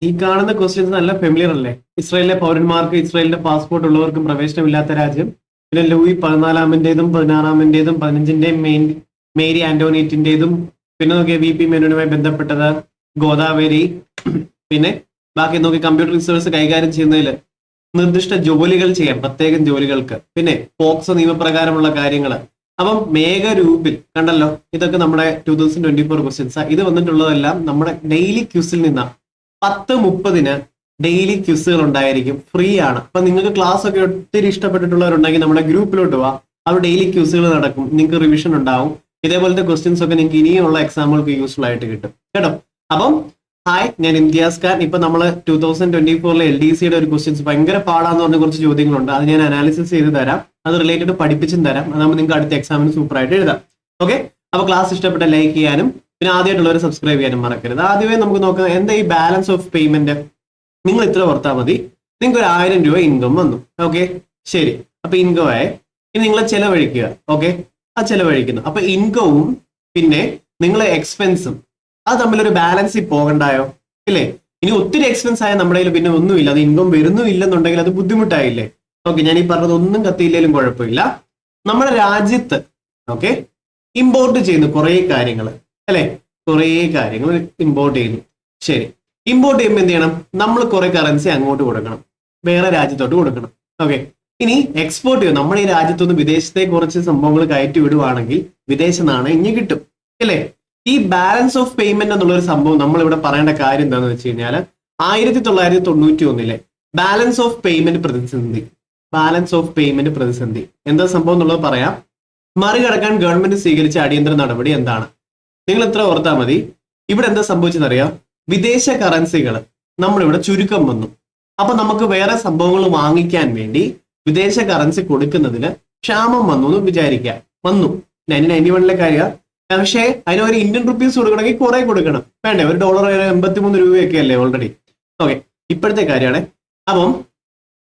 ഈ കാണുന്ന ക്വസ്റ്റ്യൻസ് നല്ല ഫെമിലിയർ അല്ലേ? ഇസ്രായേലിലെ പൗരന്മാർക്ക് ഇസ്രായേലിന്റെ പാസ്പോർട്ട് ഉള്ളവർക്കും പ്രവേശനമില്ലാത്ത രാജ്യം. പിന്നെ ലൂയി 14-ാമന്റേതും 16-ാമന്റേതും 15-ന്റെയും മേരി ആന്റോണിയറ്റിന്റേതും പിന്നെ നോക്കിയ വി പി മേനോനുമായി ബന്ധപ്പെട്ടത് ഗോദാവരി. പിന്നെ ബാക്കി നോക്കി കമ്പ്യൂട്ടർ റിസോഴ്സ് കൈകാര്യം ചെയ്യുന്നതിൽ നിർദ്ദിഷ്ട ജോലികൾ ചെയ്യാം, പ്രത്യേകം ജോലികൾക്ക്. പിന്നെ പോക്സോ നിയമപ്രകാരമുള്ള കാര്യങ്ങൾ. അപ്പം മേഘരൂപിൽ കണ്ടല്ലോ, ഇതൊക്കെ നമ്മുടെ 2024 ക്വസ്റ്റ്യൻസ്. ഇത് വന്നിട്ടുള്ളതെല്ലാം നമ്മുടെ ഡെയിലി ക്യൂസിൽ നിന്നാണ്. 10:30 ഡെയിലി ക്യൂസുകൾ ഉണ്ടായിരിക്കും, ഫ്രീ ആണ്. അപ്പൊ നിങ്ങൾക്ക് ക്ലാസ് ഒക്കെ ഒത്തിരി ഇഷ്ടപ്പെട്ടിട്ടുള്ളവരുണ്ടെങ്കിൽ നമ്മുടെ ഗ്രൂപ്പിലോട്ട് പോവാ. അവർ ഡെയിലി ക്യൂസുകൾ നടക്കും, നിങ്ങൾക്ക് റിവിഷൻ ഉണ്ടാവും. ഇതേപോലത്തെ ക്വസ്റ്റ്യൻസ് ഒക്കെ നിങ്ങൾക്ക് ഇനിയുള്ള എക്സാമുകൾക്ക് യൂസ്ഫുൾ ആയിട്ട് കിട്ടും കേട്ടോ. അപ്പം ഹായ്, ഞാൻ ഇംതിയാസ് ഖാൻ. ഇപ്പൊ നമ്മൾ 2024 LDCയുടെ ഒരു ക്വസ്റ്റ്യൻസ് ഭയങ്കര പാടാന്ന് പറഞ്ഞ കുറച്ച് ചോദ്യങ്ങളുണ്ട്. അത് ഞാൻ അനാലിസിസ് ചെയ്ത് തരാം, അത് റിലേറ്റഡ് പഠിപ്പിച്ചും തരാം. അതാകുമ്പോൾ നിങ്ങൾക്ക് അടുത്ത എക്സാമിന് സൂപ്പർ ആയിട്ട് എഴുതാം. ഓക്കെ, അപ്പൊ ക്ലാസ് ഇഷ്ടപ്പെട്ട ലൈക്ക് ചെയ്യാനും പിന്നെ ആദ്യമായിട്ടുള്ളവർ സബ്സ്ക്രൈബ് ചെയ്യാനും മറക്കരുത്. ആദ്യമേ നമുക്ക് നോക്കാം എന്താ ഈ ബാലൻസ് ഓഫ് പേയ്മെന്റ്. നിങ്ങൾ ഇത്ര ഓർത്താൽ മതി, നിങ്ങൾക്ക് ഒരു 1000 രൂപ ഇൻകം വന്നു. ഓക്കെ, ശരി. അപ്പൊ ഇൻകം ആയി, ഇനി നിങ്ങൾ ചെലവഴിക്കുക. ഓക്കെ, ആ ചെലവഴിക്കുന്നു. അപ്പൊ ഇൻകവും പിന്നെ നിങ്ങളെ എക്സ്പെൻസും അത് തമ്മിലൊരു ബാലൻസിൽ പോകണ്ടായോ? ഇല്ലേ? ഇനി ഒത്തിരി എക്സ്പെൻസ് ആയ നമ്മുടെ കയ്യിൽ പിന്നെ ഒന്നുമില്ല, അത് ഇൻകം വരുന്നുമില്ലെന്നുണ്ടെങ്കിൽ അത് ബുദ്ധിമുട്ടായില്ലേ? ഓക്കെ, ഞാൻ ഈ പറഞ്ഞത് ഒന്നും കത്തിയില്ലേലും കുഴപ്പമില്ല. നമ്മുടെ രാജ്യത്ത് ഓക്കെ ഇമ്പോർട്ട് ചെയ്യുന്നു കുറേ കാര്യങ്ങൾ അല്ലെ, കുറേ കാര്യങ്ങൾ ഇമ്പോർട്ട് ചെയ്യുന്നു. ശരി, ഇമ്പോർട്ട് ചെയ്യുമ്പോൾ എന്ത് ചെയ്യണം? നമ്മൾ കുറെ കറൻസി അങ്ങോട്ട് കൊടുക്കണം, വേറെ രാജ്യത്തോട്ട് കൊടുക്കണം. ഓക്കെ, ഇനി എക്സ്പോർട്ട് ചെയ്യും. നമ്മുടെ ഈ രാജ്യത്തുനിന്ന് വിദേശത്തെ കുറച്ച് സംഭവങ്ങൾ കയറ്റി വിടുവാണെങ്കിൽ വിദേശ നാണയം ഇനി കിട്ടും അല്ലേ? ഈ ബാലൻസ് ഓഫ് പേയ്മെന്റ് എന്നുള്ളൊരു സംഭവം നമ്മൾ ഇവിടെ പറയേണ്ട കാര്യം എന്താണെന്ന് വെച്ച് കഴിഞ്ഞാൽ 1991 ബാലൻസ് ഓഫ് പേയ്മെന്റ് പ്രതിസന്ധി. ബാലൻസ് ഓഫ് പേയ്മെന്റ് പ്രതിസന്ധി എന്താ സംഭവം എന്നുള്ളത് പറയാം. മറികടക്കാൻ ഗവൺമെന്റ് സ്വീകരിച്ച അടിയന്തര നടപടി എന്താണ്? നിങ്ങൾ ഇത്ര ഓർത്താൽ മതി. ഇവിടെ എന്താ സംഭവിച്ചെന്നറിയാം? വിദേശ കറൻസികൾ നമ്മളിവിടെ ചുരുക്കം വന്നു. അപ്പൊ നമുക്ക് വേറെ സംഭവങ്ങൾ വാങ്ങിക്കാൻ വേണ്ടി വിദേശ കറൻസി കൊടുക്കുന്നതിൽ ക്ഷാമം വന്നു എന്ന് വിചാരിക്കാം. വന്നു 1991 കാര്യം. പക്ഷേ അതിന് ഒരു ഇന്ത്യൻ റുപ്പീസ് കൊടുക്കണമെങ്കിൽ കുറെ കൊടുക്കണം, വേണ്ടേ? ഒരു ഡോളർ 83 രൂപയൊക്കെ അല്ലേ ഓൾറെഡി. ഓക്കെ, ഇപ്പോഴത്തെ കാര്യമാണ്. അപ്പം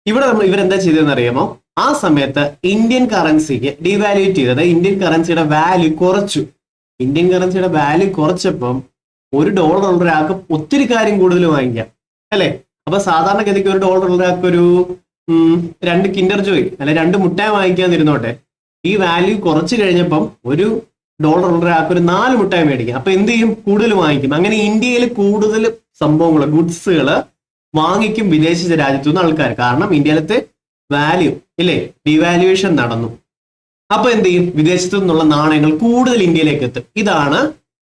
ഇവിടെ നമ്മൾ ഇവരെന്താ ചെയ്തതെന്ന് അറിയാമോ? ആ സമയത്ത് ഇന്ത്യൻ കറൻസിക്ക് ഡിവാലുവേറ്റ് ചെയ്തത്, ഇന്ത്യൻ കറൻസിയുടെ വാല്യൂ കുറച്ചു. ഇന്ത്യൻ കറൻസിയുടെ വാല്യൂ കുറച്ചപ്പം $1 ഉള്ള ഒരാൾക്ക് ഒത്തിരി കാര്യം കൂടുതൽ വാങ്ങിക്കാം അല്ലെ? അപ്പൊ സാധാരണഗതിക്ക് $1 ഉള്ള ഒരാൾക്ക് ഒരു 2 കിൻഡർ ജോയ് അല്ലെ 2 മുട്ടായി വാങ്ങിക്കാന്നിരുന്നോട്ടെ. ഈ വാല്യൂ കുറച്ച് കഴിഞ്ഞപ്പം $1 ഉള്ള ഒരാൾക്ക് ഒരു 4 മുട്ടായി മേടിക്കാം. അപ്പൊ എന്ത് ചെയ്യും? കൂടുതൽ വാങ്ങിക്കും. അങ്ങനെ ഇന്ത്യയിൽ കൂടുതൽ സംഭവങ്ങൾ, ഗുഡ്സുകൾ വാങ്ങിക്കും വിദേശ രാജ്യത്തു നിന്ന് ആൾക്കാർ. കാരണം ഇന്ത്യയിലത്തെ വാല്യൂ ഇല്ലേ, ഡിവാലുവേഷൻ നടന്നു. അപ്പൊ എന്ത് ചെയ്യും? വിദേശത്തു നിന്നുള്ള നാണയങ്ങൾ കൂടുതൽ ഇന്ത്യയിലേക്ക് എത്തും. ഇതാണ്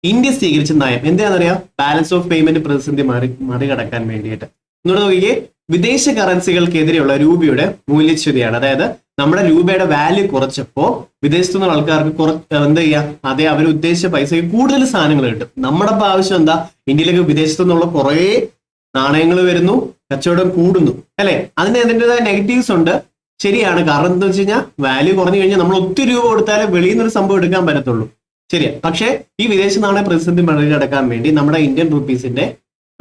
ഇന്ത്യ സ്വീകരിച്ച നയം. എന്താണെന്നറിയാം? ബാലൻസ് ഓഫ് പേയ്മെന്റ് പ്രതിസന്ധി മറികടക്കാൻ വേണ്ടിയിട്ട്. എന്നോട് നോക്കിയേ, വിദേശ കറൻസികൾക്കെതിരെയുള്ള രൂപയുടെ മൂല്യച്യുതിയാണ്. അതായത് നമ്മുടെ രൂപയുടെ വാല്യൂ കുറച്ചപ്പോ വിദേശത്തു നിന്നുള്ള ആൾക്കാർക്ക് എന്താ ചെയ്യാം? അതേ അവർ ഉദ്ദേശിച്ച പൈസയ്ക്ക് കൂടുതൽ സാധനങ്ങൾ കിട്ടും. നമ്മുടെ ആവശ്യം എന്താ? ഇന്ത്യയിലേക്ക് വിദേശത്തു നിന്നുള്ള കുറെ നാണയങ്ങൾ വരുന്നു, കച്ചവടം കൂടുന്നു അല്ലെ? അതിൻ്റെതായ നെഗറ്റീവ്സ് ഉണ്ട്, ശരിയാണ്. കാരണം എന്താ വെച്ച് കഴിഞ്ഞാൽ വാല്യൂ കുറഞ്ഞു കഴിഞ്ഞാൽ നമ്മൾ ഒത്തിരി രൂപ കൊടുത്താലേ വെളിയിൽ നിന്നൊരു സംഭവം എടുക്കാൻ പറ്റത്തുള്ളൂ, ശരിയാ. പക്ഷേ ഈ വിദേശ നാണയ പ്രതിസന്ധി മറികടക്കാൻ വേണ്ടി നമ്മുടെ ഇന്ത്യൻ റുപ്പീസിന്റെ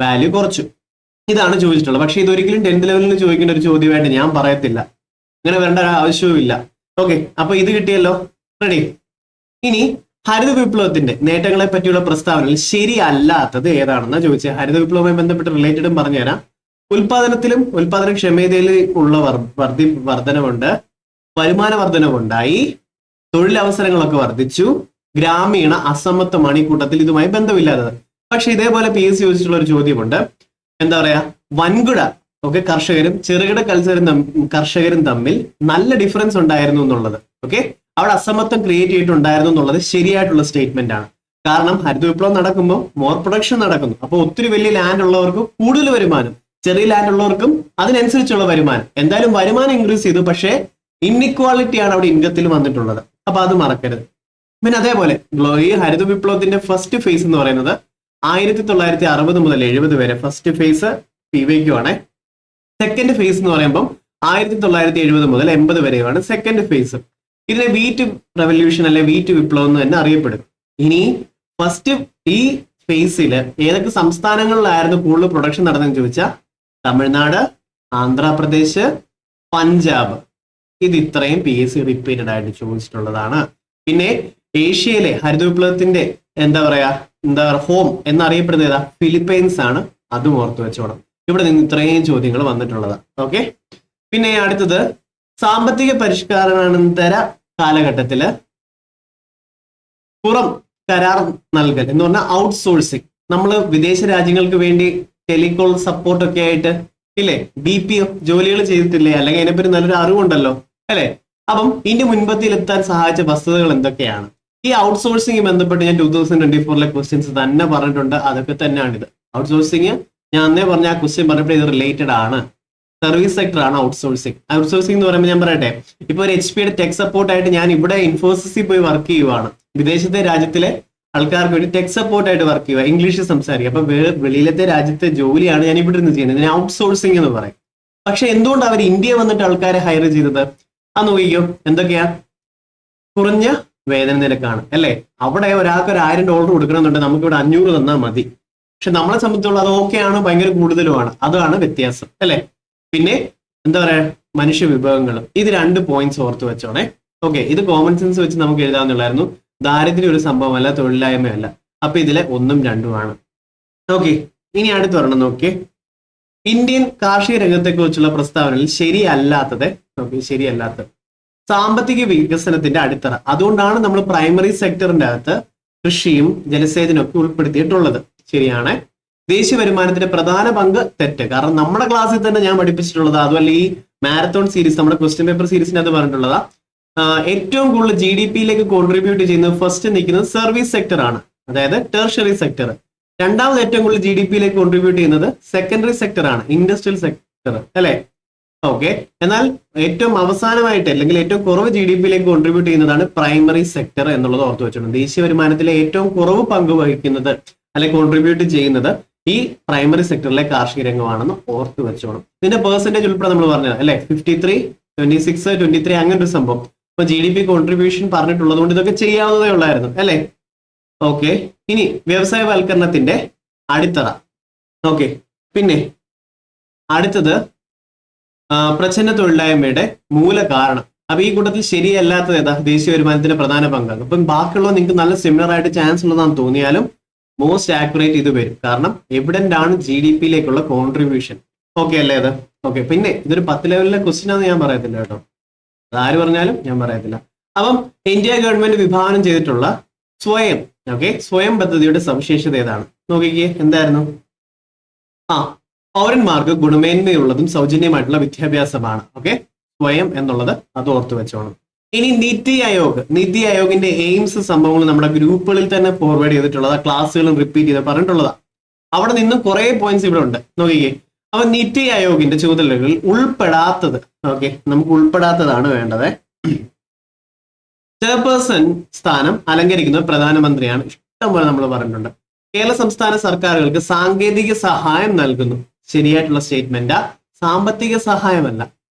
വാല്യൂ കുറച്ചു. ഇതാണ് ചോദിച്ചിട്ടുള്ളത്. പക്ഷെ ഇതൊരിക്കലും 10th ലെവലിൽ ചോദിക്കേണ്ട ഒരു ചോദ്യമായിട്ട് ഞാൻ പറയത്തില്ല, അങ്ങനെ വരേണ്ട ആവശ്യവുമില്ല. ഓക്കെ, അപ്പൊ ഇത് കിട്ടിയല്ലോ, റെഡി. ഇനി ഹരിത വിപ്ലവത്തിന്റെ നേട്ടങ്ങളെ പറ്റിയുള്ള പ്രസ്താവനയിൽ ശരിയല്ലാത്തത് ഏതാണെന്ന് ചോദിച്ചത്. ഹരിത വിപ്ലവവുമായി ബന്ധപ്പെട്ട് റിലേറ്റഡും പറഞ്ഞുതരാം. ഉൽപാദനത്തിലും ഉൽപാദനക്ഷമതയിലും ഉള്ള വർധനവുണ്ട്, വരുമാന വർധനവുണ്ടായി, തൊഴിലവസരങ്ങളൊക്കെ വർദ്ധിച്ചു, ഗ്രാമീണ അസമത്വമാണ് ഈ കൂട്ടത്തിൽ ഇതുമായി ബന്ധമില്ലാത്തത്. പക്ഷെ ഇതേപോലെ PSC ചോദിച്ചിട്ടുള്ള ഒരു ചോദ്യമുണ്ട്. എന്താ പറയാ? വൻകിട കർഷകരും ചെറുകിട കർഷകരും തമ്മിൽ നല്ല ഡിഫറൻസ് ഉണ്ടായിരുന്നു എന്നുള്ളത്. ഓക്കെ, അവിടെ അസമത്വം ക്രിയേറ്റ് ചെയ്തിട്ടുണ്ടായിരുന്നു എന്നുള്ളത് ശരിയായിട്ടുള്ള സ്റ്റേറ്റ്മെന്റ് ആണ്. കാരണം ഹരിത വിപ്ലവം നടക്കുമ്പോൾ മോർ പ്രൊഡക്ഷൻ നടക്കുന്നു. അപ്പൊ ഒത്തിരി വലിയ ലാൻഡ് ഉള്ളവർക്ക് കൂടുതൽ വരുമാനം, ചെറിയ ലാൻഡ് ഉള്ളവർക്കും അതിനനുസരിച്ചുള്ള വരുമാനം. എന്തായാലും വരുമാനം ഇൻക്രീസ് ചെയ്തു, പക്ഷേ ഇൻഇക്വാളിറ്റി ആണ് അവിടെ ഇൻകത്തിൽ വന്നിട്ടുള്ളത്. അപ്പൊ അത് മറക്കരുത്. പിന്നെ അതേപോലെ ഈ ഹരിത വിപ്ലവത്തിന്റെ ഫസ്റ്റ് ഫേസ് എന്ന് പറയുന്നത് 1960 മുതൽ 70 വരെ ഫസ്റ്റ് ഫേസ് PYQ ആണ്. സെക്കൻഡ് ഫേസ് എന്ന് പറയുമ്പോൾ 1970 മുതൽ 80 വരെയാണ് സെക്കൻഡ് ഫേസ്. ഇതിനെ വീറ്റ് റെവല്യൂഷൻ അല്ലെ വീറ്റ് വിപ്ലവം എന്ന് തന്നെ അറിയപ്പെടും. ഇനി ഫസ്റ്റ് ഈ ഫേസിൽ ഏതൊക്കെ സംസ്ഥാനങ്ങളിലായിരുന്നു കൂടുതൽ പ്രൊഡക്ഷൻ നടന്നതെന്ന് ചോദിച്ചാൽ തമിഴ്നാട്, ആന്ധ്രാപ്രദേശ്, പഞ്ചാബ്. ഇത് ഇത്രയും PSC റിപ്പീറ്റഡ് ആയിട്ട് ചോദിച്ചിട്ടുള്ളതാണ്. പിന്നെ ഏഷ്യയിലെ ഹരിത വിപ്ലവത്തിന്റെ എന്താ പറയാ ഹോം എന്നറിയപ്പെടുന്ന ഏതാ? ഫിലിപ്പൈൻസ് ആണ്. അതും ഓർത്ത് വെച്ചോണം. ഇവിടെ നിന്ന് ഇത്രയും ചോദ്യങ്ങൾ വന്നിട്ടുള്ളത്. ഓക്കെ, പിന്നെ അടുത്തത് സാമ്പത്തിക പരിഷ്കരണാനന്തര കാലഘട്ടത്തില് പുറം കരാർ നൽകൽ എന്ന് പറഞ്ഞാൽ ഔട്ട്സോഴ്സിങ്. നമ്മൾ വിദേശ രാജ്യങ്ങൾക്ക് വേണ്ടി ടെലികോൾ സപ്പോർട്ട് ഒക്കെ ആയിട്ട് ഇല്ലേ, BPO ജോലികൾ ചെയ്തിട്ടില്ലേ, അല്ലെങ്കിൽ അതിനെപ്പറ്റി നല്ലൊരു അറിവുണ്ടല്ലോ അല്ലെ. അപ്പം ഇതിന്റെ മുൻപത്തിയിലെത്താൻ സഹായിച്ച വസ്തുതകൾ എന്തൊക്കെയാണ്? ഈ ഔട്ട്സോഴ്സിംഗ് ബന്ധപ്പെട്ട് ഞാൻ 2024 ക്വസ്റ്റ്യൻസ് തന്നെ പറഞ്ഞിട്ടുണ്ട്. അതൊക്കെ തന്നെയാണിത്. ഔട്ട്സോഴ്സിംഗ് ഞാൻ അന്നേ പറഞ്ഞ ആ ക്വസ്റ്റ്യൻ പറഞ്ഞപ്പോൾ ഇത് റിലേറ്റഡ് ആണ്. സർവീസ് സെക്ടർ ആണ് ഔട്ട്സോഴ്സിംഗ്. ഔട്ട്സോഴ്സിംഗ് എന്ന് പറയുമ്പോൾ ഞാൻ പറയട്ടെ, ഇപ്പൊ ഒരു HP യുടെ ടെക് സപ്പോർട്ട് ആയിട്ട് ഞാൻ ഇവിടെ ഇൻഫോസിസിൽ പോയി വർക്ക് ചെയ്യുവാണ്. വിദേശത്തെ രാജ്യത്തിലെ ആൾക്കാർക്ക് വേണ്ടി ടെക് സപ്പോർട്ട് ആയിട്ട് വർക്ക് ചെയ്യുക, ഇംഗ്ലീഷിൽ സംസാരിക്കുക. അപ്പൊ വെളിയിലത്തെ രാജ്യത്തെ ജോലിയാണ് ഞാൻ ഇവിടെ നിന്ന് ചെയ്യുന്നത്. ഇതിനെ ഔട്ട്സോഴ്സിംഗ് എന്ന് പറയും. പക്ഷെ എന്തുകൊണ്ട് അവർ ഇന്ത്യ വന്നിട്ട് ആൾക്കാരെ ഹയർ ചെയ്തത്? അത് നോക്കിക്കോ, എന്തൊക്കെയാ? കുറഞ്ഞ വേതന നിരക്കാണ് അല്ലേ. അവിടെ ഒരാൾക്ക് ഒരു $1000 കൊടുക്കണമെന്നുണ്ട്, നമുക്ക് ഇവിടെ 500 തന്നാൽ മതി. പക്ഷെ നമ്മളെ സംബന്ധിച്ചുള്ള അത് ഓക്കെയാണ്, ഭയങ്കര കൂടുതലുമാണ്. അതാണ് വ്യത്യാസം അല്ലെ. പിന്നെ എന്താ പറയാ, മനുഷ്യ വിഭവങ്ങളും. ഇത് 2 പോയിന്റ്സ് ഓർത്ത് വെച്ചോണേ. ഓക്കെ, ഇത് കോമൺ സെൻസ് വെച്ച് നമുക്ക് എഴുതാവുന്നുള്ളായിരുന്നു. ദാരിദ്ര്യം ഒരു സംഭവമല്ല, തൊഴിലില്ലായ്മയല്ല. അപ്പൊ ഇതിലെ 1ഉം 2ഉം ആണ്. ഓക്കെ, ഇനി അടുത്ത് പറയണം. നോക്കിയേ, ഇന്ത്യൻ കാർഷിക രംഗത്തെ കുറിച്ചുള്ള പ്രസ്താവനയിൽ ശരിയല്ലാത്തത്. ഓക്കെ, ശരിയല്ലാത്തത് സാമ്പത്തിക വികസനത്തിന്റെ അടിത്തറ. അതുകൊണ്ടാണ് നമ്മൾ പ്രൈമറി സെക്ടറിന്റെ അകത്ത് കൃഷിയും ജലസേചനവും ഒക്കെ ഉൾപ്പെടുത്തിയിട്ടുള്ളത്. ശരിയാണ്. ദേശീയ വരുമാനത്തിന്റെ പ്രധാന പങ്ക് തെറ്റ്. കാരണം നമ്മുടെ ക്ലാസ്സിൽ തന്നെ ഞാൻ പഠിപ്പിച്ചിട്ടുള്ളത്, അതുപോലെ ഈ മാരത്തോൺ സീരീസ്, നമ്മുടെ ക്വസ്റ്റ്യൻ പേപ്പർ സീരീസിനകത്ത് പറഞ്ഞിട്ടുള്ളതാ, ഏറ്റവും കൂടുതൽ GDP-യിലേക്ക് കോൺട്രിബ്യൂട്ട് ചെയ്യുന്നത് ഫസ്റ്റ് നിൽക്കുന്നത് സർവീസ് സെക്ടർ ആണ്, അതായത് ടെർഷറി സെക്ടർ. രണ്ടാമത് ഏറ്റവും കൂടുതൽ GDP-യിലേക്ക് കോൺട്രിബ്യൂട്ട് ചെയ്യുന്നത് സെക്കൻഡറി സെക്ടർ ആണ്, ഇൻഡസ്ട്രിയൽ സെക്ടർ അല്ലെ. ഓക്കെ, എന്നാൽ ഏറ്റവും അവസാനമായിട്ട് അല്ലെങ്കിൽ ഏറ്റവും കുറവ് GDP-യിലേക്ക് കോൺട്രിബ്യൂട്ട് ചെയ്യുന്നതാണ് പ്രൈമറി സെക്ടർ എന്നുള്ളത് ഓർത്ത് വെച്ചോണം. ദേശീയ വരുമാനത്തിലെ ഏറ്റവും കുറവ് പങ്ക് വഹിക്കുന്നത് അല്ലെങ്കിൽ കോൺട്രിബ്യൂട്ട് ചെയ്യുന്നത് ഈ പ്രൈമറി സെക്ടറിലെ കാർഷിക രംഗമാണെന്ന് ഓർത്ത് വെച്ചോണം. ഇതിന്റെ പെർസെന്റേജ് ഉൾപ്പെടെ നമ്മൾ പറഞ്ഞത് അല്ലെ, 53, 26, 23 അങ്ങനെ ഒരു സംഭവം. ഇപ്പൊ GDP കോൺട്രിബ്യൂഷൻ പറഞ്ഞിട്ടുള്ളത് കൊണ്ട് ഇതൊക്കെ ചെയ്യാവുന്നതേ ഉള്ളായിരുന്നു അല്ലെ. ഓക്കെ, ഇനി വ്യവസായവൽക്കരണത്തിന്റെ അടിത്തറ. ഓക്കെ, പിന്നെ അടുത്തത് പ്രച്ഛന്ന തൊഴിലില്ലായ്മയുടെ മൂല കാരണം. അപ്പൊ ഈ കൂട്ടത്തിൽ ശരിയല്ലാത്തത് ഏതാ? ദേശീയ വരുമാനത്തിന്റെ പ്രധാന പങ്കാണ്. അപ്പം ബാക്കിയുള്ളത് നിങ്ങൾക്ക് നല്ല സിമിലർ ആയിട്ട് ചാൻസ് ഉള്ളതാണെന്ന് തോന്നിയാലും മോസ്റ്റ് ആക്യുറേറ്റ് ഇത് വരും. കാരണം എവിഡന്റ് ആണ് GDP-യിലേക്കുള്ള കോൺട്രിബ്യൂഷൻ. ഓക്കെ അല്ലേ അത്? ഓക്കെ, പിന്നെ ഇതൊരു 10 ലെവലിലെ ക്വസ്റ്റ്യൻ ആണെന്ന് ഞാൻ പറയത്തില്ല കേട്ടോ, അതാര് പറഞ്ഞാലും ഞാൻ പറയത്തില്ല. അപ്പം ഇന്ത്യ ഗവൺമെന്റ് വിഭാവനം ചെയ്തിട്ടുള്ള സ്വയം, ഓക്കെ, സ്വയം പദ്ധതിയുടെ സവിശേഷത ഏതാണ്? നോക്കിക്കേ, എന്തായിരുന്നു? പൗരന്മാർക്ക് ഗുണമേന്മയുള്ളതും സൗജന്യമായിട്ടുള്ള വിദ്യാഭ്യാസമാണ്. ഓക്കെ, സ്വയം എന്നുള്ളത് അത് ഓർത്ത് വെച്ചോണം. ഇനി നീതി ആയോഗ്, നീതി ആയോഗിന്റെ എയിംസ് സംഭവങ്ങൾ നമ്മുടെ ഗ്രൂപ്പുകളിൽ തന്നെ ഫോർവേഡ് ചെയ്തിട്ടുള്ളതാ, ക്ലാസ്സുകളും റിപ്പീറ്റ് ചെയ്ത് പറഞ്ഞിട്ടുള്ളതാ. അവിടെ നിന്ന് കുറെ പോയിന്റ്സ് ഇവിടെ ഉണ്ട്, നോക്കിക്കേ. അപ്പൊ നീതി ആയോഗിന്റെ ചുമതലകളിൽ ഉൾപ്പെടാത്തത്, ഓക്കെ, നമുക്ക് ഉൾപ്പെടാത്തതാണ് വേണ്ടത്. ചെയർപേഴ്സൺ സ്ഥാനം അലങ്കരിക്കുന്നത് പ്രധാനമന്ത്രിയാണ്. ഇഷ്ടംപോലെ നമ്മൾ പറഞ്ഞിട്ടുണ്ട്. കേരള സംസ്ഥാന സർക്കാരുകൾക്ക് സാങ്കേതിക സഹായം നൽകുന്നു. ശരിയായിട്ടുള്ള സ്റ്റേറ്റ്മെന്റാ, സാമ്പത്തിക സഹായമല്ല,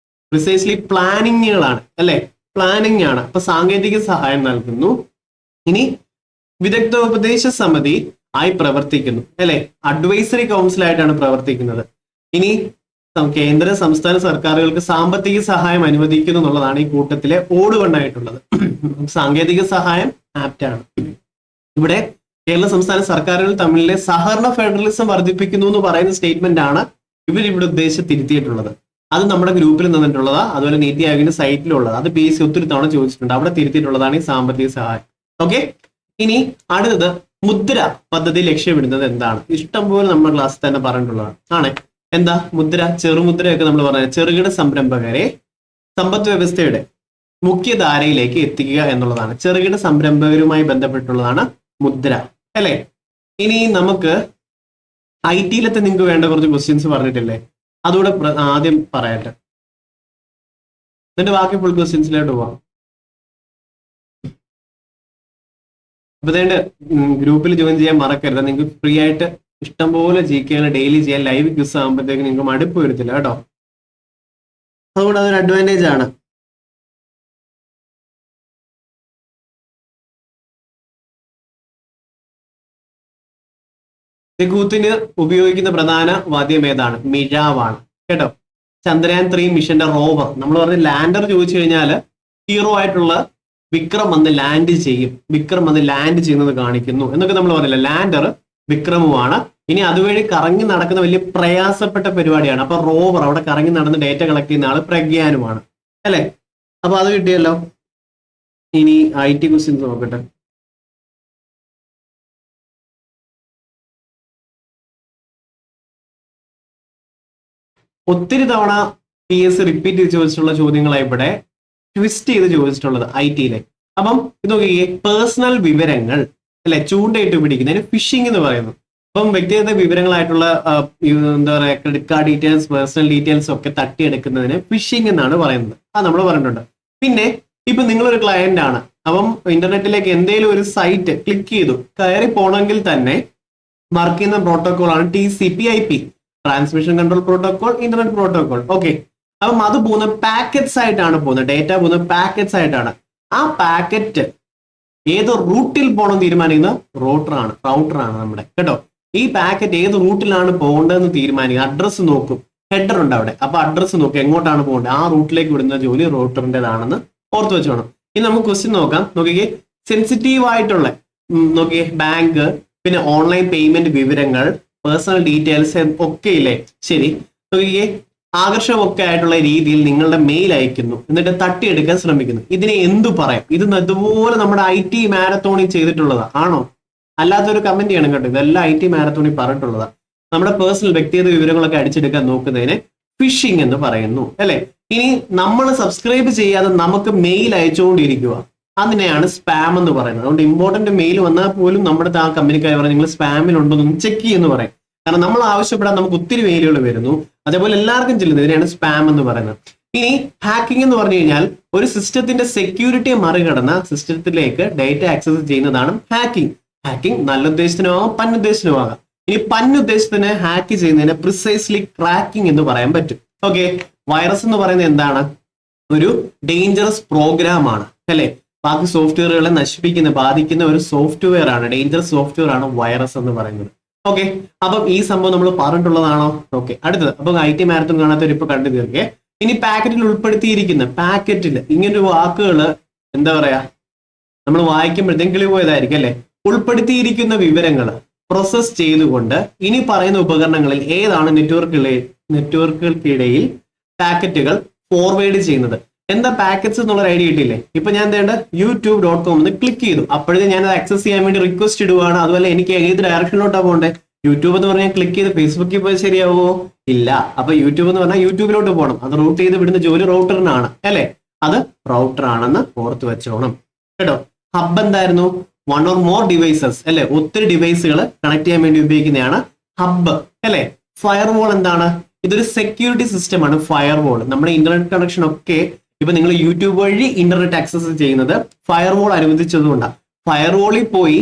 പ്രിസൈസ്ലി പ്ലാനിങ്ങുകളാണ് അല്ലെ, പ്ലാനിങ് ആണ്. അപ്പൊ സാങ്കേതിക സഹായം നൽകുന്നു. ഇനി വിദഗ്ധോപദേശ സമിതി ആയി പ്രവർത്തിക്കുന്നു അല്ലെ, അഡ്വൈസറി കൗൺസിൽ ആയിട്ടാണ് പ്രവർത്തിക്കുന്നത്. ഇനി കേന്ദ്ര സംസ്ഥാന സർക്കാരുകൾക്ക് സാമ്പത്തിക സഹായം അനുവദിക്കുന്നു എന്നുള്ളതാണ് ഈ കൂട്ടത്തിലെ ഓട് വണ്ണായിട്ടുള്ളത്. സാങ്കേതിക സഹായം ആപ്റ്റാണ്. ഇവിടെ കേരള സംസ്ഥാന സർക്കാരുകൾ തമ്മിലെ സഹകരണ ഫെഡറലിസം വർദ്ധിപ്പിക്കുന്നു എന്ന് പറയുന്ന സ്റ്റേറ്റ്മെന്റ് ആണ് ഇവരിവിടെ ഉദ്ദേശിച്ച് തിരുത്തിയിട്ടുള്ളത്. അത് നമ്മുടെ ഗ്രൂപ്പിൽ നിന്നിട്ടുള്ളതാ, അതുപോലെ നീതി ആയോഗിന്റെ സൈറ്റിലുള്ളത്. അത് PSC ഒത്തിരി തവണ ചോദിച്ചിട്ടുണ്ട്. അവിടെ തിരുത്തിയിട്ടുള്ളതാണ് ഈ സാമ്പത്തിക സഹായം. ഓക്കെ, ഇനി അടുത്തത് മുദ്ര പദ്ധതി ലക്ഷ്യമിടുന്നത് എന്താണ്? ഇഷ്ടംപോലെ നമ്മുടെ ക്ലാസ്സിൽ തന്നെ പറഞ്ഞിട്ടുള്ളതാണ്. ആണ് എന്താ മുദ്ര? ചെറുമുദ്രയൊക്കെ നമ്മൾ പറഞ്ഞത് ചെറുകിട സംരംഭകരെ സമ്പദ് വ്യവസ്ഥയുടെ മുഖ്യധാരയിലേക്ക് എത്തിക്കുക എന്നുള്ളതാണ്. ചെറുകിട സംരംഭകരുമായി ബന്ധപ്പെട്ടുള്ളതാണ് മുദ്ര അല്ലെ. ഇനി നമുക്ക് IT-യിലത്തെ നിങ്ങൾക്ക് വേണ്ട കുറച്ച് ക്വസ്റ്റ്യൻസ് പറഞ്ഞിട്ടില്ലേ, അതുകൂടെ ആദ്യം പറയട്ടെ, എന്നിട്ട് ബാക്കി ഫുൾ ക്വസ്റ്റ്യൻസിലോട്ട് പോവാം. അപ്പൊ അതുകൊണ്ട് ഗ്രൂപ്പിൽ ജോയിൻ ചെയ്യാൻ മറക്കരുത്. നിങ്ങൾക്ക് ഫ്രീ ആയിട്ട് ഇഷ്ടംപോലെ GK ഡെയിലി ചെയ്യാൻ, ലൈവ് ക്വിസ് ആകുമ്പോഴത്തേക്ക് നിങ്ങൾക്ക് മടുപ്പ് വരത്തില്ല കേട്ടോ. അതുകൊണ്ട് അതൊരു അഡ്വാൻറ്റേജ് ആണ്. കൂത്തിന് ഉപയോഗിക്കുന്ന പ്രധാന വാദ്യം ഏതാണ്? മിഴാവാണ് കേട്ടോ. ചന്ദ്രയാൻ 3 മിഷന്റെ റോവർ, നമ്മൾ പറഞ്ഞ ലാൻഡർ ചോദിച്ചു കഴിഞ്ഞാൽ ഹീറോ ആയിട്ടുള്ള വിക്രം വന്ന് ലാൻഡ് ചെയ്യും, വിക്രം വന്ന് ലാൻഡ് ചെയ്യുന്നത് കാണിക്കുന്നു എന്നൊക്കെ നമ്മൾ പറഞ്ഞില്ല. ലാൻഡർ വിക്രമുമാണ്. ഇനി അതുവഴി കറങ്ങി നടക്കുന്ന വലിയ പ്രയാസപ്പെട്ട പരിപാടിയാണ്. അപ്പൊ റോവർ അവിടെ കറങ്ങി നടന്ന് ഡേറ്റ കളക്ട് ചെയ്യുന്ന ആള് പ്രഗ്യാനുമാണ് അല്ലെ. അപ്പൊ അത് കിട്ടിയല്ലോ. ഇനി IT ക്വസ്റ്റ്യൻസ് നോക്കട്ടെ. ഒത്തിരി തവണ PS റിപ്പീറ്റ് ചെയ്ത് ചോദിച്ചിട്ടുള്ള ചോദ്യങ്ങളായി ഇവിടെ ട്വിസ്റ്റ് ചെയ്ത് ചോദിച്ചിട്ടുള്ളത് IT-യിലെ. അപ്പം ഇത് നോക്കിയേ, പേഴ്സണൽ വിവരങ്ങൾ അല്ലെ ചൂണ്ടയിട്ട് പിടിക്കുന്നതിന് ഫിഷിംഗ് എന്ന് പറയുന്നു. അപ്പം വ്യക്തിഗത വിവരങ്ങളായിട്ടുള്ള എന്താ പറയുക, credit card details, personal details ഒക്കെ തട്ടിയെടുക്കുന്നതിന് ഫിഷിംഗ് എന്നാണ് പറയുന്നത്. നമ്മൾ പറഞ്ഞിട്ടുണ്ട്. പിന്നെ ഇപ്പൊ നിങ്ങളൊരു ക്ലയന്റ് ആണ്, അപ്പം ഇന്റർനെറ്റിലേക്ക് എന്തെങ്കിലും ഒരു സൈറ്റ് ക്ലിക്ക് ചെയ്തു കയറി പോകണമെങ്കിൽ തന്നെ വർക്ക് ചെയ്യുന്ന പ്രോട്ടോകോൾ ആണ് TCP/IP, transmission control protocol, internet protocol. Okay, അപ്പം അത് പോകുന്ന പാക്കറ്റ്സ് ആയിട്ടാണ് പോകുന്നത്, ഡേറ്റ പോകുന്ന പാക്കറ്റ്സ് ആയിട്ടാണ്. ആ പാക്കറ്റ് ഏത് റൂട്ടിൽ പോകണം തീരുമാനിക്കുന്ന റൗട്ടറാണ് നമ്മുടെ കേട്ടോ. ഈ പാക്കറ്റ് ഏത് റൂട്ടിലാണ് പോകേണ്ടതെന്ന് തീരുമാനിക്കുക. അഡ്രസ്സ് നോക്കും, ഹെഡർ ഉണ്ട് അവിടെ, അപ്പൊ അഡ്രസ്സ് നോക്കും എങ്ങോട്ടാണ് പോകേണ്ടത്, ആ റൂട്ടിലേക്ക് വിടുന്ന ജോലി റൂട്ടറിൻ്റെതാണെന്ന് ഓർത്ത് വെച്ചോണം. ഇനി നമുക്ക് ക്വസ്റ്റ്യൻ നോക്കാം. നോക്കിയേ, സെൻസിറ്റീവ് ആയിട്ടുള്ള നോക്കിയേ ബാങ്ക്, പിന്നെ ഓൺലൈൻ പേയ്മെന്റ് വിവരങ്ങൾ, പേഴ്സണൽ ഡീറ്റെയിൽസ് ഒക്കെ ഇല്ലേ. ശരി, നോക്കിയേ, ആകർഷകമൊക്കെ ആയിട്ടുള്ള രീതിയിൽ നിങ്ങളുടെ മെയിൽ അയക്കുന്നു, എന്നിട്ട് തട്ടിയെടുക്കാൻ ശ്രമിക്കുന്നു. ഇതിനെ എന്തു പറയാം? ഇത് ഇതുപോലെ നമ്മുടെ IT മാരത്തോണിൽ ചെയ്തിട്ടുള്ളതാ ആണോ? അല്ലാത്തൊരു കമന്റ് ചെയ്യണം കേട്ടോ. ഇതെല്ലാം IT മാരത്തോണിൽ പറഞ്ഞിട്ടുള്ളതാ. നമ്മുടെ പേഴ്സണൽ വ്യക്തിഗത വിവരങ്ങളൊക്കെ അടിച്ചെടുക്കാൻ നോക്കുന്നതിന് ഫിഷിംഗ് എന്ന് പറയുന്നു അല്ലെ. ഇനി നമ്മൾ സബ്സ്ക്രൈബ് ചെയ്യാതെ നമുക്ക് മെയിൽ അയച്ചുകൊണ്ടിരിക്കുക, അതിനെയാണ് സ്പാം എന്ന് പറയുന്നത്. അതുകൊണ്ട് ഇമ്പോർട്ടന്റ് മെയിൽ വന്നാൽ പോലും നമ്മുടെ ആ കമ്പനിക്കാർ പറഞ്ഞാൽ നിങ്ങൾ സ്പാമിലുണ്ടോ എന്ന് ചെക്ക് ചെയ്യുമെന്ന് പറയും. കാരണം നമ്മൾ ആവശ്യപ്പെടാൻ നമുക്ക് ഒത്തിരി മെയിലുകൾ വരുന്നു, അതേപോലെ എല്ലാവർക്കും ചെല്ലുന്നത്. ഇതിനെയാണ് സ്പാം എന്ന് പറയുന്നത്. ഇനി ഹാക്കിംഗ് എന്ന് പറഞ്ഞു കഴിഞ്ഞാൽ ഒരു സിസ്റ്റത്തിന്റെ സെക്യൂരിറ്റിയെ മറികടന്ന സിസ്റ്റത്തിലേക്ക് ഡേറ്റ ആക്സസ് ചെയ്യുന്നതാണ് ഹാക്കിംഗ്. ഹാക്കിംഗ് നല്ല ഉദ്ദേശത്തിനാവാം, പന്നുദ്ദേശത്തിനുമാകാം. ഇനി പന്നുദ്ദേശത്തിന് ഹാക്ക് ചെയ്യുന്നതിന് പ്രിസൈസ്ലി ക്രാക്കിംഗ് എന്ന് പറയാൻ പറ്റും. ഓക്കെ, വൈറസ് എന്ന് പറയുന്നത് എന്താണ്? ഒരു ഡേഞ്ചറസ് പ്രോഗ്രാം ആണ് അല്ലെ. ബാക്കി സോഫ്റ്റ്വെയറുകളെ നശിപ്പിക്കുന്ന, ബാധിക്കുന്ന ഒരു സോഫ്റ്റ്വെയർ ആണ്, ഡേഞ്ചറസ് സോഫ്റ്റ്വെയർ ആണ് വൈറസ് എന്ന് പറയുന്നത്. ഓക്കെ, അപ്പം ഈ സംഭവം നമ്മൾ പറഞ്ഞിട്ടുള്ളതാണോ? ഓക്കെ, അടുത്തത്. അപ്പൊ IT മാരത്തോൺ കാണാത്തവർ ഇപ്പൊ കണ്ടു തീർക്കേ. ഇനി പാക്കറ്റിൽ ഉൾപ്പെടുത്തിയിരിക്കുന്ന, പാക്കറ്റിൽ ഇങ്ങനൊരു വാക്കുകൾ എന്താ പറയാ, നമ്മൾ വായിക്കുമ്പോഴത്തേക്കും കിളി പോയതായിരിക്കും അല്ലെ. ഉൾപ്പെടുത്തിയിരിക്കുന്ന വിവരങ്ങൾ പ്രോസസ് ചെയ്തുകൊണ്ട് ഇനി പറയുന്ന ഉപകരണങ്ങളിൽ ഏതാണ് നെറ്റ്വർക്കുകൾക്കിടയിൽ പാക്കറ്റുകൾ ഫോർവേഡ് ചെയ്യുന്നത്? എന്താ പാക്കറ്റ്സ് എന്നുള്ള ഐഡിയ കിട്ടിയില്ലേ? ഇപ്പൊ ഞാൻ എന്തുണ്ട് youtube.com എന്ന് ക്ലിക്ക് ചെയ്തു, അപ്പോഴേ ഞാൻ അത് ആക്സസ് ചെയ്യാൻ വേണ്ടി റിക്വസ്റ്റ് ഇടുവാണ്. അതുപോലെ എനിക്ക് ഏത് ഡയറക്ഷനിലോട്ടാണ് പോകണ്ടേ? യൂട്യൂബ് എന്ന് പറഞ്ഞാൽ ക്ലിക്ക് ചെയ്ത് ഫേസ്ബുക്കിൽ പോയി ശരിയാവോ? ഇല്ല. അപ്പൊ യൂട്യൂബ് എന്ന് പറഞ്ഞാൽ യൂട്യൂബിലോട്ട് പോകണം. അത് റൂട്ട് ചെയ്ത് വിടുന്ന ജോലി റൗട്ടറിനാണ് അല്ലെ. അത് റൗട്ടർ ആണെന്ന് ഓർത്ത് വെച്ചോണം കേട്ടോ. ഹബ് എന്തായിരുന്നു? 1 or more ഡിവൈസസ് അല്ലെ, ഒത്തിരി ഡിവൈസുകൾ കണക്ട് ചെയ്യാൻ വേണ്ടി ഉപയോഗിക്കുന്നതാണ് ഹബ്ബ് അല്ലെ. ഫയർവാൾ എന്താണ്? ഇതൊരു സെക്യൂരിറ്റി സിസ്റ്റം ആണ് ഫയർവാൾ. നമ്മുടെ ഇന്റർനെറ്റ് കണക്ഷൻ ഒക്കെ ഇപ്പൊ നിങ്ങൾ യൂട്യൂബ് വഴി ഇന്റർനെറ്റ് ആക്സസ് ചെയ്യുന്നത് ഫയർവാൾ അനുവദിച്ചതുകൊണ്ടാണ്. ഫയർവാളിൽ പോയി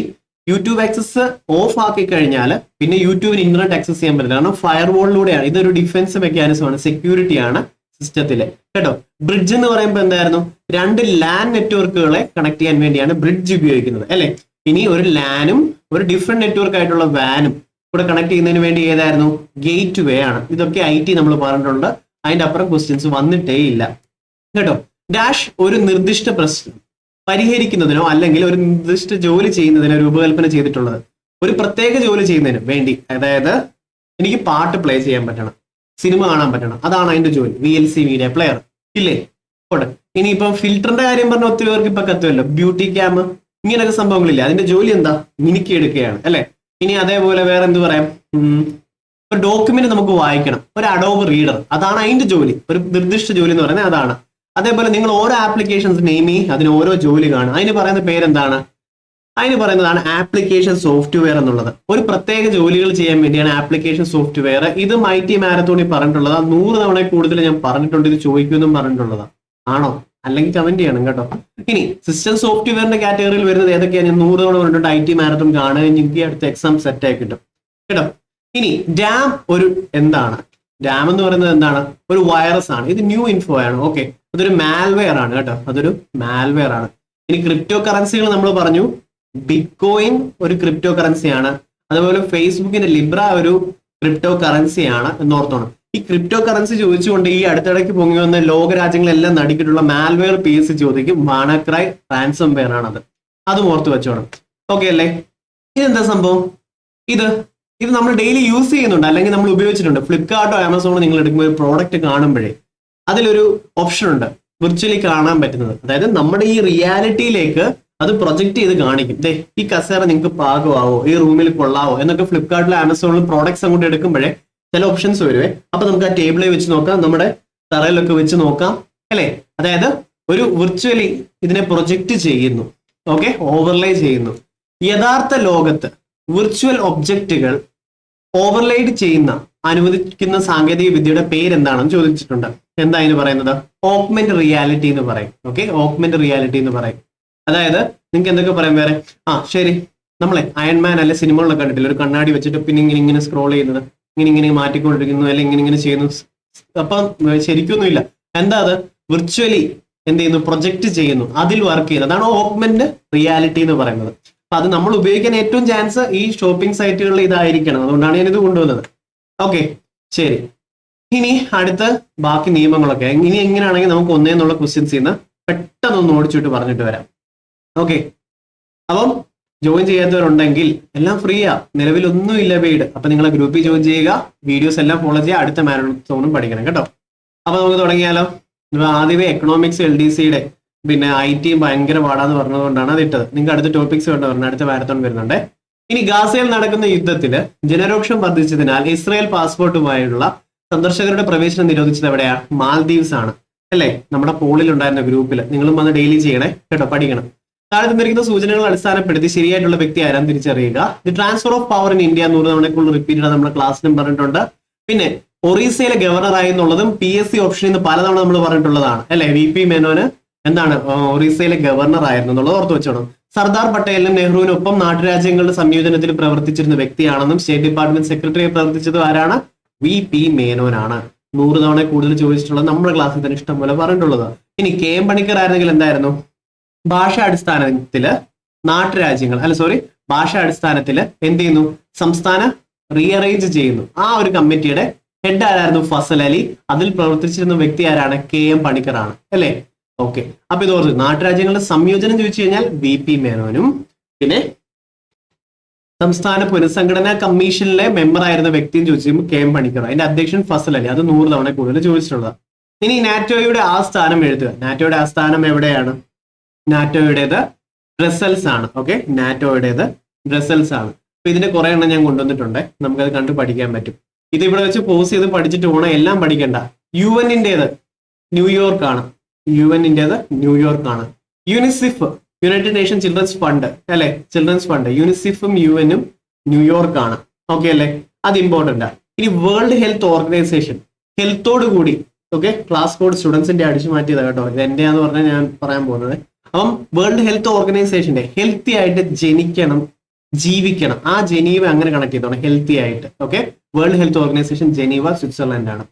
യൂട്യൂബ് ആക്സസ് ഓഫ് ആക്കി കഴിഞ്ഞാൽ പിന്നെ യൂട്യൂബിന് ഇന്റർനെറ്റ് ആക്സസ് ചെയ്യാൻ പറ്റില്ല. കാരണം ഫയർവാളിലൂടെയാണ്. ഇതൊരു ഡിഫൻസ് മെക്കാനിസം ആണ്, സെക്യൂരിറ്റി ആണ് സിസ്റ്റത്തില് കേട്ടോ. ബ്രിഡ്ജ് എന്ന് പറയുമ്പോൾ എന്തായിരുന്നു? 2 LAN നെറ്റ്വർക്കുകളെ കണക്ട് ചെയ്യാൻ വേണ്ടിയാണ് ബ്രിഡ്ജ് ഉപയോഗിക്കുന്നത് അല്ലെ. ഇനി ഒരു ലാനും ഒരു ഡിഫറെന്റ് നെറ്റ്വർക്ക് ആയിട്ടുള്ള വാനും കൂടെ കണക്ട് ചെയ്യുന്നതിന് വേണ്ടി ഏതായിരുന്നു? ഗേറ്റ് വേ ആണ്. ഇതൊക്കെ IT നമ്മൾ പറഞ്ഞിട്ടുണ്ട്. അതിന്റെ അപ്പുറം ക്വസ്റ്റ്യൻസ് വന്നിട്ടേ ഇല്ല കേട്ടോ. ഡാഷ് ഒരു നിർദ്ദിഷ്ട പ്രശ്നം പരിഹരിക്കുന്നതിനോ അല്ലെങ്കിൽ ഒരു നിർദ്ദിഷ്ട ജോലി ചെയ്യുന്നതിനോ രൂപകൽപ്പന ചെയ്തിട്ടുള്ളത്. ഒരു പ്രത്യേക ജോലി ചെയ്യുന്നതിന് വേണ്ടി, അതായത് എനിക്ക് പാട്ട് പ്ലേ ചെയ്യാൻ പറ്റണം, സിനിമ കാണാൻ പറ്റണം, അതാണ് അതിന്റെ ജോലി. VLC മീഡിയ പ്ലെയർ ഇല്ലേ? പോട്ടെ. ഇനിയിപ്പം ഫിൽറ്ററിന്റെ കാര്യം പറഞ്ഞ ഒത്തിരി പേർക്ക് ഇപ്പൊ കത്തുമല്ലോ, ബ്യൂട്ടി ക്യാം ഇങ്ങനെയൊക്കെ സംഭവങ്ങളില്ലേ, അതിന്റെ ജോലി എന്താ? മിനുക്കി എടുക്കുകയാണ് അല്ലെ. ഇനി അതേപോലെ വേറെ എന്ത് പറയാം? ഒരു ഡോക്യുമെന്റ് നമുക്ക് വായിക്കണം, ഒരു അഡോബ് റീഡർ, അതാണ് അതിന്റെ ജോലി. ഒരു നിർദ്ദിഷ്ട ജോലി എന്ന് പറയുന്നത് അതാണ്. അതേപോലെ നിങ്ങൾ ഓരോ ആപ്ലിക്കേഷൻസ് നെയിം ചെയ്യും, അതിന് ഓരോ ജോലി കാണും. അതിന് പറയുന്ന പേരെന്താണ്? അതിന് പറയുന്നതാണ് ആപ്ലിക്കേഷൻ സോഫ്റ്റ്വെയർ എന്നുള്ളത്. ഒരു പ്രത്യേക ജോലികൾ ചെയ്യാൻ വേണ്ടിയാണ് ആപ്ലിക്കേഷൻ സോഫ്റ്റ്വെയർ. ഇതും IT മാരത്തോണിൽ പറഞ്ഞിട്ടുള്ളതാണ്. 100 തവണ കൂടുതൽ ഞാൻ പറഞ്ഞിട്ടുണ്ട്. ഇത് ചോദിക്കുമെന്നും പറഞ്ഞിട്ടുള്ളതാണ്. ആണോ? അല്ലെങ്കിൽ കമന്റ് ചെയ്യണം കേട്ടോ. ഇനി സിസ്റ്റം സോഫ്റ്റ്വെയറിന്റെ കാറ്റഗറിയിൽ വരുന്നത് ഏതൊക്കെയാണ്? ഞാൻ 100 തവണ പറഞ്ഞിട്ടുണ്ട്. IT മാരത്തോൺ കാണുകയും എനിക്ക് അടുത്ത എക്സാം സെറ്റ് ആയി കിട്ടും കേട്ടോ. ഇനി ഡാം ഒരു എന്താണ്? ഡാം എന്ന് പറയുന്നത് എന്താണ്? ഒരു വൈറസ് ആണ്. ഇത് ന്യൂ ഇൻഫോ ആണ്. ഓക്കെ, അതൊരു മാൽവെയർ ആണ് കേട്ടോ. അതൊരു മാൽവെയർ ആണ്. ഇനി ക്രിപ്റ്റോ കറൻസികൾ നമ്മൾ പറഞ്ഞു. ബിറ്റ്കോയിൻ ഒരു ക്രിപ്റ്റോ കറൻസിയാണ്. അതുപോലെ ഫേസ്ബുക്കിന്റെ ലിബ്ര ഒരു ക്രിപ്റ്റോ കറൻസിയാണ് എന്നോർത്തോണം. ഈ ക്രിപ്റ്റോ കറൻസി ചോദിച്ചുകൊണ്ട് ഈ അടുത്തിടയ്ക്ക് പൊങ്ങി വന്ന ലോകരാജ്യങ്ങളെല്ലാം നടിക്കിട്ടുള്ള മാൽവെയർ PS ചോദിക്കും. വാണക്രൈ റാൻസം വെയർ ആണ് അത്. അതും ഓർത്ത് വെച്ചോണം. ഓക്കെ അല്ലേ? ഇതെന്താ സംഭവം? ഇത് ഇത് നമ്മൾ ഡെയിലി യൂസ് ചെയ്യുന്നുണ്ട്, അല്ലെങ്കിൽ നമ്മൾ ഉപയോഗിച്ചിട്ടുണ്ട്. ഫ്ലിപ്കാർട്ടോ ആമസോണോ നിങ്ങൾ എടുക്കുമ്പോൾ ഒരു പ്രോഡക്റ്റ് കാണുമ്പോഴേ അതിലൊരു ഓപ്ഷൻ ഉണ്ട് വിർച്വലി കാണാൻ പറ്റുന്നത്. അതായത് നമ്മുടെ ഈ റിയാലിറ്റിയിലേക്ക് അത് പ്രൊജക്ട് ചെയ്ത് കാണിക്കും. ദേ ഈ കസേര നിങ്ങൾക്ക് പാകമാവോ, ഈ റൂമിൽ കൊള്ളാവോ എന്നൊക്കെ ഫ്ലിപ്കാർട്ടിലും ആമസോണിലും പ്രോഡക്ട്സ് അങ്ങോട്ട് എടുക്കുമ്പോഴേ ചില ഓപ്ഷൻസ് വരുവേ. അപ്പൊ നമുക്ക് ആ ടേബിളിൽ വെച്ച് നോക്കാം, നമ്മുടെ തറയിലൊക്കെ വെച്ച് നോക്കാം അല്ലേ. അതായത് ഒരു വിർച്വലി ഇതിനെ പ്രൊജക്ട് ചെയ്യുന്നു, ഓക്കെ, ഓവർലേ ചെയ്യുന്നു. യഥാർത്ഥ ലോകത്ത് വിർച്വൽ ഒബ്ജക്റ്റുകൾ ഓവർലൈഡ് ചെയ്യുന്ന അനുവദിക്കുന്ന സാങ്കേതിക വിദ്യയുടെ പേരെന്താണെന്ന് ചോദിച്ചിട്ടുണ്ട്. എന്താ അതിന് പറയുന്നത്? ഓഗ്മെന്റ് റിയാലിറ്റി എന്ന് പറയും. ഓക്കെ, ഓഗ്മെന്റ് റിയാലിറ്റി എന്ന് പറയും. അതായത് നിങ്ങൾക്ക് എന്തൊക്കെ പറയാം വേറെ? ശരി, നമ്മളെ അയൺമാൻ അല്ലെ സിനിമകളിലൊക്കെ കണ്ടിട്ടില്ല, ഒരു കണ്ണാടി വെച്ചിട്ട് പിന്നെ ഇങ്ങനെ സ്ക്രോൾ ചെയ്യുന്നത്, ഇങ്ങനെ മാറ്റിക്കൊണ്ടിരിക്കുന്നു, അല്ലെങ്കിൽ ഇങ്ങനെ ചെയ്യുന്നു. അപ്പം ശരിക്കൊന്നുമില്ല. എന്താ അത്? വിർച്വലി എന്ത് ചെയ്യുന്നു? പ്രൊജക്ട് ചെയ്യുന്നു, അതിൽ വർക്ക് ചെയ്യുന്നു. അതാണ് ഓഗ്മെന്റ് റിയാലിറ്റി എന്ന് പറയുന്നത്. അപ്പൊ അത് നമ്മൾ ഉപയോഗിക്കാൻ ഏറ്റവും ചാൻസ് ഈ ഷോപ്പിംഗ് സൈറ്റുകളിൽ ഇതായിരിക്കണം. അതുകൊണ്ടാണ് ഞാൻ ഇത് കൊണ്ടുവന്നത്. ഓക്കെ, ശരി. ഇനി അടുത്ത ബാക്കി നിയമങ്ങളൊക്കെ ഇനി എങ്ങനെയാണെങ്കിൽ നമുക്ക് ഒന്നേന്നുള്ള ക്വസ്റ്റ്യൻസ് ചെയ്യുന്ന പെട്ടെന്ന് ഓടിച്ചിട്ട് പറഞ്ഞിട്ട് വരാം. ഓക്കെ, അപ്പം ജോയിൻ ചെയ്യാത്തവരുണ്ടെങ്കിൽ എല്ലാം ഫ്രീയാ, നിലവിലൊന്നും ഇല്ല പെയ്ഡ്. അപ്പൊ നിങ്ങളെ ഗ്രൂപ്പിൽ ജോയിൻ ചെയ്യുക, വീഡിയോസ് എല്ലാം ഫോളോ ചെയ്യുക, അടുത്ത മാരത്തോണും പഠിക്കണം കേട്ടോ. അപ്പൊ നമുക്ക് തുടങ്ങിയാലോ. ആദ്യമേ എക്കണോമിക്സ് LDCയുടെ പിന്നെ IT ഭയങ്കര പാടാന്ന് പറഞ്ഞതുകൊണ്ടാണ് അത് ഇട്ടത്. നിങ്ങൾക്ക് അടുത്ത ടോപ്പിക്സ് വേണ്ട പറഞ്ഞ അടുത്ത മാരത്തോൺ വരുന്നുണ്ട്. ഇനി ഗാസയിൽ നടക്കുന്ന യുദ്ധത്തിൽ ജനരോക്ഷം വർദ്ധിച്ചതിനാൽ ഇസ്രായേൽ പാസ്പോർട്ടുമായുള്ള സന്ദർശകരുടെ പ്രവേശനം നിരോധിച്ചത് എവിടെയാ? മാൽദീവ്സ് ആണ് അല്ലേ. നമ്മുടെ പോളിൽ ഉണ്ടായിരുന്ന ഗ്രൂപ്പിൽ നിങ്ങളും വന്ന് ഡെയിലി ചെയ്യണേ കേട്ടോ, പഠിക്കണം. താഴെ തന്നിരിക്കുന്ന സൂചനകൾ അടിസ്ഥാനപ്പെടുത്തി ശരിയായിട്ടുള്ള വ്യക്തി ആരാൻ തിരിച്ചറിയുക. The transfer of power in India 100 തവണക്കുള്ള റിപ്പീറ്റഡ് നമ്മുടെ ക്ലാസ്സിലും പറഞ്ഞിട്ടുണ്ട്. പിന്നെ ഒറീസയിലെ ഗവർണർ ആയി എന്നുള്ളതും PSC ഓപ്ഷനിൽ നിന്ന് പലതവണ നമ്മൾ പറഞ്ഞിട്ടുള്ളതാണ് അല്ലെ. VP മേനോന് എന്താണ് ഒറീസയിലെ ഗവർണർ ആയിരുന്നു എന്നുള്ളത് ഓർത്ത് വെച്ചോണം. സർദാർ പട്ടേലിനും നെഹ്റുവിനൊപ്പം നാട്ടുരാജ്യങ്ങളുടെ സംയോജനത്തിൽ പ്രവർത്തിച്ചിരുന്ന വ്യക്തിയാണെന്നും സ്റ്റേറ്റ് ഡിപ്പാർട്ട്മെന്റ് സെക്രട്ടറി പ്രവർത്തിച്ചത് ആരാണ്? VP മേനോനാണ്. 100 തവണ കൂടുതൽ ചോദിച്ചിട്ടുള്ളത് നമ്മുടെ ക്ലാസ്സിൽ തന്നെ ഇഷ്ടം പോലെ പറഞ്ഞിട്ടുള്ളത്. ഇനി KM പണിക്കർ ആയിരുന്നെങ്കിൽ എന്തായിരുന്നു? ഭാഷാടിസ്ഥാനത്തില് നാട്ടുരാജ്യങ്ങൾ ഭാഷാടിസ്ഥാനത്തില് എന്ത് ചെയ്യുന്നു? സംസ്ഥാന റീഅറേഞ്ച് ചെയ്യുന്നു. ആ ഒരു കമ്മിറ്റിയുടെ ഹെഡ് ആരായിരുന്നു? ഫസൽ അലി. അതിൽ പ്രവർത്തിച്ചിരുന്ന വ്യക്തി ആരാണ്? KM പണിക്കർ ആണ് അല്ലെ. ഓക്കെ, അപ്പൊ ഇത് ഓർത്ത് നാട്ടുരാജ്യങ്ങളുടെ സംയോജനം ചോദിച്ചു കഴിഞ്ഞാൽ VP മേനോനും, പിന്നെ സംസ്ഥാന പുനഃസംഘടനാ കമ്മീഷനിലെ മെമ്പർ ആയിരുന്ന വ്യക്തിയും ചോദിച്ചു KM പണിക്കർ. അതിന്റെ അധ്യക്ഷൻ ഫസൽ അലി. അത് 100 തവണ കൂടുതൽ ചോദിച്ചിട്ടുള്ളത്. ഇനി നാറ്റോയുടെ ആസ്ഥാനം എഴുതുക. നാറ്റോയുടെ ആസ്ഥാനം എവിടെയാണ്? നാറ്റോയുടേത് ബ്രസൽസ് ആണ്. ഓക്കെ, നാറ്റോയുടേത് ബ്രസൽസ് ആണ്. അപ്പൊ ഇതിന്റെ കുറെ എണ്ണം ഞാൻ കൊണ്ടുവന്നിട്ടുണ്ട്, നമുക്കത് കണ്ടു പഠിക്കാൻ പറ്റും. ഇത് ഇവിടെ വെച്ച് പോസ് ചെയ്ത് പഠിച്ചിട്ട് പോകണം, എല്ലാം പഠിക്കണ്ട. UN-ന്റേത് ന്യൂയോർക്ക് ആണ്. UN-ന്റേത് ന്യൂയോർക്ക് ആണ്. യുനിസിഫ്, യുണൈറ്റഡ് നേഷൻ ചിൽഡ്രൻസ് ഫണ്ട് അല്ലെ, ചിൽഡ്രൻസ് ഫണ്ട്. യുനിസിഫും UN-ഉം ന്യൂയോർക്ക് ആണ്. ഓക്കെ അല്ലെ, അത് ഇമ്പോർട്ടന്റ് ആണ്. ഇനി വേൾഡ് ഹെൽത്ത് ഓർഗനൈസേഷൻ, ഹെൽത്തോട് കൂടി. ഓക്കെ, ക്ലാസ് കോഡ് സ്റ്റുഡൻസിന്റെ അടിച്ചു മാറ്റിയതാണ് കേട്ടോ, ഇത് എന്റെയാന്ന് പറഞ്ഞാൽ ഞാൻ പറയാൻ പോകുന്നത്. അപ്പം വേൾഡ് ഹെൽത്ത് ഓർഗനൈസേഷന്റെ ഹെൽത്തി ആയിട്ട് ജനിക്കണം, ജീവിക്കണം, ആ ജനീവ അങ്ങനെ കണക്ട് ചെയ്തോണം ഹെൽത്തി ആയിട്ട്. Okay, world health organisation Geneva, Switzerland ആണ്.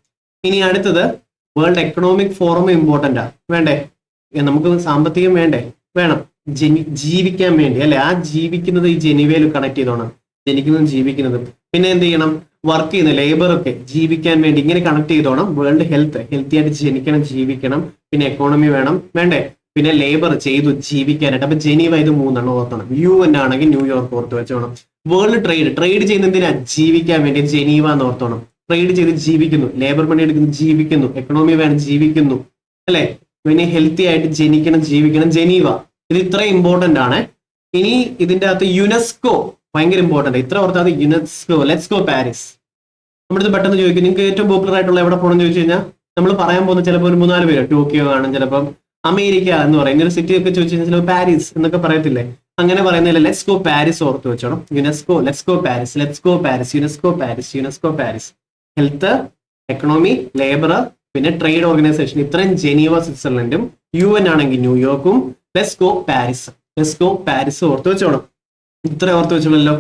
ഇനി അടുത്തത് വേൾഡ് എക്കണോമിക് ഫോറം ഇമ്പോർട്ടന്റ് ആ വേണ്ടേ? നമുക്ക് സാമ്പത്തികം വേണ്ടേ? വേണം, ജീവിക്കാൻ വേണ്ടി അല്ലെ. ആ ജീവിക്കുന്നത് ഈ ജനീവയിൽ കണക്ട് ചെയ്തോണം, ജനിക്കുന്നതും ജീവിക്കുന്നതും. പിന്നെ എന്ത് ചെയ്യണം? വർക്ക് ചെയ്യുന്ന ലേബർ ഒക്കെ ജീവിക്കാൻ വേണ്ടി ഇങ്ങനെ കണക്ട് ചെയ്തോണം. വേൾഡ് ഹെൽത്തി ആയിട്ട് ജനിക്കണം, ജീവിക്കണം. പിന്നെ എക്കോണമി വേണം, വേണ്ടേ? പിന്നെ ലേബർ ചെയ്തു ജീവിക്കാനായിട്ട്. അപ്പൊ ജനീവ ഇത് 3 ഓർത്തണം. UN ആണെങ്കിൽ ന്യൂയോർക്ക് ഓർത്ത് വെച്ചോണം. വേൾഡ് ട്രേഡ് ചെയ്യുന്ന എന്തിനാ? ജീവിക്കാൻ വേണ്ടി, ജനീവ എന്ന് ഓർത്തോണം. ട്രേഡ് ചെയ്ത് ജീവിക്കുന്നു, ലേബർ പണി എടുക്കുന്നു, ജീവിക്കുന്നു. എക്കണോമി വേണം, ജീവിക്കുന്നു അല്ലെ. പിന്നെ ഹെൽത്തി ആയിട്ട് ജനിക്കണം, ജീവിക്കണം, ജനീവ. ഇത് ഇത്ര ഇമ്പോർട്ടന്റ് ആണ്. ഇനി ഇതിന്റെ അകത്ത് യുനെസ്കോ ഭയങ്കര ഇമ്പോർട്ടന്റ്. ഇത്ര ഓർത്താൽ യുനെസ്കോ. Let's go Paris. നമ്മുടെ ഇത് പെട്ടെന്ന് ചോദിക്കും, നിങ്ങൾക്ക് ഏറ്റവും പോപ്പുലർ ആയിട്ടുള്ള എവിടെ പോകണം എന്ന് ചോദിച്ചു കഴിഞ്ഞാൽ നമ്മൾ പറയാൻ പോകുന്ന ചിലപ്പോൾ ഒരു 3-4 പേര്. ടോക്കിയോ കാണും, ചിലപ്പം അമേരിക്ക എന്ന് പറയും. ഇങ്ങനെ സിറ്റി ഒക്കെ ചോദിച്ചു കഴിഞ്ഞാൽ ചിലപ്പോൾ പാരീസ് എന്നൊക്കെ പറയത്തില്ലേ, അങ്ങനെ പറയുന്നില്ല. ലെറ്റ്സ് ഗോ പാരീസ് ഓർത്ത് വെച്ചോണം. UNESCO, let's go Paris, let's go Paris, UNESCO Paris, UNESCO Paris. Health, economy, labour, പിന്നെ ട്രേഡ് ഓർഗനൈസേഷൻ. ഇത്രയും ജനീവ സ്വിറ്റ്സർലൻഡും. UN ആണെങ്കിൽ ന്യൂയോർക്കും. Let's go Paris, let's go Paris ഓർത്ത് വെച്ചോണം. ഇത്ര ഓർത്ത് വെച്ചോളല്ലോ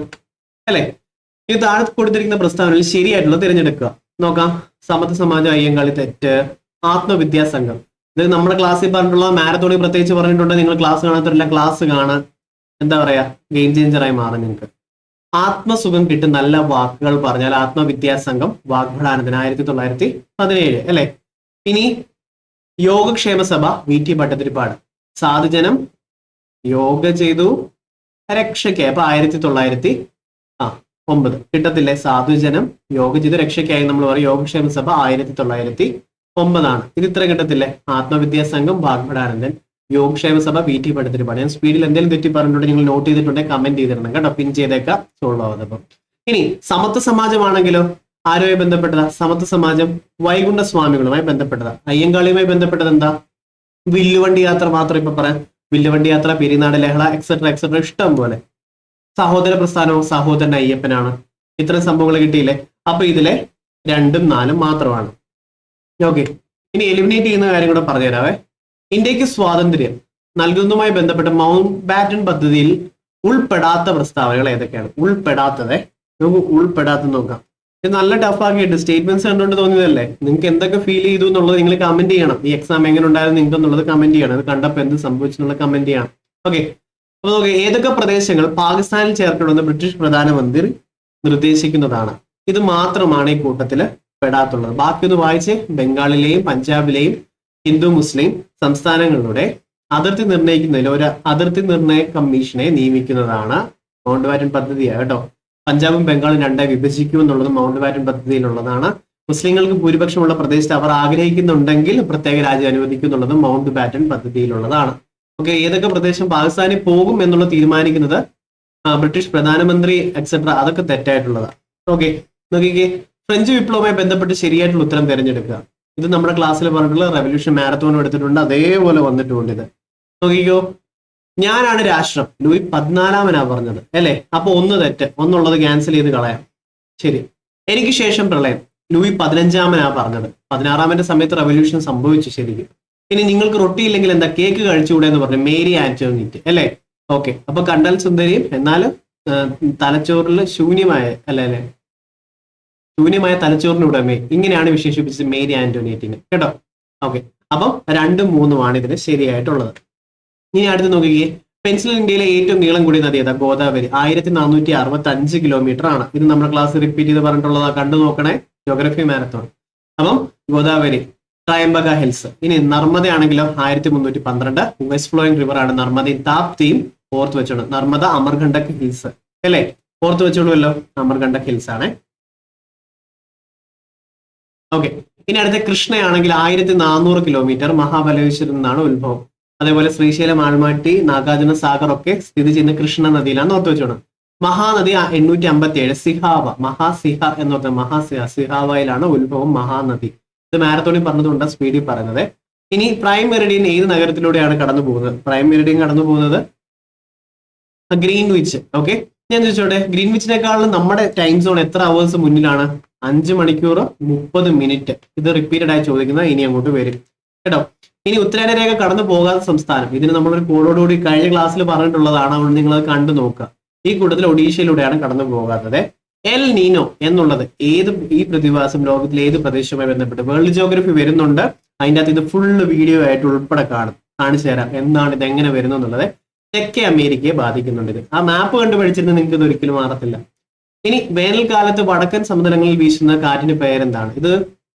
അല്ലെ. ഈ താഴെ കൊടുത്തിരിക്കുന്ന പ്രസ്താവനയിൽ ശരിയായിട്ടുള്ളത് തിരഞ്ഞെടുക്കുക. നോക്കാം. സമത്വ സമാജം, അയ്യങ്കാളി തെറ്റ്. ആത്മവിദ്യാസംഘം, ഇത് നമ്മുടെ ക്ലാസ്സിൽ പറഞ്ഞിട്ടുള്ള മാരത്തോണിൽ പ്രത്യേകിച്ച് പറഞ്ഞിട്ടുണ്ട്. നിങ്ങൾ ക്ലാസ് കാണാത്തവരെല്ലാം ക്ലാസ് കാണാൻ എന്താ പറയാ, ഗെയിം ചേഞ്ചറായി മാറും നിങ്ങൾക്ക്. ആത്മസുഖം കിട്ടും നല്ല വാക്കുകൾ പറഞ്ഞാൽ. ആത്മവിദ്യാസംഘം വാഗ്ഭടാനത്തിന് 1917 അല്ലെ. ഇനി യോഗക്ഷേമ സഭ, VT ഭട്ടതിരിപ്പാട്. സാധുജനം യോഗ ചെയ്തു രക്ഷയ്ക്ക്, അപ്പൊ 1900. കിട്ടത്തില്ലേ? സാധുജനം യോഗജിത രക്ഷയ്ക്കായി നമ്മൾ പറയും യോഗക്ഷേമ സഭ 1909. ഇത് ഇത്ര കിട്ടത്തില്ലേ? ആത്മവിദ്യാ സംഘം വാഗ്ഭടാനന്ദൻ, യോഗക്ഷേമ സഭ VT പടുത്തിരിപ്പാട്. ഞാൻ സ്പീഡിൽ എന്തെങ്കിലും തെറ്റി പറഞ്ഞിട്ടുണ്ടെങ്കിൽ നിങ്ങൾ നോട്ട് ചെയ്തിട്ടുണ്ടെങ്കിൽ കമന്റ് ചെയ്തിരണം കേട്ടോ, പിൻ ചെയ്തേക്കാം, സോൾവ് ആവാതപ്പം. ഇനി സമത്വ സമാജമാണെങ്കിലോ ആരുമായി ബന്ധപ്പെട്ടതാ? സമത്വ സമാജം വൈകുണ്ഠ സ്വാമികളുമായി ബന്ധപ്പെട്ടതാ. അയ്യങ്കാളിയുമായി ബന്ധപ്പെട്ടത് എന്താ? വില്ലുവണ്ടി യാത്ര മാത്രം ഇപ്പൊ പറയാം. വില്ലുവണ്ടി യാത്ര, പെരിനാട് ലഹള, എക്സെട്ര ഇഷ്ടം പോലെ. സഹോദര പ്രസ്ഥാനവും സഹോദരൻ അയ്യപ്പനാണ്. ഇത്തരം സംഭവങ്ങൾ കിട്ടിയില്ലേ? അപ്പൊ ഇതിലെ 2ഉം 4ഉം മാത്രമാണ്. ഓക്കെ, ഇനി എലിമിനേറ്റ് ചെയ്യുന്ന കാര്യം കൂടെ പറഞ്ഞുതരാവേ. ഇന്ത്യക്ക് സ്വാതന്ത്ര്യം നൽകുന്നതുമായി ബന്ധപ്പെട്ട മൗണ്ട് ബാറ്റൺ പദ്ധതിയിൽ ഉൾപ്പെടാത്ത പ്രസ്താവനകൾ ഏതൊക്കെയാണ്? നമുക്ക് ഉൾപ്പെടാത്ത നോക്കാം. ഇത് നല്ല ടഫാക്കിയിട്ട് സ്റ്റേറ്റ്മെന്റ്സ് കണ്ടുകൊണ്ട് തോന്നിയതല്ലേ? നിങ്ങൾക്ക് എന്തൊക്കെ ഫീൽ ചെയ്തു എന്നുള്ളത് നിങ്ങൾ കമന്റ് ചെയ്യണം. ഈ എക്സാം എങ്ങനെ ഉണ്ടായിരുന്നു നിങ്ങൾക്ക് എന്നുള്ളത് കമന്റ് ചെയ്യണം. അത് കണ്ടപ്പോൾ എന്ത് സംഭവിച്ചു എന്നുള്ള കമന്റ് ചെയ്യണം. ഓക്കെ, അപ്പൊ നോക്കുക, ഏതൊക്കെ പ്രദേശങ്ങൾ പാകിസ്ഥാനിൽ ചേർക്കണമെന്ന് ബ്രിട്ടീഷ് പ്രധാനമന്ത്രി നിർദ്ദേശിക്കുന്നതാണ്? ഇത് മാത്രമാണ് ഈ കൂട്ടത്തിൽ പെടാത്തുള്ളത്. ബാക്കിയൊന്ന് വായിച്ച്. ബംഗാളിലെയും പഞ്ചാബിലെയും ഹിന്ദു മുസ്ലിം സംസ്ഥാനങ്ങളുടെ അതിർത്തി നിർണ്ണയിക്കുന്നതിൽ ഒരു അതിർത്തി നിർണ്ണയ കമ്മീഷനെ നിയമിക്കുന്നതാണ് മൗണ്ട് ബാറ്റൺ പദ്ധതിയാണ് കേട്ടോ. പഞ്ചാബും ബംഗാളും 2ആയി വിഭജിക്കുമെന്നുള്ളത് മൗണ്ട് ബാറ്റൺ പദ്ധതിയിലുള്ളതാണ്. മുസ്ലിങ്ങൾക്ക് ഭൂരിപക്ഷമുള്ള പ്രദേശത്ത് അവർ ആഗ്രഹിക്കുന്നുണ്ടെങ്കിൽ പ്രത്യേക രാജ്യം അനുവദിക്കുന്നുള്ളത് മൗണ്ട് ബാറ്റൺ പദ്ധതിയിലുള്ളതാണ്. ഓക്കെ, ഏതൊക്കെ പ്രദേശം പാകിസ്ഥാനിൽ പോകും എന്നുള്ളത് തീരുമാനിക്കുന്നത് ബ്രിട്ടീഷ് പ്രധാനമന്ത്രി എക്സെട്ര, അതൊക്കെ തെറ്റായിട്ടുള്ളതാണ്. ഓക്കെ, നോക്കിക്കേ, ഫ്രഞ്ച് വിപ്ലവവുമായി ബന്ധപ്പെട്ട് ശരിയായിട്ടുള്ള ഉത്തരം തിരഞ്ഞെടുക്കുക. ഇത് നമ്മുടെ ക്ലാസ്സിൽ പറഞ്ഞിട്ടുള്ള റെവല്യൂഷൻ മാരത്തോൺ എടുത്തിട്ടുണ്ട്, അതേപോലെ വന്നിട്ടുണ്ട്. ഇത് നോക്കിക്കോ, ഞാനാണ് രാഷ്ട്രം, ലൂയി 14 പറഞ്ഞത് അല്ലേ? അപ്പൊ 1 തെറ്റ്, 1 ക്യാൻസൽ ചെയ്ത് കളയാം. ശരി. എനിക്ക് ശേഷം പ്രളയം, ലൂയി 15 പറഞ്ഞത്. 16 സമയത്ത് റെവല്യൂഷൻ സംഭവിച്ചു ശരിക്കും. ഇനി നിങ്ങൾക്ക് റൊട്ടി ഇല്ലെങ്കിൽ എന്താ, കേക്ക് കഴിച്ചുകൂടെ എന്ന് പറഞ്ഞു മേരി ആന്റോണിയറ്റ് അല്ലേ? ഓക്കെ, അപ്പൊ കണ്ടാൽ സുന്ദരിയും എന്നാൽ തലച്ചോറിൽ ശൂന്യമായ തലച്ചോറിന് ഉടമേ, ഇങ്ങനെയാണ് വിശേഷിപ്പിച്ചത് മേരി ആന്റോണിയറ്റിനെ കേട്ടോ. ഓക്കെ, അപ്പം 2ഉം 3ഉമാണ് ഇതിന് ശരിയായിട്ടുള്ളത്. ഇനി അടുത്ത് നോക്കിക്കേ, പെൻസിൽവേനിയയിലെ ഏറ്റവും നീളം കൂടിയ നദി ഏതാ? ഗോദാവരി. 1465 കിലോമീറ്റർ ആണ്. ഇത് നമ്മുടെ ക്ലാസ് റിപ്പീറ്റ് ചെയ്ത് പറഞ്ഞിട്ടുള്ളതാ, കണ്ടു നോക്കണേ, ജോഗ്രഫി മാരത്തോൺ. അപ്പം ഗോദാവരി, ട്രയംബക ഹിൽസ്. ഇനി നർമ്മദ ആണെങ്കിലോ 1312 വെസ്റ്റ് ഫ്ലോയിങ് റിവർ ആണ് നർമ്മദയും താപ്തിയും. ഓർത്ത് വെച്ചോളൂ, നർമ്മദ അമർകണ്ടക് ഹിൽസ് അല്ലേ? ഓർത്ത് വെച്ചോളൂല്ലോ, അമർകണ്ടക് ഹിൽസ് ആണ്. ഓക്കെ, ഇനി അടുത്ത കൃഷ്ണയാണെങ്കിൽ 1400 കിലോമീറ്റർ, മഹാബലേശ്വരിൽ നിന്നാണ് ഉത്ഭവം. അതേപോലെ ശ്രീശൈലം, ആൾമാട്ടി, നാഗാർജുന സാഗർ ഒക്കെ സ്ഥിതി ചെയ്യുന്ന കൃഷ്ണ നദിയിലാണ്. ഓർത്ത് വെച്ചോണം. മഹാനദി 857 സിഹാവ, മഹാസിഹ എന്ന് പറഞ്ഞ സിഹാവയിലാണ് ഉത്ഭവം മഹാനദി. ഇത് മാരത്തോണിൽ പറഞ്ഞതുകൊണ്ട് സ്പീഡിൽ പറയുന്നത്. ഇനി പ്രൈം മെറിഡിയൻ ഏത് നഗരത്തിലൂടെയാണ് കടന്നു പോകുന്നത്? പ്രൈം മെറിഡിയൻ കടന്നു പോകുന്നത് ഗ്രീൻവിച്ച്. ഓക്കെ, ഞാൻ ചോദിച്ചോട്ടെ, ഗ്രീൻവിച്ചിനേക്കാളും നമ്മുടെ ടൈം സോൺ എത്ര അവേഴ്സ് മുന്നിലാണ്? 5 മണിക്കൂർ 30 മിനിറ്റ്. ഇത് റിപ്പീറ്റഡ് ആയി ചോദിക്കുന്നത് ഇനി അങ്ങോട്ട് വരും കേട്ടോ. ഇനി ഉത്തരായനരേഖ കടന്നു പോകാത്ത സംസ്ഥാനം, ഇതിന് നമ്മളൊരു കോഡോടുകൂടി കഴിഞ്ഞ ക്ലാസ്സിൽ പറഞ്ഞിട്ടുള്ളതാണ്, അതുകൊണ്ട് നിങ്ങൾ അത് കണ്ടു നോക്കുക. ഈ കൂട്ടത്തിൽ ഒഡീഷയിലൂടെയാണ് കടന്നു പോകാത്തത്. എൽ നീനോ എന്നുള്ളത് ഈ പ്രതിഭാസം ലോകത്തിലെ ഏത് പ്രദേശവുമായി ബന്ധപ്പെട്ട്? വേൾഡ് ജോഗ്രഫി വരുന്നുണ്ട്, അതിൻ്റെ അകത്ത് ഇത് ഫുള്ള് വീഡിയോ ആയിട്ട് ഉൾപ്പെടെ കാണിച്ചു തരാം എന്താണ് ഇത് എങ്ങനെ വരുന്നു എന്നുള്ളത്. തെക്കേ അമേരിക്കയെ ബാധിക്കുന്നുണ്ട് ഇത്. ആ മാപ്പ് കണ്ടു പഠിച്ചിട്ട് നിങ്ങൾക്ക് ഇത് ഒരിക്കലും മാറത്തില്ല. ഇനി വേനൽക്കാലത്ത് വടക്കൻ സമതലങ്ങളിൽ വീശുന്ന കാറ്റിന് പേരെന്താണ്? ഇത്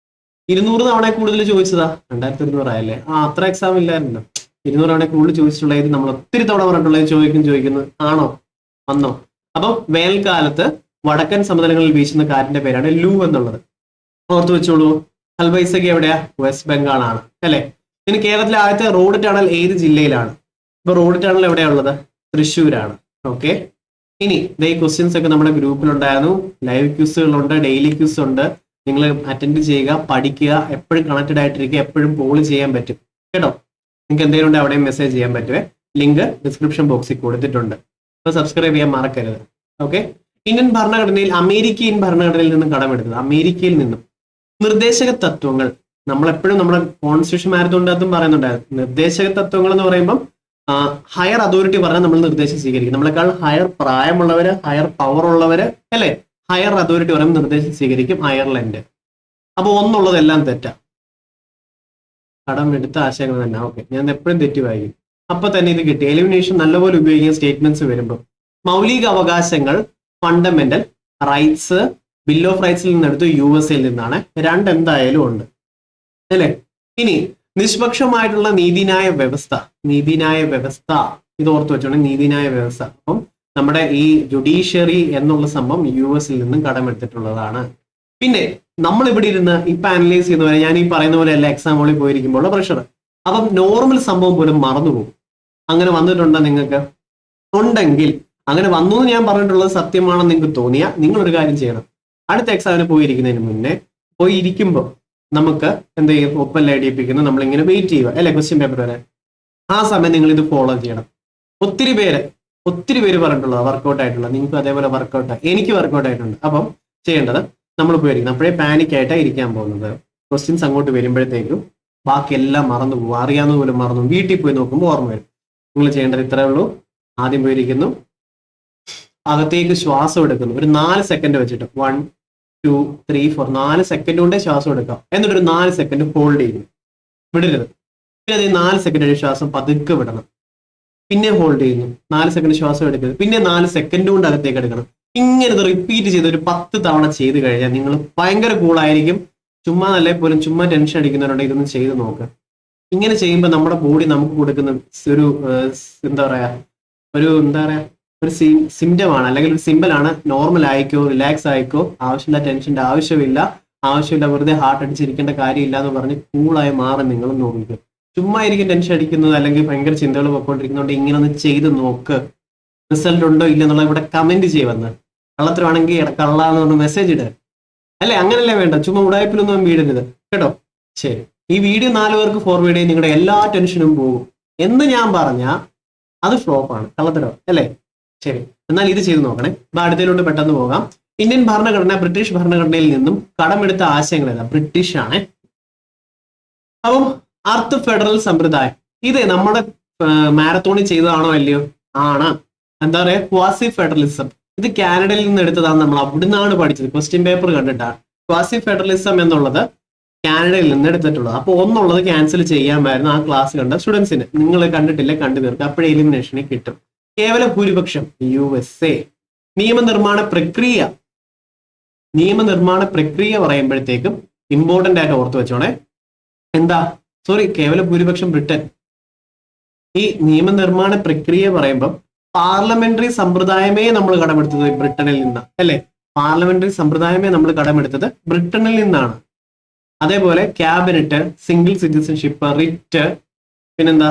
200 തവണ കൂടുതൽ ചോദിച്ചതാ. 2200 ആയല്ലേ? അത്ര എക്സാം ഇല്ലായിരുന്നു. 200 തവണ കൂടുതൽ ചോദിച്ചിട്ടുള്ള ഇത് നമ്മൾ ഒത്തിരി തവണ പറഞ്ഞിട്ടുള്ളത് ചോദിക്കുന്നത് ആണോ? വന്നോ? അപ്പം വേനൽക്കാലത്ത് വടക്കൻ സമതലങ്ങളിൽ വീശുന്ന കാറ്റിന്റെ പേരാണ് ലൂ എന്നുള്ളത്. ഓർത്തു വെച്ചോളൂ. അൽബൈസകി എവിടെയാ? വെസ്റ്റ് ബംഗാൾ ആണ് അല്ലെ? ഇനി കേരളത്തിലെ ആദ്യത്തെ റോഡ് ടണൽ ഏത് ജില്ലയിലാണ്? ഇപ്പൊ റോഡ് ടണൽ എവിടെയാ ഉള്ളത്? തൃശ്ശൂരാണ്. ഓക്കെ, ഇനി ഈ ക്വസ്റ്റ്യൻസ് ഒക്കെ നമ്മുടെ ഗ്രൂപ്പിലുണ്ടായിരുന്നു. ലൈവ് ക്യൂസുകളുണ്ട്, ഡെയിലി ക്യൂസ് ഉണ്ട്. നിങ്ങൾ അറ്റൻഡ് ചെയ്യുക, പഠിക്കുക, എപ്പോഴും കണക്റ്റഡ് ആയിട്ടിരിക്കുക, എപ്പോഴും പോൾ ചെയ്യാൻ പറ്റും കേട്ടോ. നിങ്ങൾക്ക് എന്തെങ്കിലും ഉണ്ടെങ്കിൽ അവിടെയും മെസ്സേജ് ചെയ്യാൻ പറ്റുമേ. ലിങ്ക് ഡിസ്ക്രിപ്ഷൻ ബോക്സിൽ കൊടുത്തിട്ടുണ്ട്. അപ്പോൾ സബ്സ്ക്രൈബ് ചെയ്യാൻ മറക്കരുത്. ഓക്കെ, ഇന്ത്യൻ ഭരണഘടനയിൽ അമേരിക്കൻ ഭരണഘടനയിൽ നിന്നും കടമെടുത്തത്. അമേരിക്കയിൽ നിന്നും നിർദ്ദേശക തത്വങ്ങൾ നമ്മളെപ്പോഴും നമ്മുടെ കോൺസ്റ്റിറ്റ്യൂഷൻ മാരത്തോണിനകത്തും പറയുന്നുണ്ടായിരുന്നു. നിർദ്ദേശക തത്വങ്ങൾ എന്ന് പറയുമ്പം ഹയർ അതോറിറ്റി പറഞ്ഞാൽ നമ്മൾ നിർദ്ദേശം സ്വീകരിക്കും. നമ്മളെക്കാൾ ഹയർ പ്രായമുള്ളവര്, ഹയർ പവർ ഉള്ളവര് അല്ലെ, ഹയർ അതോറിറ്റി പറയുമ്പോൾ നിർദ്ദേശം സ്വീകരിക്കും. അയർലൻഡ്. അപ്പൊ ഒന്നുള്ളതെല്ലാം തെറ്റാ, കടമെടുത്ത ആശയങ്ങൾ തന്നെ. ഓക്കെ, ഞാൻ എപ്പോഴും തെറ്റി വായിക്കും. അപ്പൊ തന്നെ ഇത് കിട്ടി. എലിമിനേഷൻ നല്ലപോലെ ഉപയോഗിക്കുന്ന സ്റ്റേറ്റ്മെന്റ്സ് വരുമ്പോൾ മൗലിക അവകാശങ്ങൾ, ഫണ്ടമെന്റൽ റൈറ്റ്സ്, ബിൽ ഓഫ് റൈറ്റ്സിൽ നിന്നെടുത്ത് USA നിന്നാണ്. 2 എന്തായാലും ഉണ്ട് അല്ലെ? ഇനി നിഷ്പക്ഷമായിട്ടുള്ള നീതിന്യായ വ്യവസ്ഥ. ഇത് ഓർത്ത് വെച്ചോണ്ട് നീതിന്യായ വ്യവസ്ഥ. അപ്പം നമ്മുടെ ഈ ജുഡീഷ്യറി എന്നുള്ള സംഭവം US-ൽ നിന്നും കടമെടുത്തിട്ടുള്ളതാണ്. പിന്നെ നമ്മൾ ഇവിടെ ഇരുന്ന് ഇപ്പൊ അനലൈസ് ചെയ്യുന്നവരെ ഞാൻ ഈ പറയുന്ന പോലെ അല്ല എക്സാം ഹോളിൽ പോയിരിക്കുമ്പോൾ പ്രഷർ. അപ്പം നോർമൽ സംഭവം പോലും മറന്നുപോകും. അങ്ങനെ വന്നിട്ടുണ്ടോ നിങ്ങൾക്ക്? ഉണ്ടെങ്കിൽ, അങ്ങനെ വന്നു എന്ന് ഞാൻ പറഞ്ഞിട്ടുള്ളത് സത്യമാണെന്ന് നിങ്ങൾക്ക് തോന്നിയാൽ നിങ്ങളൊരു കാര്യം ചെയ്യണം. അടുത്ത എക്സാമിന് പോയിരിക്കുന്നതിന് മുന്നേ പോയി ഇരിക്കുമ്പോൾ നമുക്ക് എന്ത് ചെയ്യും, ഒപ്പെല്ലാം ഇടിയിപ്പിക്കുന്നു, നമ്മളിങ്ങനെ വെയിറ്റ് ചെയ്യുക അല്ലെ ക്വസ്റ്റ്യൻ പേപ്പർ വരെ. ആ സമയം നിങ്ങൾ ഇത് ഫോളോ ചെയ്യണം. ഒത്തിരി പേര് പറഞ്ഞിട്ടുള്ളത് വർക്കൗട്ട് ആയിട്ടുള്ളത്, നിങ്ങൾക്ക് അതേപോലെ വർക്കൗട്ട്, എനിക്ക് വർക്കൗട്ട് ആയിട്ടുണ്ട്. അപ്പം ചെയ്യേണ്ടത് നമ്മൾ പോയിരിക്കണം. അപ്പോഴേ പാനിക് ആയിട്ടാണ് ഇരിക്കാൻ പോകുന്നത്. ക്വസ്റ്റ്യൻസ് അങ്ങോട്ട് വരുമ്പോഴത്തേക്കും ബാക്കിയെല്ലാം മറന്നു പോകും, അറിയാവുന്ന പോലും മറന്നു. വീട്ടിൽ പോയി നോക്കുമ്പോൾ ഓർമ്മ വരും. നിങ്ങൾ ചെയ്യേണ്ടത് ഇത്രേ ഉള്ളൂ. ആദ്യം പോയിരിക്കുന്നു, അകത്തേക്ക് ശ്വാസം എടുക്കുന്നു ഒരു 4 സെക്കൻഡ് വെച്ചിട്ട്. 1 2 3 4 4 സെക്കൻഡ് കൊണ്ടേ ശ്വാസം എടുക്കാം. എന്നിട്ട് ഒരു 4 സെക്കൻഡ് ഹോൾഡ് ചെയ്യുന്നു, വിടരുത്. പിന്നെ അതേ 4 സെക്കൻഡ് ശ്വാസം പതുക്കെ വിടണം. പിന്നെ ഹോൾഡ് ചെയ്യുന്നു, 4 സെക്കൻഡ് ശ്വാസം എടുക്കുന്നത്, പിന്നെ 4 സെക്കൻഡ് കൊണ്ട് അകത്തേക്ക് എടുക്കണം. ഇങ്ങനെ റിപ്പീറ്റ് ചെയ്ത് ഒരു 10 തവണ ചെയ്ത് കഴിഞ്ഞാൽ നിങ്ങൾ ഭയങ്കര കൂളായിരിക്കും. ചുമ്മാ അല്ലേ പോലും ചുമ്മാ ടെൻഷൻ അടിക്കുന്നവരുണ്ട്, ഇതൊന്നും ചെയ്ത് നോക്ക്. ഇങ്ങനെ ചെയ്യുമ്പോൾ നമ്മുടെ ബോഡി നമുക്ക് കൊടുക്കുന്ന ഒരു എന്താ പറയാ ഒരു സിംറ്റമാണ്, അല്ലെങ്കിൽ ഒരു സിമ്പിളാണ്. നോർമൽ ആയിക്കോ, റിലാക്സ് ആയിക്കോ, ആവശ്യമില്ല, ടെൻഷന്റെ ആവശ്യമില്ല, വെറുതെ ഹാർട്ട് അടിച്ചിരിക്കേണ്ട കാര്യമില്ല എന്ന് പറഞ്ഞ് കൂളായി മാറി നിങ്ങൾ നോക്കുക. ചുമ്മാ ആയിരിക്കും ടെൻഷൻ അടിക്കുന്നത്, അല്ലെങ്കിൽ ഭയങ്കര ചിന്തകൾ പൊയ്ക്കൊണ്ടിരിക്കുന്നതുകൊണ്ട് ഇങ്ങനെ ഒന്ന് ചെയ്ത് നോക്ക്. റിസൾട്ട് ഉണ്ടോ ഇല്ലെന്നുള്ള ഇവിടെ കമന്റ് ചെയ്യുമെന്ന്. കള്ളത്തരമാണെങ്കിൽ കള്ളാന്ന് പറഞ്ഞ് മെസ്സേജ് ഇടുക അല്ലെ, അങ്ങനല്ലേ വേണ്ട. ചുമ്മാ ഉടായ്പിലൊന്നും വീടരുത് കേട്ടോ. ശരി, ഈ വീഡിയോ 4 പേർക്ക് ഫോർവേഡ് ചെയ്ത് നിങ്ങളുടെ എല്ലാ ടെൻഷനും പോകും എന്ന് ഞാൻ പറഞ്ഞാൽ അത് ഫ്ലോപ്പാണ്, കള്ളത്തരം അല്ലേ. ശരി, എന്നാൽ ഇത് ചെയ്ത് നോക്കണേ. അപ്പൊ അടുത്തതിലോട്ട് പെട്ടെന്ന് പോകാം. ഇന്ത്യൻ ഭരണഘടന ബ്രിട്ടീഷ് ഭരണഘടനയിൽ നിന്നും കടമെടുത്ത ആശയങ്ങൾ ഏതാ? ബ്രിട്ടീഷ് ആണ്. അപ്പം അർത്ത് ഫെഡറൽ സമ്പ്രദായം ഇത് നമ്മുടെ മാരത്തോണിൽ ചെയ്തതാണോ അല്ലയോ? ആണ്. എന്താ പറയാ, ക്വാസി ഫെഡറലിസം. ഇത് കാനഡയിൽ നിന്ന് എടുത്തതാണ്, നമ്മൾ അവിടുന്നാണ് പഠിച്ചത്, ക്വസ്റ്റ്യൻ പേപ്പർ കണ്ടിട്ടാണ്. ക്വാസി ഫെഡറലിസം എന്നുള്ളത് കാനഡയിൽ നിന്ന് എടുത്തിട്ടുള്ളത്. അപ്പോൾ ഒന്നുള്ളത് ക്യാൻസൽ ചെയ്യാമായിരുന്നു ആ ക്ലാസ് കണ്ട സ്റ്റുഡൻസിന്. നിങ്ങൾ കണ്ടിട്ടില്ല, കണ്ടു തീർക്കുക, അപ്പോഴേ എലിമിനേഷന് കിട്ടും. കേവല ഭൂരിപക്ഷം USA. നിയമനിർമ്മാണ പ്രക്രിയ പറയുമ്പോഴത്തേക്കും ഇമ്പോർട്ടന്റ് ആയിട്ട് ഓർത്ത് വെച്ചോണേ. കേവല ഭൂരിപക്ഷം ബ്രിട്ടൻ. ഈ നിയമനിർമ്മാണ പ്രക്രിയ പറയുമ്പം പാർലമെന്ററി സമ്പ്രദായമേ നമ്മൾ കടമെടുത്തത് ബ്രിട്ടനിൽ നിന്നാണ് അല്ലെ. പാർലമെന്ററി സമ്പ്രദായമേ നമ്മൾ കടമെടുത്തത് ബ്രിട്ടനിൽ നിന്നാണ്. അതേപോലെ ക്യാബിനറ്റ്, സിംഗിൾ സിറ്റിസൺഷിപ്പ്, റിറ്റ്, പിന്നെന്താ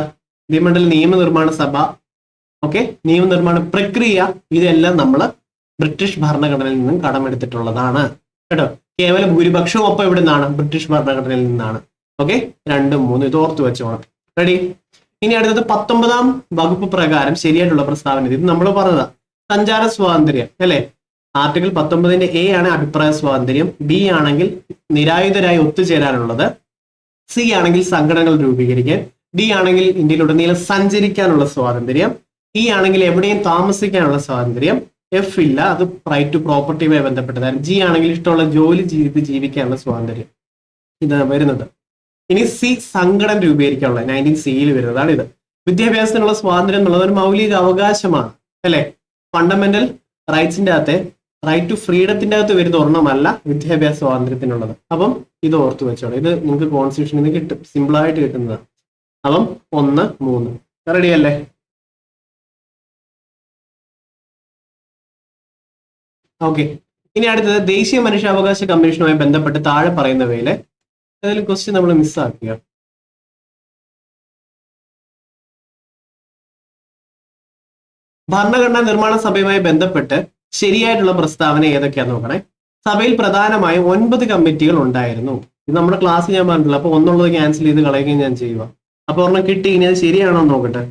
വിധിമണ്ഡല നിയമനിർമ്മാണ സഭ, നിയമനിർമ്മാണ പ്രക്രിയ, ഇതെല്ലാം നമ്മൾ ബ്രിട്ടീഷ് ഭരണഘടനയിൽ നിന്നും കടമെടുത്തിട്ടുള്ളതാണ് കേട്ടോ. കേവല ഭൂരിപക്ഷവും ഒപ്പം എവിടെ നിന്നാണ്? ബ്രിട്ടീഷ് ഭരണഘടനയിൽ നിന്നാണ്. 2, 3 ഇത് ഓർത്ത് വെച്ചോണം. റെഡി? ഇനി അടുത്തത് 19ാം വകുപ്പ് പ്രകാരം ശരിയായിട്ടുള്ള പ്രസ്താവന. ഇത് നമ്മൾ പറഞ്ഞതാ, സഞ്ചാര സ്വാതന്ത്ര്യം അല്ലെ. ആർട്ടിക്കിൾ 19ന്റെ A ആണ് അഭിപ്രായ സ്വാതന്ത്ര്യം, B ആണെങ്കിൽ നിരായുധരായി ഒത്തുചേരാനുള്ളത്, C ആണെങ്കിൽ സംഘടനകൾ രൂപീകരിക്കാൻ, D ആണെങ്കിൽ ഇന്ത്യയിലുടനീളം സഞ്ചരിക്കാനുള്ള സ്വാതന്ത്ര്യം, E ആണെങ്കിൽ എവിടെയും താമസിക്കാനുള്ള സ്വാതന്ത്ര്യം, F ഇല്ല, അത് റൈറ്റ് ടു പ്രോപ്പർട്ടിയുമായി ബന്ധപ്പെട്ടതാണ്, G ആണെങ്കിൽ ഇഷ്ടമുള്ള ജോലി ചെയ്ത് ജീവിക്കാനുള്ള സ്വാതന്ത്ര്യം ഇതാണ് വരുന്നത്. ഇനി C സംഘടന രൂപീകരിക്കാനുള്ള 19C വരുന്നതാണ് ഇത്. വിദ്യാഭ്യാസത്തിനുള്ള സ്വാതന്ത്ര്യം എന്നുള്ളത് ഒരു മൗലിക അവകാശമാണ് അല്ലെ. ഫണ്ടമെന്റൽ റൈറ്റ്സിന്റെ അകത്തെ റൈറ്റ് ടു ഫ്രീഡത്തിന്റെ അകത്ത് വരുന്ന ഒരെണ്ണമല്ല വിദ്യാഭ്യാസ സ്വാതന്ത്ര്യത്തിനുള്ളത്. അപ്പം ഇത് ഓർത്ത് വെച്ചോളൂ. ഇത് നിങ്ങൾക്ക് കോൺസ്റ്റിറ്റ്യൂഷനിൽ നിന്ന് കിട്ടും, സിമ്പിൾ ആയിട്ട് കിട്ടുന്നതാണ്. അപ്പം 1, 3 റെഡി അല്ലേ? ഇനി അടുത്തത് ദേശീയ മനുഷ്യാവകാശ കമ്മീഷനുമായി ബന്ധപ്പെട്ട് താഴെ പറയുന്നവയിലെ ഏതെങ്കിലും ക്വസ്റ്റ്യൻ നമ്മൾ മിസ്സാക്കുക. ഭരണഘടനാ നിർമ്മാണ സഭയുമായി ബന്ധപ്പെട്ട് ശരിയായിട്ടുള്ള പ്രസ്താവന ഏതൊക്കെയാന്ന് നോക്കണേ. സഭയിൽ പ്രധാനമായും 9 കമ്മിറ്റികൾ ഉണ്ടായിരുന്നു. ഇത് നമ്മുടെ ക്ലാസ് ഞാൻ പറഞ്ഞിട്ടില്ല. അപ്പൊ ഒന്നുള്ളത് ക്യാൻസൽ ചെയ്ത് കളയുകയും ഞാൻ ചെയ്യുക. അപ്പൊ ഒരെണ്ണം കിട്ടി, ഇനി അത് ശരിയാണോ നോക്കട്ടെ.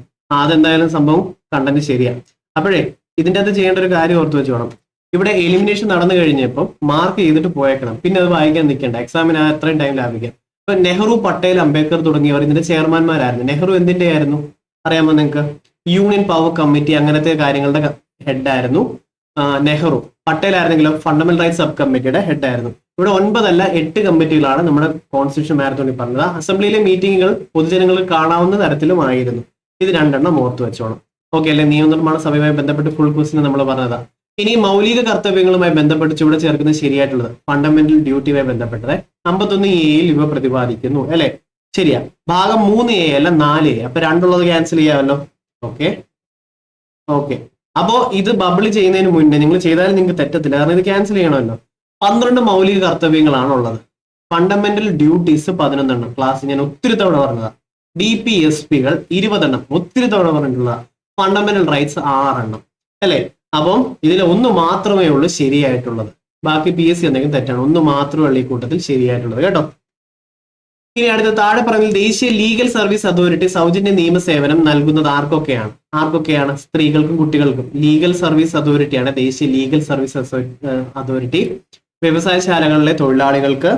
അതെന്തായാലും സംഭവം കണ്ടന്റ് ശരിയാണ്. അപ്പോഴേ ഇതിൻ്റെ അകത്ത് ചെയ്യേണ്ട ഒരു കാര്യം ഓർത്ത് വെച്ചോണം. ഇവിടെ എലിമിനേഷൻ നടന്നു കഴിഞ്ഞപ്പോൾ മാർക്ക് ചെയ്തിട്ട് പോയേക്കണം, പിന്നെ അത് വായിക്കാൻ നിൽക്കേണ്ട, എക്സാമിന് അത്രയും ടൈം ലാഭിക്കാം. ഇപ്പൊ നെഹ്റു, പട്ടേൽ, അംബേദ്കർ തുടങ്ങിയവർ ഇതിന്റെ ചെയർമാൻമാരായിരുന്നു. നെഹ്റു എന്തിന്റെ ആയിരുന്നു അറിയാമോ നിങ്ങൾക്ക്? യൂണിയൻ പവർ കമ്മിറ്റി അങ്ങനത്തെ കാര്യങ്ങളുടെ ഹെഡായിരുന്നു നെഹ്റു. പട്ടേൽ ആയിരുന്നെങ്കിലും ഫണ്ടമെന്റൽ റൈറ്റ്സ് സബ് കമ്മിറ്റിയുടെ ഹെഡായിരുന്നു. ഇവിടെ 9 അല്ല 8 കമ്മിറ്റികളാണ് നമ്മുടെ കോൺസ്റ്റിറ്റ്യൂഷൻ മാരത്തോണിൽ പറഞ്ഞത്. അസംബ്ലിയിലെ മീറ്റിങ്ങുകൾ പൊതുജനങ്ങൾക്ക് കാണാവുന്ന തരത്തിലുമായിരുന്നു. ഇത് 2 എണ്ണം ഓർത്ത് വെച്ചോണം. അല്ലെ? നിയമനിർമ്മാണ സഭയുമായി ബന്ധപ്പെട്ട് ഫുൾ ക്വസ്റ്റ്യൻ നമ്മൾ പറഞ്ഞതാ. ഇനി മൗലിക കർത്തവ്യങ്ങളുമായി ബന്ധപ്പെട്ട് ചുവടെ ചേർക്കുന്നത് ശരിയായിട്ടുള്ളത് ഫണ്ടമെന്റൽ ഡ്യൂട്ടിയുമായി ബന്ധപ്പെട്ടത് 51A ഇവ പ്രതിപാദിക്കുന്നു അല്ലെ. ശരിയാ. ഭാഗം 3A അല്ല 4A. അപ്പൊ 2 ഉള്ളത് ക്യാൻസൽ ചെയ്യാമല്ലോ. ഓക്കെ അപ്പോ ഇത് ബബിൾ ചെയ്യുന്നതിന് മുന്നേ നിങ്ങൾ ചെയ്താലും നിങ്ങൾക്ക് തെറ്റത്തില്ല, കാരണം ഇത് ക്യാൻസൽ ചെയ്യണമല്ലോ. 12 മൗലിക കർത്തവ്യങ്ങളാണ് ഉള്ളത്. ഫണ്ടമെന്റൽ ഡ്യൂട്ടീസ് 11 ക്ലാസ് ഞാൻ ഒത്തിരി തവണ പറഞ്ഞതാ. DPSP-കൾ 20 ഒത്തിരി തവണ പറഞ്ഞിട്ടുള്ള. ഫണ്ടമെന്റൽ റൈറ്റ്സ് 6 അല്ലെ. അപ്പം ഇതിൽ ഒന്ന് മാത്രമേ ഉള്ളൂ ശരിയായിട്ടുള്ളത്, ബാക്കി PSC എന്തെങ്കിലും തെറ്റാണ്. ഒന്ന് മാത്രമേ ഉള്ളൂ ഈ കൂട്ടത്തിൽ ശരിയായിട്ടുള്ളത് കേട്ടോ. ഇനി അടുത്ത താഴെ പറഞ്ഞ ദേശീയ ലീഗൽ സർവീസ് അതോറിറ്റി സൗജന്യ നിയമസേവനം നൽകുന്നത് ആർക്കൊക്കെയാണ്? സ്ത്രീകൾക്കും കുട്ടികൾക്കും. ലീഗൽ സർവീസ് അതോറിറ്റിയാണ് ദേശീയ ലീഗൽ സർവീസ് അതോറിറ്റി. വ്യവസായശാലകളിലെ തൊഴിലാളികൾക്ക്,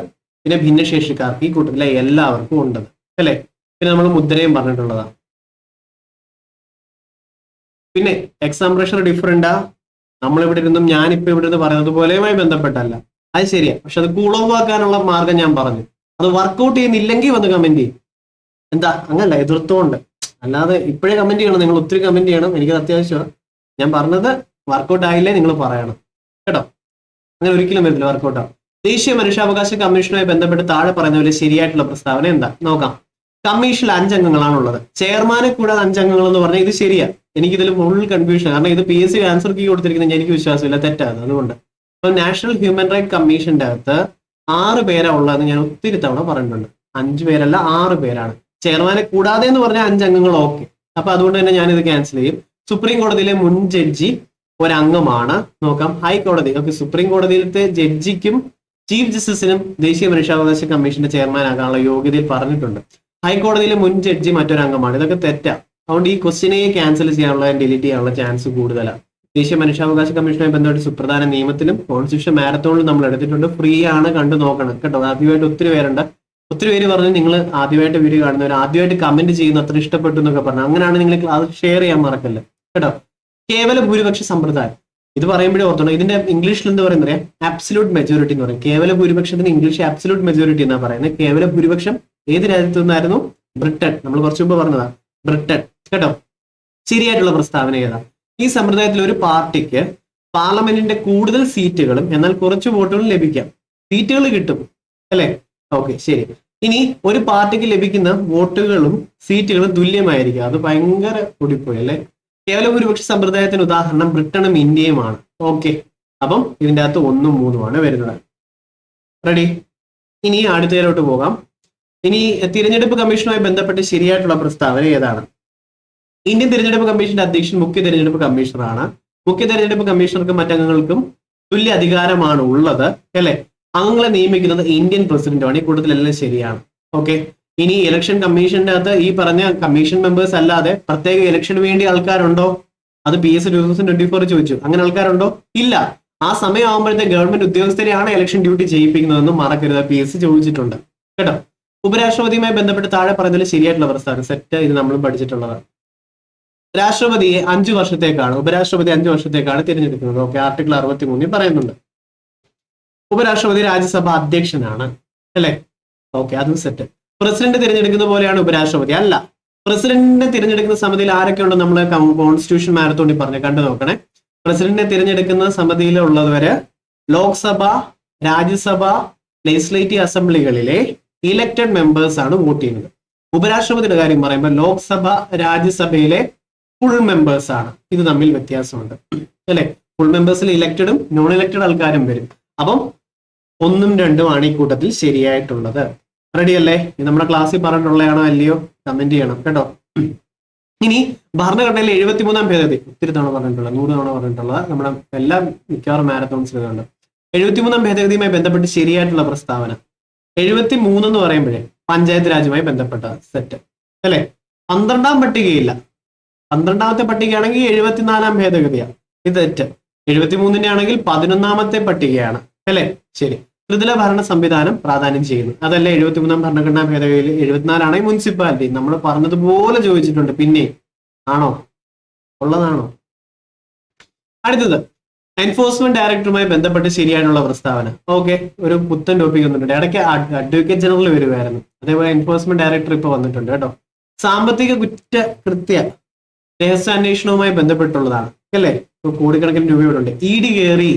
പിന്നെ ഭിന്നശേഷിക്കാർക്ക്, ഈ കൂട്ടത്തിലെ എല്ലാവർക്കും ഉണ്ട് അല്ലെ. പിന്നെ നമ്മൾ മുദ്രയും പറഞ്ഞിട്ടുള്ളതാണ്. പിന്നെ എക്സാം പ്രഷർ ഡിഫറെന്റാ. നമ്മളിവിടെ ഇരുന്നും ഞാനിപ്പോ ഇവിടെ ഇരുന്ന് പറയുന്നത് പോലെയുമായി ബന്ധപ്പെട്ടല്ല, അത് ശരിയാ. പക്ഷെ അത് കൂൾ ഓഫ് ആക്കാനുള്ള മാർഗം ഞാൻ പറഞ്ഞു. അത് വർക്കൗട്ട് ചെയ്യുന്നില്ലെങ്കിൽ വന്ന് കമന്റ് ചെയ്യും. എന്താ അങ്ങനല്ല, എതിർത്തുകൊണ്ട്. അല്ലാതെ ഇപ്പോഴേ കമന്റ് ചെയ്യണം, നിങ്ങൾ ഒത്തിരി കമന്റ് ചെയ്യണം, എനിക്കത് അത്യാവശ്യമാണ്. ഞാൻ പറഞ്ഞത് വർക്കൗട്ട് ആയില്ലേ നിങ്ങൾ പറയണം കേട്ടോ. അങ്ങനെ ഒരിക്കലും വരില്ല വർക്കൗട്ട് ആവും. ദേശീയ മനുഷ്യാവകാശ കമ്മീഷനുമായി ബന്ധപ്പെട്ട് താഴെ പറയുന്ന പോലെ ശരിയായിട്ടുള്ള പ്രസ്താവന എന്താ നോക്കാം. കമ്മീഷനിൽ 5 അംഗങ്ങളാണുള്ളത്. ചെയർമാനെ കൂടാതെ 5 അംഗങ്ങൾ എന്ന് പറഞ്ഞാൽ ഇത് ശരിയാ. എനിക്കിതിൽ ഫുൾ കൺഫ്യൂഷൻ, കാരണം ഇത് PSC ആൻസർ കീ കൊടുത്തിരിക്കുന്നത് എനിക്ക് വിശ്വാസമില്ല, തെറ്റാണ്. അതുകൊണ്ട് ഇപ്പൊ നാഷണൽ ഹ്യൂമൻ റൈറ്റ് കമ്മീഷന്റെ അകത്ത് 6 പേരാ ഉള്ളതെന്ന് ഞാൻ ഒത്തിരി തവണ പറഞ്ഞിട്ടുണ്ട്. 5 പേരല്ല 6 പേരാണ്. ചെയർമാനെ കൂടാതെ എന്ന് പറഞ്ഞാൽ 5 അംഗങ്ങൾ ഓക്കെ. അപ്പൊ അതുകൊണ്ട് തന്നെ ഞാനിത് ക്യാൻസൽ ചെയ്യും. സുപ്രീം കോടതിയിലെ മുൻ ജഡ്ജി ഒരംഗമാണ്. നോക്കാം, ഹൈക്കോടതി ഓക്കെ. സുപ്രീം കോടതിയിലത്തെ ജഡ്ജിക്കും ചീഫ് ജസ്റ്റിസിനും ദേശീയ മനുഷ്യാവകാശ കമ്മീഷന്റെ ചെയർമാൻ ആകാനുള്ള യോഗ്യതയിൽ പറഞ്ഞിട്ടുണ്ട്. ഹൈക്കോടതിയിലെ മുൻ ജഡ്ജി മറ്റൊരംഗമാണ്. ഇതൊക്കെ തെറ്റാ. അതുകൊണ്ട് ഈ ക്വസ്റ്റിനെ ക്യാൻസൽ ചെയ്യാനുള്ള, ഡിലീറ്റ് ചെയ്യാനുള്ള ചാൻസ് കൂടുതലാണ്. ദേശീയ മനുഷ്യാവകാശ കമ്മീഷനുമായി ബന്ധപ്പെട്ട് സുപ്രധാന നിയമത്തിലും കോൺസ്റ്റിറ്റ്യൂഷൻ മാരത്തോണിലും നമ്മൾ എടുത്തിട്ടുണ്ട്. ഫ്രീ ആണ്, കണ്ടു നോക്കണം കേട്ടോ. ആദ്യമായിട്ട് ഒത്തിരി പേരുണ്ട്. ഒത്തിരി പേര് പറഞ്ഞു നിങ്ങൾ ആദ്യമായിട്ട് വീഡിയോ കാണുന്നവർ, ആദ്യമായിട്ട് കമന്റ് ചെയ്യുന്ന അത്ര ഇഷ്ടപ്പെട്ടു എന്നൊക്കെ പറഞ്ഞു. അങ്ങനെയാണ് നിങ്ങൾ ക്ലാസ് ഷെയർ ചെയ്യാൻ മറക്കല്ല കേട്ടോ. കേവല ഭൂരിപക്ഷ സമ്പ്രദായം, ഇത് പറയുമ്പോഴേ ഓർത്തോണം. ഇതിന്റെ ഇംഗ്ലീഷിൽ എന്ത് പറയുന്നത്? ആബ്സല്യൂട്ട് മെജോറിറ്റി എന്ന് പറയും. കേവല ഭൂരിപക്ഷത്തിന് ഇംഗ്ലീഷ് ആബ്സല്യൂട്ട് മെജോറിറ്റി എന്നാ പറയുന്നത്. കേവല ഭൂരിപക്ഷം ഏത് രാജ്യത്തു നിന്നായിരുന്നു? ബ്രിട്ടൻ. നമ്മൾ കുറച്ചു മുമ്പ് പറഞ്ഞതാ, ബ്രിട്ടൻ കേട്ടോ. ശരിയായിട്ടുള്ള പ്രസ്താവന ഏതാ? ഈ സമ്പ്രദായത്തിൽ ഒരു പാർട്ടിക്ക് പാർലമെന്റിന്റെ കൂടുതൽ സീറ്റുകളും എന്നാൽ കുറച്ച് വോട്ടുകളും ലഭിക്കാം. സീറ്റുകൾ കിട്ടും അല്ലെ. ഓക്കെ ശരി. ഇനി ഒരു പാർട്ടിക്ക് ലഭിക്കുന്ന വോട്ടുകളും സീറ്റുകളും തുല്യമായിരിക്കും. അത് ഭയങ്കര കൂടിപ്പോയി അല്ലെ. കേവല ഭൂരിപക്ഷ സമ്പ്രദായത്തിന് ഉദാഹരണം ബ്രിട്ടനും ഇന്ത്യയുമാണ്. ഓക്കെ, അപ്പം ഇതിന്റെ അകത്ത് 1ഉം 3ഉമാണ് വരുന്നത്. റെഡി? ഇനി അടുത്തതിലോട്ട് പോകാം. ഇനി തിരഞ്ഞെടുപ്പ് കമ്മീഷനുമായി ബന്ധപ്പെട്ട് ശരിയായിട്ടുള്ള പ്രസ്താവന ഏതാണ്? ഇന്ത്യൻ തിരഞ്ഞെടുപ്പ് കമ്മീഷന്റെ അധ്യക്ഷൻ മുഖ്യ തിരഞ്ഞെടുപ്പ് കമ്മീഷണറാണ്. മുഖ്യ തിരഞ്ഞെടുപ്പ് കമ്മീഷണർക്കും മറ്റംഗങ്ങൾക്കും തുല്യ അധികാരമാണ് ഉള്ളത് അല്ലെ. അംഗങ്ങളെ നിയമിക്കുന്നത് ഇന്ത്യൻ പ്രസിഡന്റുമാണ്. ഈ കൂട്ടത്തിലെല്ലാം ശരിയാണ്. ഓക്കെ. ഇനി ഇലക്ഷൻ കമ്മീഷന്റെ അകത്ത് ഈ പറഞ്ഞ കമ്മീഷൻ മെമ്പേഴ്സ് അല്ലാതെ പ്രത്യേക ഇലക്ഷന് വേണ്ടി ആൾക്കാരുണ്ടോ? അത് PSC 2024 ചോദിച്ചു. അങ്ങനെ ആൾക്കാരുണ്ടോ? ഇല്ല. ആ സമയം ആകുമ്പോഴത്തെ ഗവൺമെന്റ് ഉദ്യോഗസ്ഥരെയാണ് ഇലക്ഷൻ ഡ്യൂട്ടി ചെയ്യിപ്പിക്കുന്നതെന്ന് മറക്കരുത്. PSC ചോദിച്ചിട്ടുണ്ട് കേട്ടോ. ഉപരാഷ്ട്രപതിയുമായി ബന്ധപ്പെട്ട് താഴെ പറയുന്നതിൽ ശരിയായിട്ടുള്ള പ്രസ്താവന സെറ്റ്. ഇത് നമ്മൾ പഠിച്ചിട്ടുള്ളതാണ്. രാഷ്ട്രപതിയെ 5 വർഷത്തേക്കാണ്, ഉപരാഷ്ട്രപതി 5 വർഷത്തേക്കാണ് തിരഞ്ഞെടുക്കുന്നത്. ഓക്കെ, ആർട്ടിക്കിൾ 63 പറയുന്നുണ്ട്. ഉപരാഷ്ട്രപതി രാജ്യസഭ അധ്യക്ഷനാണ് അല്ലെ. ഓക്കെ, അതും സെറ്റ്. പ്രസിഡന്റ് തിരഞ്ഞെടുക്കുന്ന പോലെയാണ് ഉപരാഷ്ട്രപതി അല്ല. പ്രസിഡന്റിനെ തിരഞ്ഞെടുക്കുന്ന സമിതിയിൽ ആരൊക്കെ ഉണ്ടോ നമ്മൾ കോൺസ്റ്റിറ്റ്യൂഷൻ മാരത്തോണ്ടി പറഞ്ഞു കണ്ടു നോക്കണേ. പ്രസിഡന്റിനെ തിരഞ്ഞെടുക്കുന്ന സമിതിയിലുള്ളവര് ലോക്സഭ, രാജ്യസഭ, ലെജിസ്ലേറ്റീവ് അസംബ്ലികളിലെ ഇലക്ടഡ് മെമ്പേഴ്സ് ആണ് വോട്ട് ചെയ്യുന്നത്. ഉപരാഷ്ട്രപതിയുടെ കാര്യം പറയുമ്പോൾ ലോക്സഭ, രാജ്യസഭയിലെ ഫുൾ മെമ്പേഴ്സ് ആണ്. ഇത് തമ്മിൽ വ്യത്യാസമുണ്ട് അല്ലെ. ഫുൾ മെമ്പേഴ്സിൽ ഇലക്ടഡും നോൺ ഇലക്ടഡ് ആൾക്കാരും വരും. അപ്പം 1ഉം 2ഉം ആണ് ഈ കൂട്ടത്തിൽ ശരിയായിട്ടുള്ളത്. റെഡി അല്ലേ? ഇത് നമ്മുടെ ക്ലാസ്സിൽ പറഞ്ഞിട്ടുള്ളതാണോ അല്ലയോ? കമന്റ് ചെയ്യണം കേട്ടോ. ഇനി ഭരണഘടനയിലെ 73ാം ഭേദഗതി ഒത്തിരി തവണ പറഞ്ഞിട്ടുള്ളത്, 100 തവണ പറഞ്ഞിട്ടുള്ളത്, നമ്മുടെ എല്ലാ മിക്കവാറും മാരത്തോൺസിലുണ്ട്. 73ാം ഭേദഗതിയുമായി ബന്ധപ്പെട്ട് ശരിയായിട്ടുള്ള പ്രസ്താവന 73 എന്ന് പറയുമ്പോഴേ പഞ്ചായത്ത് രാജുമായി ബന്ധപ്പെട്ട സെറ്റ് അല്ലെ. 12ാം പട്ടികയില്ല. 12ാമത്തെ പട്ടികയാണെങ്കിൽ 74ാം ഭേദഗതിയാണ്. ഇത് തെറ്റ്. 73ന്റെ ആണെങ്കിൽ 11ാമത്തെ പട്ടികയാണ് അല്ലെ. ശരി. ത്രിതല ഭരണ സംവിധാനം പ്രാധാന്യം ചെയ്യുന്നു. അതല്ല 73ാം ഭരണഘടനാ ഭേദഗതിയിൽ 74ആണെങ്കിൽ മുനിസിപ്പാലിറ്റി. നമ്മൾ പറഞ്ഞതുപോലെ ചോദിച്ചിട്ടുണ്ട്. പിന്നെ ആണോ? ഉള്ളതാണോ? അടുത്തത് എൻഫോഴ്സ്മെന്റ് ഡയറക്ടറുമായി ബന്ധപ്പെട്ട് ശരിയായിട്ടുള്ള പ്രസ്താവന. ഓക്കെ, ഒരു പുത്തൻ ടോപ്പിക് വന്നിട്ടുണ്ട്. ഇടയ്ക്ക് അഡ്വക്കേറ്റ് ജനറൽ വരുമായിരുന്നു. അതേപോലെ എൻഫോഴ്സ്മെന്റ് ഡയറക്ടർ ഇപ്പൊ വന്നിട്ടുണ്ട് കേട്ടോ. സാമ്പത്തിക കുറ്റകൃത്യ രഹസ്യാന്വേഷണവുമായി ബന്ധപ്പെട്ടുള്ളതാണ് അല്ലെ. കോടിക്കണക്കിന് രൂപയോടുണ്ട്. ED കയറി,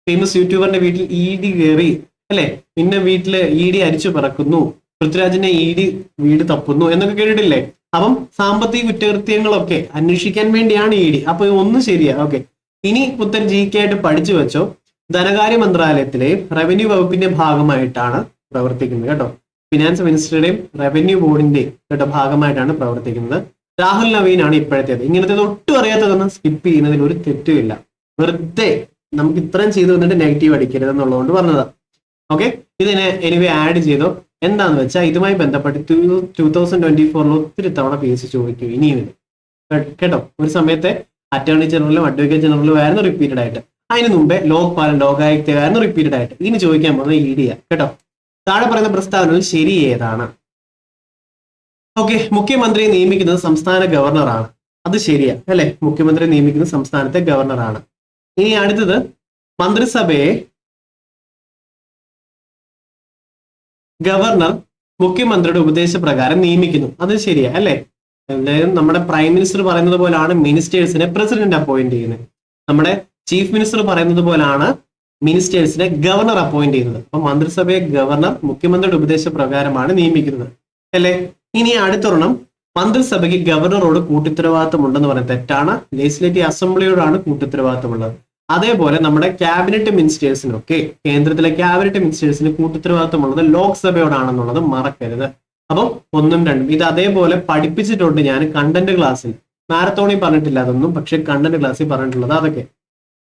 ഫേമസ് യൂട്യൂബറിന്റെ വീട്ടിൽ ED കയറി അല്ലെ. പിന്നെ വീട്ടില് ED അരിച്ചു പറക്കുന്നു, പൃഥ്വിരാജിനെ ED വീട് തപ്പുന്നു എന്നൊക്കെ കേട്ടിട്ടില്ലേ? അപ്പം സാമ്പത്തിക കുറ്റകൃത്യങ്ങളൊക്കെ അന്വേഷിക്കാൻ വേണ്ടിയാണ് ഇ ഡി. അപ്പൊ ഒന്നും ശരിയാ. ഓക്കെ, ഇനി പുത്തൻ ജി കെ ആയിട്ട് പഠിച്ചു വെച്ചോ. ധനകാര്യ മന്ത്രാലയത്തിലെ റവന്യൂ വകുപ്പിന്റെ ഭാഗമായിട്ടാണ് പ്രവർത്തിക്കുന്നത് കേട്ടോ. ഫിനാൻസ് മിനിസ്റ്ററുടെയും റവന്യൂ ബോർഡിന്റെയും കേട്ടോ ഭാഗമായിട്ടാണ് പ്രവർത്തിക്കുന്നത്. രാഹുൽ നവീൻ ആണ് ഇപ്പോഴത്തേത്. ഇങ്ങനത്തെ ഒട്ടും അറിയാത്തതൊന്നും സ്കിപ്പ് ചെയ്യുന്നതിൽ ഒരു തെറ്റുമില്ല. വെറുതെ നമുക്ക് ഇത്രയും ചെയ്തു വന്നിട്ട് നെഗറ്റീവ് അടിക്കരുത് എന്നുള്ളതുകൊണ്ട് പറഞ്ഞതാ. ഓക്കെ, ഇതിനെ എനിവേ ആഡ് ചെയ്തോ. എന്താന്ന് വെച്ചാൽ ഇതുമായി ബന്ധപ്പെട്ട് 2024 ഒത്തിരി തവണ PSC ചോദിക്കും ഇനിയും കേട്ടോ. ഒരു സമയത്തെ അറ്റോർണി ജനറലും അഡ്വക്കേറ്റ് ജനറലും ആയിരുന്നു റിപ്പീറ്റഡ് ആയിട്ട്. അതിന് മുമ്പേ ലോക്പാലും ലോകായുക്തയായിരുന്നു റിപ്പീറ്റഡ് ആയിട്ട്. ഇനി ചോദിക്കാൻ പോകുന്നത് ഇ ഡിയാ കേട്ടോ. താഴെ പറയുന്ന പ്രസ്താവനയിൽ ശരി ഏതാണ്? ഓക്കെ, മുഖ്യമന്ത്രിയെ നിയമിക്കുന്നത് സംസ്ഥാന ഗവർണറാണ്. അത് ശരിയാ അല്ലെ? മുഖ്യമന്ത്രിയെ നിയമിക്കുന്നത് സംസ്ഥാനത്തെ ഗവർണറാണ്. ഇനി അടുത്തത് മന്ത്രിസഭയെ ഗവർണർ മുഖ്യമന്ത്രിയുടെ ഉപദേശപ്രകാരം നിയമിക്കുന്നു. അത് ശരിയാ അല്ലെ? എന്തായാലും നമ്മുടെ പ്രൈം മിനിസ്റ്റർ പറയുന്നത് പോലാണ് മിനിസ്റ്റേഴ്സിനെ പ്രസിഡന്റ് അപ്പോയിന്റ് ചെയ്യുന്നത്. നമ്മുടെ ചീഫ് മിനിസ്റ്റർ പറയുന്നത് പോലാണ് മിനിസ്റ്റേഴ്സിനെ ഗവർണർ അപ്പോയിന്റ് ചെയ്യുന്നത്. അപ്പൊ മന്ത്രിസഭയെ ഗവർണർ മുഖ്യമന്ത്രിയുടെ ഉപദേശപ്രകാരമാണ് നിയമിക്കുന്നത് അല്ലെ? ഇനി അടുത്തൊരെണ്ണം, മന്ത്രിസഭയ്ക്ക് ഗവർണറോട് കൂട്ടുത്തരവാദിത്തം ഉണ്ടെന്ന് പറയുന്നത് തെറ്റാണ്. ലെജിസ്ലേറ്റീവ് അസംബ്ലിയോടാണ് കൂട്ടുത്തരവാദിത്തമുള്ളത്. അതേപോലെ നമ്മുടെ ക്യാബിനറ്റ് മിനിസ്റ്റേഴ്സിനൊക്കെ, കേന്ദ്രത്തിലെ ക്യാബിനറ്റ് മിനിസ്റ്റേഴ്സിന് കൂട്ടുത്തരവാദിത്തമുള്ളത് ലോക്സഭയോടാണെന്നുള്ളത് മറക്കരുത്. അപ്പം 1ഉം 2ഉം ഇത് അതേപോലെ പഠിപ്പിച്ചിട്ടുണ്ട് ഞാൻ കണ്ടന്റ് ക്ലാസ്സിൽ. മാരത്തോണിൽ പറഞ്ഞിട്ടില്ല അതൊന്നും, പക്ഷെ കണ്ടന്റ് ക്ലാസ്സിൽ പറഞ്ഞിട്ടുള്ളത് അതൊക്കെ.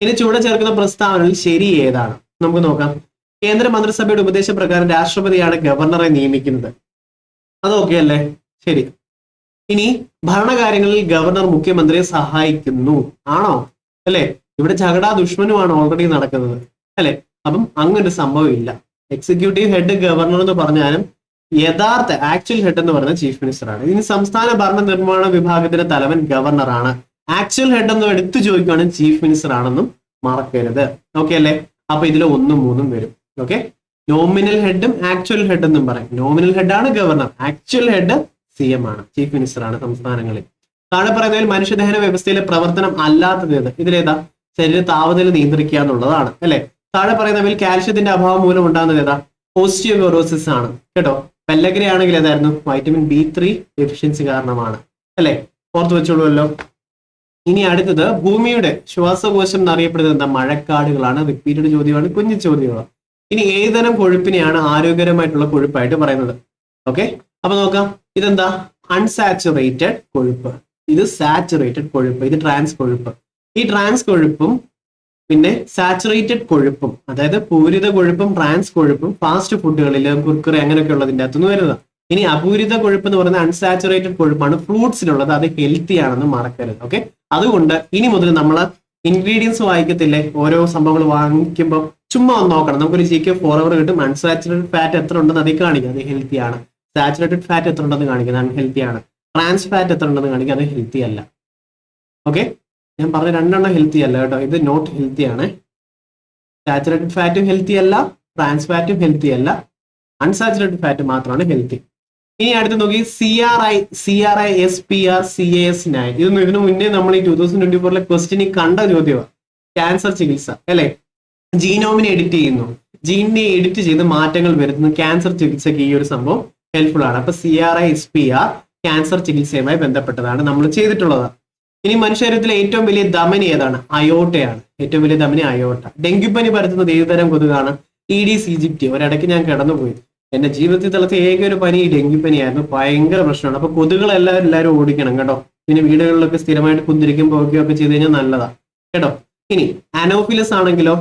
ഇനി ചുവടെ ചേർക്കുന്ന പ്രസ്താവനയിൽ ശരി ഏതാണ്? നമുക്ക് നോക്കാം. കേന്ദ്ര മന്ത്രിസഭയുടെ ഉപദേശപ്രകാരം രാഷ്ട്രപതിയാണ് ഗവർണറെ നിയമിക്കുന്നത്. അതൊക്കെ അല്ലേ? ശരി. ഇനി ഭരണകാര്യങ്ങളിൽ ഗവർണർ മുഖ്യമന്ത്രിയെ സഹായിക്കുന്നു. ആണോ? അല്ലെ? ഇവിടെ ചകടാ ദുഷ്മനുമാണ് ഓൾറെഡി നടക്കുന്നത് അല്ലെ? അപ്പം അങ്ങനൊരു സംഭവം ഇല്ല. എക്സിക്യൂട്ടീവ് ഹെഡ് ഗവർണർ എന്ന് പറഞ്ഞാലും യഥാർത്ഥ ആക്ച്വൽ ഹെഡ് എന്ന് പറയുന്നത് ചീഫ് മിനിസ്റ്റർ ആണ്. ഇനി സംസ്ഥാന ഭരണ നിർമ്മാണ വിഭാഗത്തിന്റെ തലവൻ ഗവർണറാണ്. ആക്ച്വൽ ഹെഡ് എന്ന് എടുത്തു ചോദിക്കുകയാണെങ്കിൽ ചീഫ് മിനിസ്റ്റർ ആണെന്നും മറക്കരുത്. ഓക്കെ അല്ലേ? അപ്പൊ ഇതിൽ 1ഉം 3ഉം വരും. ഓക്കെ, നോമിനൽ ഹെഡും ആക്ച്വൽ ഹെഡ് എന്നും പറയും. നോമിനൽ ഹെഡ് ആണ് ഗവർണർ, ആക്ച്വൽ ഹെഡ് CM ആണ്, ചീഫ് മിനിസ്റ്റർ ആണ് സംസ്ഥാനങ്ങളിൽ. താഴെ പറയുന്നതിൽ മനുഷ്യദഹന വ്യവസ്ഥയിലെ പ്രവർത്തനം അല്ലാത്തത് ഏത്? ഇതിലേതാ? ശരീര താപനില നിയന്ത്രിക്കുക എന്നുള്ളതാണ് അല്ലെ? താഴെ പറയുന്നവയിൽ കാൽഷ്യത്തിന്റെ അഭാവം മൂലം ഉണ്ടാകുന്നത് ഏതാ? ഓസ്റ്റിയോപൊറോസിസ് ആണ് കേട്ടോ. പെല്ലഗ്രി ആണെങ്കിൽ ഏതായിരുന്നു? വൈറ്റമിൻ B3 ഡെഫിഷ്യൻസി കാരണമാണ് അല്ലെ? ഓർത്ത് വെച്ചോളൂല്ലോ. ഇനി അടുത്തത്, ഭൂമിയുടെ ശ്വാസകോശം എന്നറിയപ്പെടുന്നത് എന്താ? മഴക്കാടുകളാണ്. റിപ്പീറ്റഡ് ചോദ്യമാണ്, കുഞ്ഞു ചോദ്യമാണ്. ഇനി ഏതുതരം കൊഴുപ്പിനെയാണ് ആരോഗ്യകരമായിട്ടുള്ള കൊഴുപ്പായിട്ട് പറയുന്നത്? ഓക്കെ, അപ്പൊ നോക്കാം. ഇതെന്താ? അൺസാച്ചുറേറ്റഡ് കൊഴുപ്പ്. ഇത് സാച്ചുറേറ്റഡ് കൊഴുപ്പ്, ഇത് ട്രാൻസ് കൊഴുപ്പ്. ഈ ട്രാൻസ് കൊഴുപ്പും പിന്നെ സാച്ചുറേറ്റഡ് കൊഴുപ്പും, അതായത് പൂരിത കൊഴുപ്പും ട്രാൻസ് കൊഴുപ്പും ഫാസ്റ്റ് ഫുഡുകളിൽ കുർക്കുറെ അങ്ങനെയൊക്കെ ഉള്ളതിന്റെ അകത്തുനിന്ന് വരുന്നത്. ഇനി അപൂരിത കൊഴുപ്പ് എന്ന് പറയുന്നത് അൺസാച്ചുറേറ്റഡ് കൊഴുപ്പാണ്, ഫ്രൂട്ട്സിലുള്ളത്. അത് ഹെൽത്തി ആണെന്ന് മറക്കരുത്. ഓക്കെ, അതുകൊണ്ട് ഇനി മുതൽ നമ്മൾ ഇൻഗ്രീഡിയൻസ് വായിക്കത്തില്ലേ, ഓരോ സംഭവങ്ങൾ വാങ്ങിക്കുമ്പോൾ ചുമ്മാ ഒന്ന് നോക്കണം. നമുക്കൊരു GK 4 hour കിട്ടും. അൺസാച്ചുറേറ്റഡ് ഫാറ്റ് എത്ര ഉണ്ടെന്ന് അതിൽ കാണിക്കുക, അത് ഹെൽത്തി ആണ്. സാച്ചുറേറ്റഡ് ഫാറ്റ് എത്ര ഉണ്ടെന്ന് കാണിക്കുന്നത് അൺഹെൽത്തി ആണ്. ട്രാൻസ് ഫാറ്റ് എത്ര ഉണ്ടെന്ന് കാണിക്കുക, അത് ഹെൽത്തി അല്ല. ഓക്കെ, ഞാൻ പറഞ്ഞ 2 ഹെൽത്തി അല്ല കേട്ടോ, ഇത് നോട്ട് ഹെൽത്തി ആണ്. സാച്ചുറേറ്റഡ് ഫാറ്റും ഹെൽത്തി അല്ല, ട്രാൻസ് ഫാറ്റും ഹെൽത്തി അല്ല, അൺസാച്ചുറേറ്റഡ് ഫാറ്റ് മാത്രമാണ് ഹെൽത്തി. ഇനി അടുത്ത് നോക്കി, CRI, SPR, CAS9. ഇതൊന്നും ഇതിനു മുന്നേ നമ്മൾ ഈ 2024 ക്വസ്റ്റ്യനിൽ കണ്ട ചോദ്യമാണ്. ക്യാൻസർ ചികിത്സ അല്ലെ? ജീനോമിനെ എഡിറ്റ് ചെയ്യുന്നു, ജീനിനെ എഡിറ്റ് ചെയ്ത് മാറ്റങ്ങൾ വരുത്തുന്നു. ക്യാൻസർ ചികിത്സയ്ക്ക് ഈ ഒരു സംഭവം ഹെൽപ്ഫുൾ ആണ്. അപ്പൊ CRI, SPR ക്യാൻസർ ചികിത്സയുമായി ബന്ധപ്പെട്ടതാണ്, നമ്മൾ ചെയ്തിട്ടുള്ളത്. ഇനി മനുഷ്യശരീരത്തിലെ ഏറ്റവും വലിയ ധമനി ഏതാണ്? അയോട്ടയാണ്. ഏറ്റവും വലിയ ധമനി അയോട്ട. ഡെങ്കിപ്പനി പരത്തുന്നത് ഏതുതരം കൊതുകാണ്? Aedes aegypti. ഒരിടയ്ക്ക് ഞാൻ കിടന്നുപോയി. എന്റെ ജീവിതത്തിൽ തലത്തെ ഏക ഒരു പനി ഈ ഡെങ്കിപ്പനിയായിരുന്നു. ഭയങ്കര പ്രശ്നമാണ്. അപ്പൊ കൊതുകുകളെല്ലാവരും ഓടിക്കണം കേട്ടോ. പിന്നെ വീടുകളിലൊക്കെ സ്ഥിരമായിട്ട് കുന്തിരിക്കും പോവുകയൊക്കെ ചെയ്ത് കഴിഞ്ഞാൽ നല്ലതാ കേട്ടോ. ഇനി അനോഫിലസ് ആണെങ്കിലോ?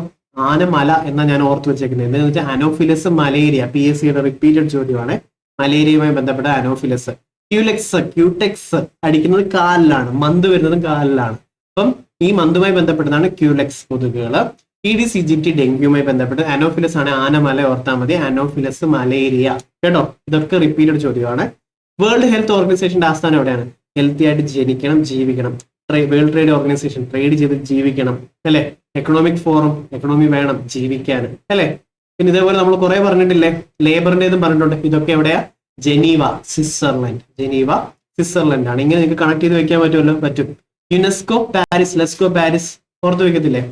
ആനമല എന്നാ ഞാൻ ഓർത്ത് വെച്ചേക്കുന്നത്. എന്താണെന്ന് വെച്ചാൽ അനോഫിലസ് മലേറിയ, PSCയുടെ റിപ്പീറ്റഡ് ചോദ്യമാണ്. മലേറിയയുമായി ബന്ധപ്പെട്ട അനോഫിലസ്. ക്യൂടെക്സ് അടിക്കുന്നത് കാലിലാണ്, മന്ത് വരുന്നത് കാലിലാണ്. അപ്പം ഈ മന്തുമായി ബന്ധപ്പെട്ടതാണ് ക്യൂലെക്സ് കൊതുകുകൾ. Aedes aegypti ഡെങ്കുമായി ബന്ധപ്പെട്ട്. അനോഫിലസ് ആണ് ആനമല, ഓർത്താൽ മതി. അനോഫിലസ് മലേറിയ കേട്ടോ. ഇതൊക്കെ റിപ്പീറ്റഡ് ചോദ്യമാണ്. വേൾഡ് ഹെൽത്ത് ഓർഗനൈസേഷന്റെ ആസ്ഥാനം എവിടെയാണ്? ഹെൽത്തി ആയിട്ട് ജനിക്കണം, ജീവിക്കണം. വേൾഡ് ട്രേഡ് ഓർഗനൈസേഷൻ, ട്രേഡ് ചെയ്ത് ജീവിക്കണം അല്ലെ? എക്കണോമിക് ഫോറം, എക്കണോമി വേണം ജീവിക്കാൻ അല്ലെ? പിന്നെ ഇതേപോലെ നമ്മൾ കുറെ പറഞ്ഞിട്ടില്ലേ, ലേബറിന്റേതും പറഞ്ഞിട്ടുണ്ട്. ഇതൊക്കെ എവിടെയാ? Geneva, Switzerland. ജനീവ സ്വിറ്റ്സർലൻഡ് ആണ്. ഇങ്ങനെ നിങ്ങൾക്ക് കണക്ട് ചെയ്ത് വെക്കാൻ പറ്റുമല്ലോ? പറ്റും. യുനെസ്കോ പാരീസ്, ലെസ്കോ പാരീസ് ഓർത്ത് വെക്കത്തില്ലേ?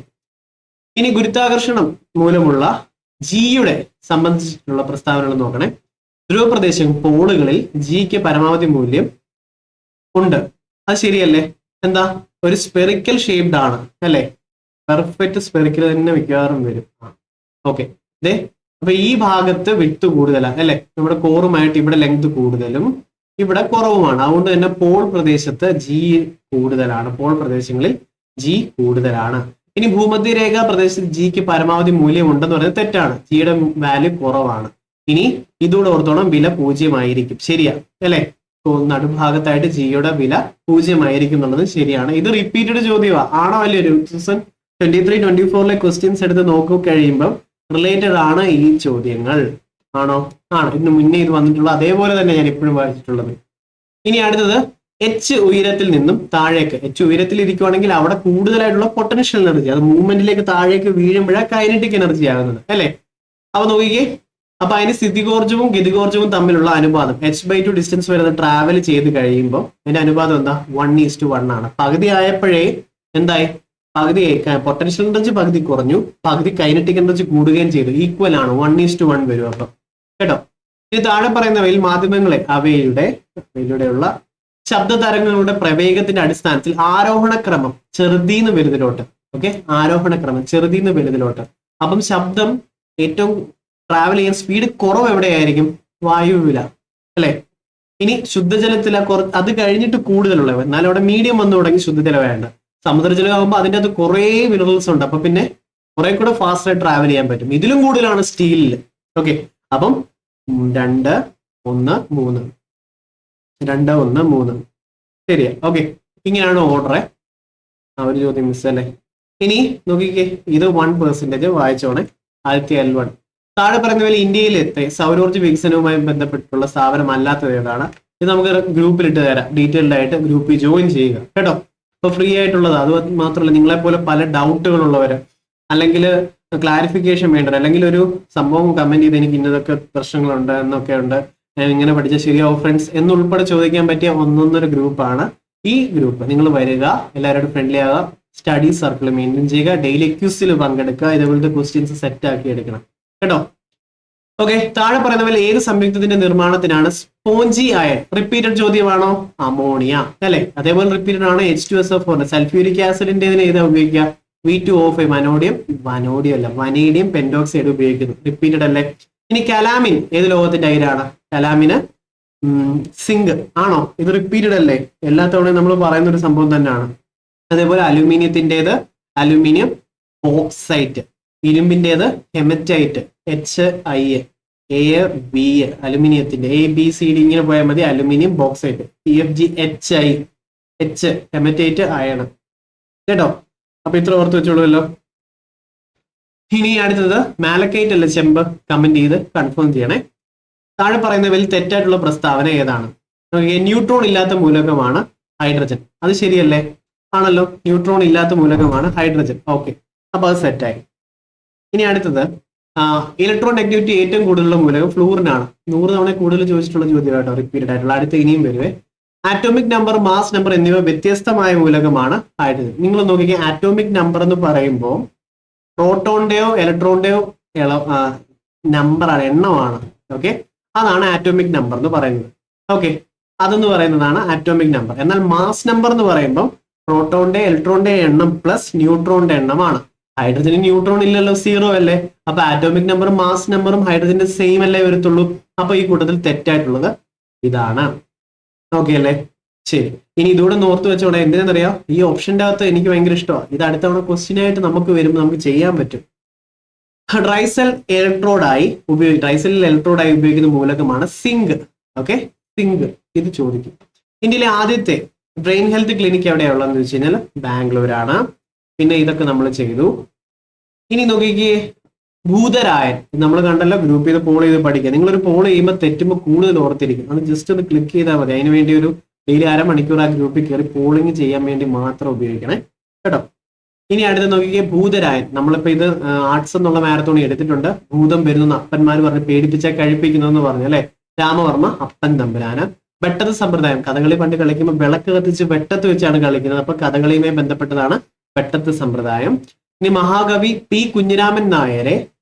ഇനി ഗുരുത്വാകർഷണം മൂലമുള്ള ജിയുടെ സംബന്ധിച്ചിട്ടുള്ള പ്രസ്താവനകൾ നോക്കണേ. ധ്രുവപ്രദേശം പോളുകളിൽ ജിക്ക് പരമാവധി മൂല്യം ഉണ്ട്. അത് ശരിയല്ലേ? എന്താ, ഒരു സ്പെറിക്കൽ ഷേപ്ഡ് ആണ് അല്ലേ? പെർഫെക്റ്റ് സ്പെറിക്കൽ തന്നെ മിക്കവാറും വരും. ഓക്കെ, ഇതേ അപ്പൊ ഈ ഭാഗത്ത് വിഡ്ത് കൂടുതലാണ് അല്ലെ? നമ്മുടെ കോറുമായിട്ട് ഇവിടെ ലെങ്ത് കൂടുതലും ഇവിടെ കുറവുമാണ്. അതുകൊണ്ട് തന്നെ പോൾ പ്രദേശത്ത് ജി കൂടുതലാണ്. പോൾ പ്രദേശങ്ങളിൽ ജി കൂടുതലാണ്. ഇനി ഭൂമധ്യരേഖ പ്രദേശത്ത് ജിക്ക് പരമാവധി മൂല്യം ഉണ്ടെന്ന് പറയുന്നത് തെറ്റാണ്. ജിയുടെ വാല്യൂ കുറവാണ്. ഇനി ഇതൂടെ ഓർത്തോണം, വില 0 ആയിരിക്കും. ശരിയാ അല്ലെ? നടുഭാഗത്തായിട്ട് ജിയുടെ വില 0 ആയിരിക്കും എന്നുള്ളത് ശരിയാണ്. ഇത് റിപ്പീറ്റഡ് ചോദ്യമാണ്. ആണോ അല്ലേ? 2023-24 ക്വസ്റ്റ്യൻസ് എടുത്ത് നോക്കി കഴിയുമ്പോൾ റിലേറ്റഡ് ആണ് ഈ ചോദ്യങ്ങൾ. ആണോ? ആണ്. ഇതിന് മുന്നേ ഇത് വന്നിട്ടുള്ള അതേപോലെ തന്നെ ഞാൻ ഇപ്പോഴും വായിച്ചിട്ടുള്ളത്. ഇനി അടുത്തത്, എച്ച് ഉയരത്തിൽ നിന്നും താഴേക്ക്. എച്ച് ഉയരത്തിൽ ഇരിക്കുവാണെങ്കിൽ അവിടെ കൂടുതലായിട്ടുള്ള പൊട്ടൻഷ്യൽ എനർജി, അത് മൂവ്മെന്റിലേക്ക് താഴേക്ക് വീഴുമ്പോഴാണ് കൈനറ്റിക് എനർജി ആകുന്നത് അല്ലെ? അപ്പൊ നോക്കിക്കേ, അപ്പൊ അതിന് സ്ഥിതികോർജവും ഗതികോർജവും തമ്മിലുള്ള അനുപാതം h/2 ഡിസ്റ്റൻസ് വരുന്നത് ട്രാവൽ ചെയ്ത് കഴിയുമ്പോൾ അതിന്റെ അനുപാതം എന്താ? 1:1 ആണ്. പകുതി ആയപ്പോഴേ എന്തായി? പകുതി പൊട്ടൻഷ്യൽ എനർജി പകുതി കുറഞ്ഞു, പകുതി കൈനറ്റിക് എനർജി കൂടുകയും ചെയ്തു. ഈക്വൽ ആണ്, 1:1 വരും. അപ്പൊ കേട്ടോ. ഇനി താഴെ പറയുന്നവയിൽ മാധ്യമങ്ങളെ അവയിലൂടെയുള്ള ശബ്ദ തരംഗങ്ങളുടെ പ്രവേഗത്തിന്റെ അടിസ്ഥാനത്തിൽ ആരോഹണക്രമം ചെറുതീന്ന് വലുതിലോട്ട്. ഓക്കെ, ആരോഹണക്രമം ചെറുതീന്ന് വലുതിലോട്ട്. അപ്പം ശബ്ദം ഏറ്റവും ട്രാവൽ ചെയ്യാൻ സ്പീഡ് കുറവ് എവിടെയായിരിക്കും? വായുവില അല്ലെ? ഇനി ശുദ്ധജലത്തില അത് കഴിഞ്ഞിട്ട് കൂടുതലുള്ളവ. എന്നാൽ അവിടെ മീഡിയം വന്നു തുടങ്ങി ശുദ്ധജലം വേണ്ട. സമുദ്രജലം ആകുമ്പോൾ അതിൻ്റെ അകത്ത് കുറേ മിനറൽസ് ഉണ്ട്. അപ്പൊ പിന്നെ കുറെ കൂടെ ഫാസ്റ്റ് ആയിട്ട് ട്രാവൽ ചെയ്യാൻ പറ്റും. ഇതിലും കൂടുതലാണ് സ്റ്റീലിൽ. ഓക്കെ, അപ്പം 2, 1, 3 2, 1, 3 ശരിയാ. ഓക്കെ, ഇങ്ങനെയാണ് ഓർഡർ. ഒരു ചോദ്യം മിസ് അല്ലേ? ഇനി നോക്കിക്കേ, ഇത് 1% വായിച്ചോണേ. ആദ്യത്തെ L1. താഴെ പറയുന്ന പോലെ ഇന്ത്യയിലെത്തെ സൗരോർജ്ജ വികസനവുമായി ബന്ധപ്പെട്ടുള്ള സ്ഥാപനം അല്ലാത്തത് ഏതാണ്? ഇത് നമുക്ക് ഗ്രൂപ്പിലിട്ട് തരാം. ഡീറ്റെയിൽഡ് ആയിട്ട് ഗ്രൂപ്പിൽ ജോയിൻ ചെയ്യുക കേട്ടോ. അപ്പൊ ഫ്രീ ആയിട്ടുള്ളത്. അത് മാത്രമല്ല, നിങ്ങളെ പോലെ പല ഡൗട്ടുകൾ ഉള്ളവര്, അല്ലെങ്കിൽ ക്ലാരിഫിക്കേഷൻ വേണ്ടത്, അല്ലെങ്കിൽ ഒരു സംഭവം കമന്റ് ചെയ്ത് എനിക്ക് ഇന്നതൊക്കെ പ്രശ്നങ്ങളുണ്ട് എന്നൊക്കെ ഉണ്ട്, ഇങ്ങനെ പഠിച്ച ശരിയാവും ഫ്രണ്ട്സ് എന്നുൾപ്പെടെ ചോദിക്കാൻ പറ്റിയ ഒന്നൊന്നര ഗ്രൂപ്പാണ് ഈ ഗ്രൂപ്പ്. നിങ്ങൾ വരിക, എല്ലാവരോടും ഫ്രണ്ട്ലി ആകുക, സ്റ്റഡി സർക്കിൾ മെയിൻറ്റെയിൻ ചെയ്യുക, ഡെയിലി ക്യൂസിൽ പങ്കെടുക്കുക, ഇതേപോലത്തെ ക്വസ്റ്റ്യൻസ് സെറ്റ് ആക്കി എടുക്കണം കേട്ടോ. ഓക്കെ, താഴെ പറയുന്ന പോലെ ഏത് സംയുക്തത്തിന്റെ നിർമ്മാണത്തിനാണ് സ്പോഞ്ചി അയൺ? റിപ്പീറ്റഡ് ചോദ്യമാണോ? അമോണിയ അല്ലെ? അതേപോലെ റിപ്പീറ്റഡ് ആണ് H2SO4. സൾഫ്യൂരിക് ആസിഡിന്റെ ഏതാ ഉപയോഗിക്കുക? V2O5. വനോഡിയം അല്ല, വനേഡിയം പെന്റോക്സൈഡ് ഉപയോഗിക്കുന്നു. റിപ്പീറ്റഡ് അല്ലേ? ഇനി കലാമിൻ ഏത് ലോകത്തിന്റെ അയിരാണ്? കലാമിന് സിങ്ക് ആണോ? ഇത് റിപ്പീറ്റഡ് അല്ലേ? എല്ലാ തവണയും നമ്മൾ പറയുന്ന ഒരു സംഭവം തന്നെയാണ്. അതേപോലെ അലുമിനിയത്തിൻ്റെത് അലുമിനിയം ബോക്സൈറ്റ്, ഇരുമ്പിൻ്റെത് ഹെമറ്റൈറ്റ് HI, AB, അലുമിനിയത്തിന്റെ ABCD ഇങ്ങനെ പോയാൽ മതി. Aluminium bauxite PFG HI, haematite iron കേട്ടോ. അപ്പൊ ഇത്ര ഓർത്ത് വെച്ചോളൂല്ലോ. ഇനി അടുത്തത് മാലക്കൈറ്റ് അല്ല ചെമ്പ്. കമന്റ് ചെയ്ത് കൺഫേം ചെയ്യണേ. താഴെ പറയുന്നവയിൽ തെറ്റായിട്ടുള്ള പ്രസ്താവന ഏതാണ്? ന്യൂട്രോൺ ഇല്ലാത്ത മൂലകമാണ് ഹൈഡ്രജൻ. അത് ശരിയല്ലേ? ആണല്ലോ, ന്യൂട്രോൺ ഇല്ലാത്ത മൂലകമാണ് ഹൈഡ്രജൻ. ഓക്കെ, അപ്പൊ അത് സെറ്റായി. ഇനി അടുത്തത്, ഇലക്ട്രോൺ നെഗറ്റിവിറ്റി ഏറ്റവും കൂടുതലുള്ള മൂലകം ഫ്ലൂറിനാണ്. 100 തവണ കൂടുതൽ ചോദിച്ചിട്ടുള്ള ചോദ്യം കേട്ടോ, റിപ്പീറ്റഡ് ആയിട്ടുള്ള. അടുത്ത ഇനിയും വരുവേ. ആറ്റോമിക് നമ്പർ, മാസ് നമ്പർ എന്നിവ വ്യത്യസ്തമായ മൂലകമാണ് ഹൈഡ്രജൻ. നിങ്ങൾ നോക്കിക്കേ, ആറ്റോമിക് നമ്പർ എന്ന് പറയുമ്പോൾ പ്രോട്ടോണിന്റെയോ ഇലക്ട്രോണിന്റെയോ നമ്പറാണ്, എണ്ണമാണ്. ഓക്കെ, അതാണ് ആറ്റോമിക് നമ്പർ എന്ന് പറയുന്നത്. ഓക്കെ, അതെന്ന് പറയുന്നതാണ് ആറ്റോമിക് നമ്പർ. എന്നാൽ മാസ് നമ്പർ എന്ന് പറയുമ്പോൾ പ്രോട്ടോണിന്റെ ഇലക്ട്രോണിന്റെ എണ്ണം പ്ലസ് ന്യൂട്രോണിന്റെ എണ്ണമാണ്. ഹൈഡ്രജന് ന്യൂട്രോൺ ഇല്ലല്ലോ, 0 അല്ലേ? അപ്പൊ ആറ്റോമിക് നമ്പറും മാസ് നമ്പറും ഹൈഡ്രജന്റെ സെയിം അല്ലേ വരത്തുള്ളൂ. അപ്പൊ ഈ കൂട്ടത്തിൽ തെറ്റായിട്ടുള്ളത് ഇതാണ്. ഓക്കെ അല്ലേ? ശരി. ഇനി ഇതൂടെ ഓർത്ത് വെച്ചോടെ. എന്തിനാണെന്നറിയാം? ഈ ഓപ്ഷന്റെ അകത്ത് എനിക്ക് ഭയങ്കര ഇഷ്ടമാണ്. ഇത് അടുത്ത തവണ ക്വസ്റ്റ്യൻ ആയിട്ട് നമുക്ക് വരുമ്പോൾ നമുക്ക് ചെയ്യാൻ പറ്റും. ഡ്രൈസെൽ ഇലക്ട്രോഡായി ഉപയോഗിക്കുന്ന മൂലകമാണ് സിങ്ക്. Okay, zinc. ഇത് ചോദിക്കും. ഇന്ത്യയിലെ ആദ്യത്തെ ബ്രെയിൻ ഹെൽത്ത് ക്ലിനിക്ക് എവിടെയാണ് ഉള്ളതെന്ന് വെച്ച് കഴിഞ്ഞാൽ ബാംഗ്ലൂരാണ്. പിന്നെ ഇതൊക്കെ നമ്മൾ ചെയ്തു. ഇനി നോക്കിക്കേ, ഭൂതരായൻ നമ്മൾ കണ്ടല്ലോ, ഗ്രൂപ്പ് ചെയ്ത് പോൾ ചെയ്ത് പഠിക്കുക. നിങ്ങളൊരു പോൾ ചെയ്യുമ്പോൾ തെറ്റുമ്പോൾ കൂടുതൽ ഓർത്തിരിക്കും. അത് ജസ്റ്റ് ഒന്ന് ക്ലിക്ക് ചെയ്താൽ മതി. അതിന് വേണ്ടി ഒരു ഡെയിലി 1/2 മണിക്കൂർ ആ ഗ്രൂപ്പിൽ കയറി പോളിംഗ് ചെയ്യാൻ വേണ്ടി മാത്രം ഉപയോഗിക്കണേ കേട്ടോ. ഇനി അടുത്ത് നോക്കിക്കേ, ഭൂതരായൻ. നമ്മളിപ്പോ ഇത് ആർട്സ് എന്നുള്ള മാരത്തോണി എടുത്തിട്ടുണ്ട്. ഭൂതം വരുന്ന അപ്പന്മാർ പറഞ്ഞ് പേടിപ്പിച്ചാൽ കഴിപ്പിക്കുന്നു പറഞ്ഞു അല്ലെ? രാമവർമ്മ അപ്പൻ തമ്പുരാന്. വെട്ടത്ത് സമ്പ്രദായം, കഥകളി പണ്ട് കളിക്കുമ്പോൾ വിളക്ക് കത്തിച്ച് വെട്ടത്ത് വെച്ചാണ് കളിക്കുന്നത്. അപ്പൊ കഥകളിയുമായി ബന്ധപ്പെട്ടതാണ് വെട്ടത്ത് സമ്പ്രദായം. ഇനി മഹാകവി P. കുഞ്ഞിരാമൻ നായരെ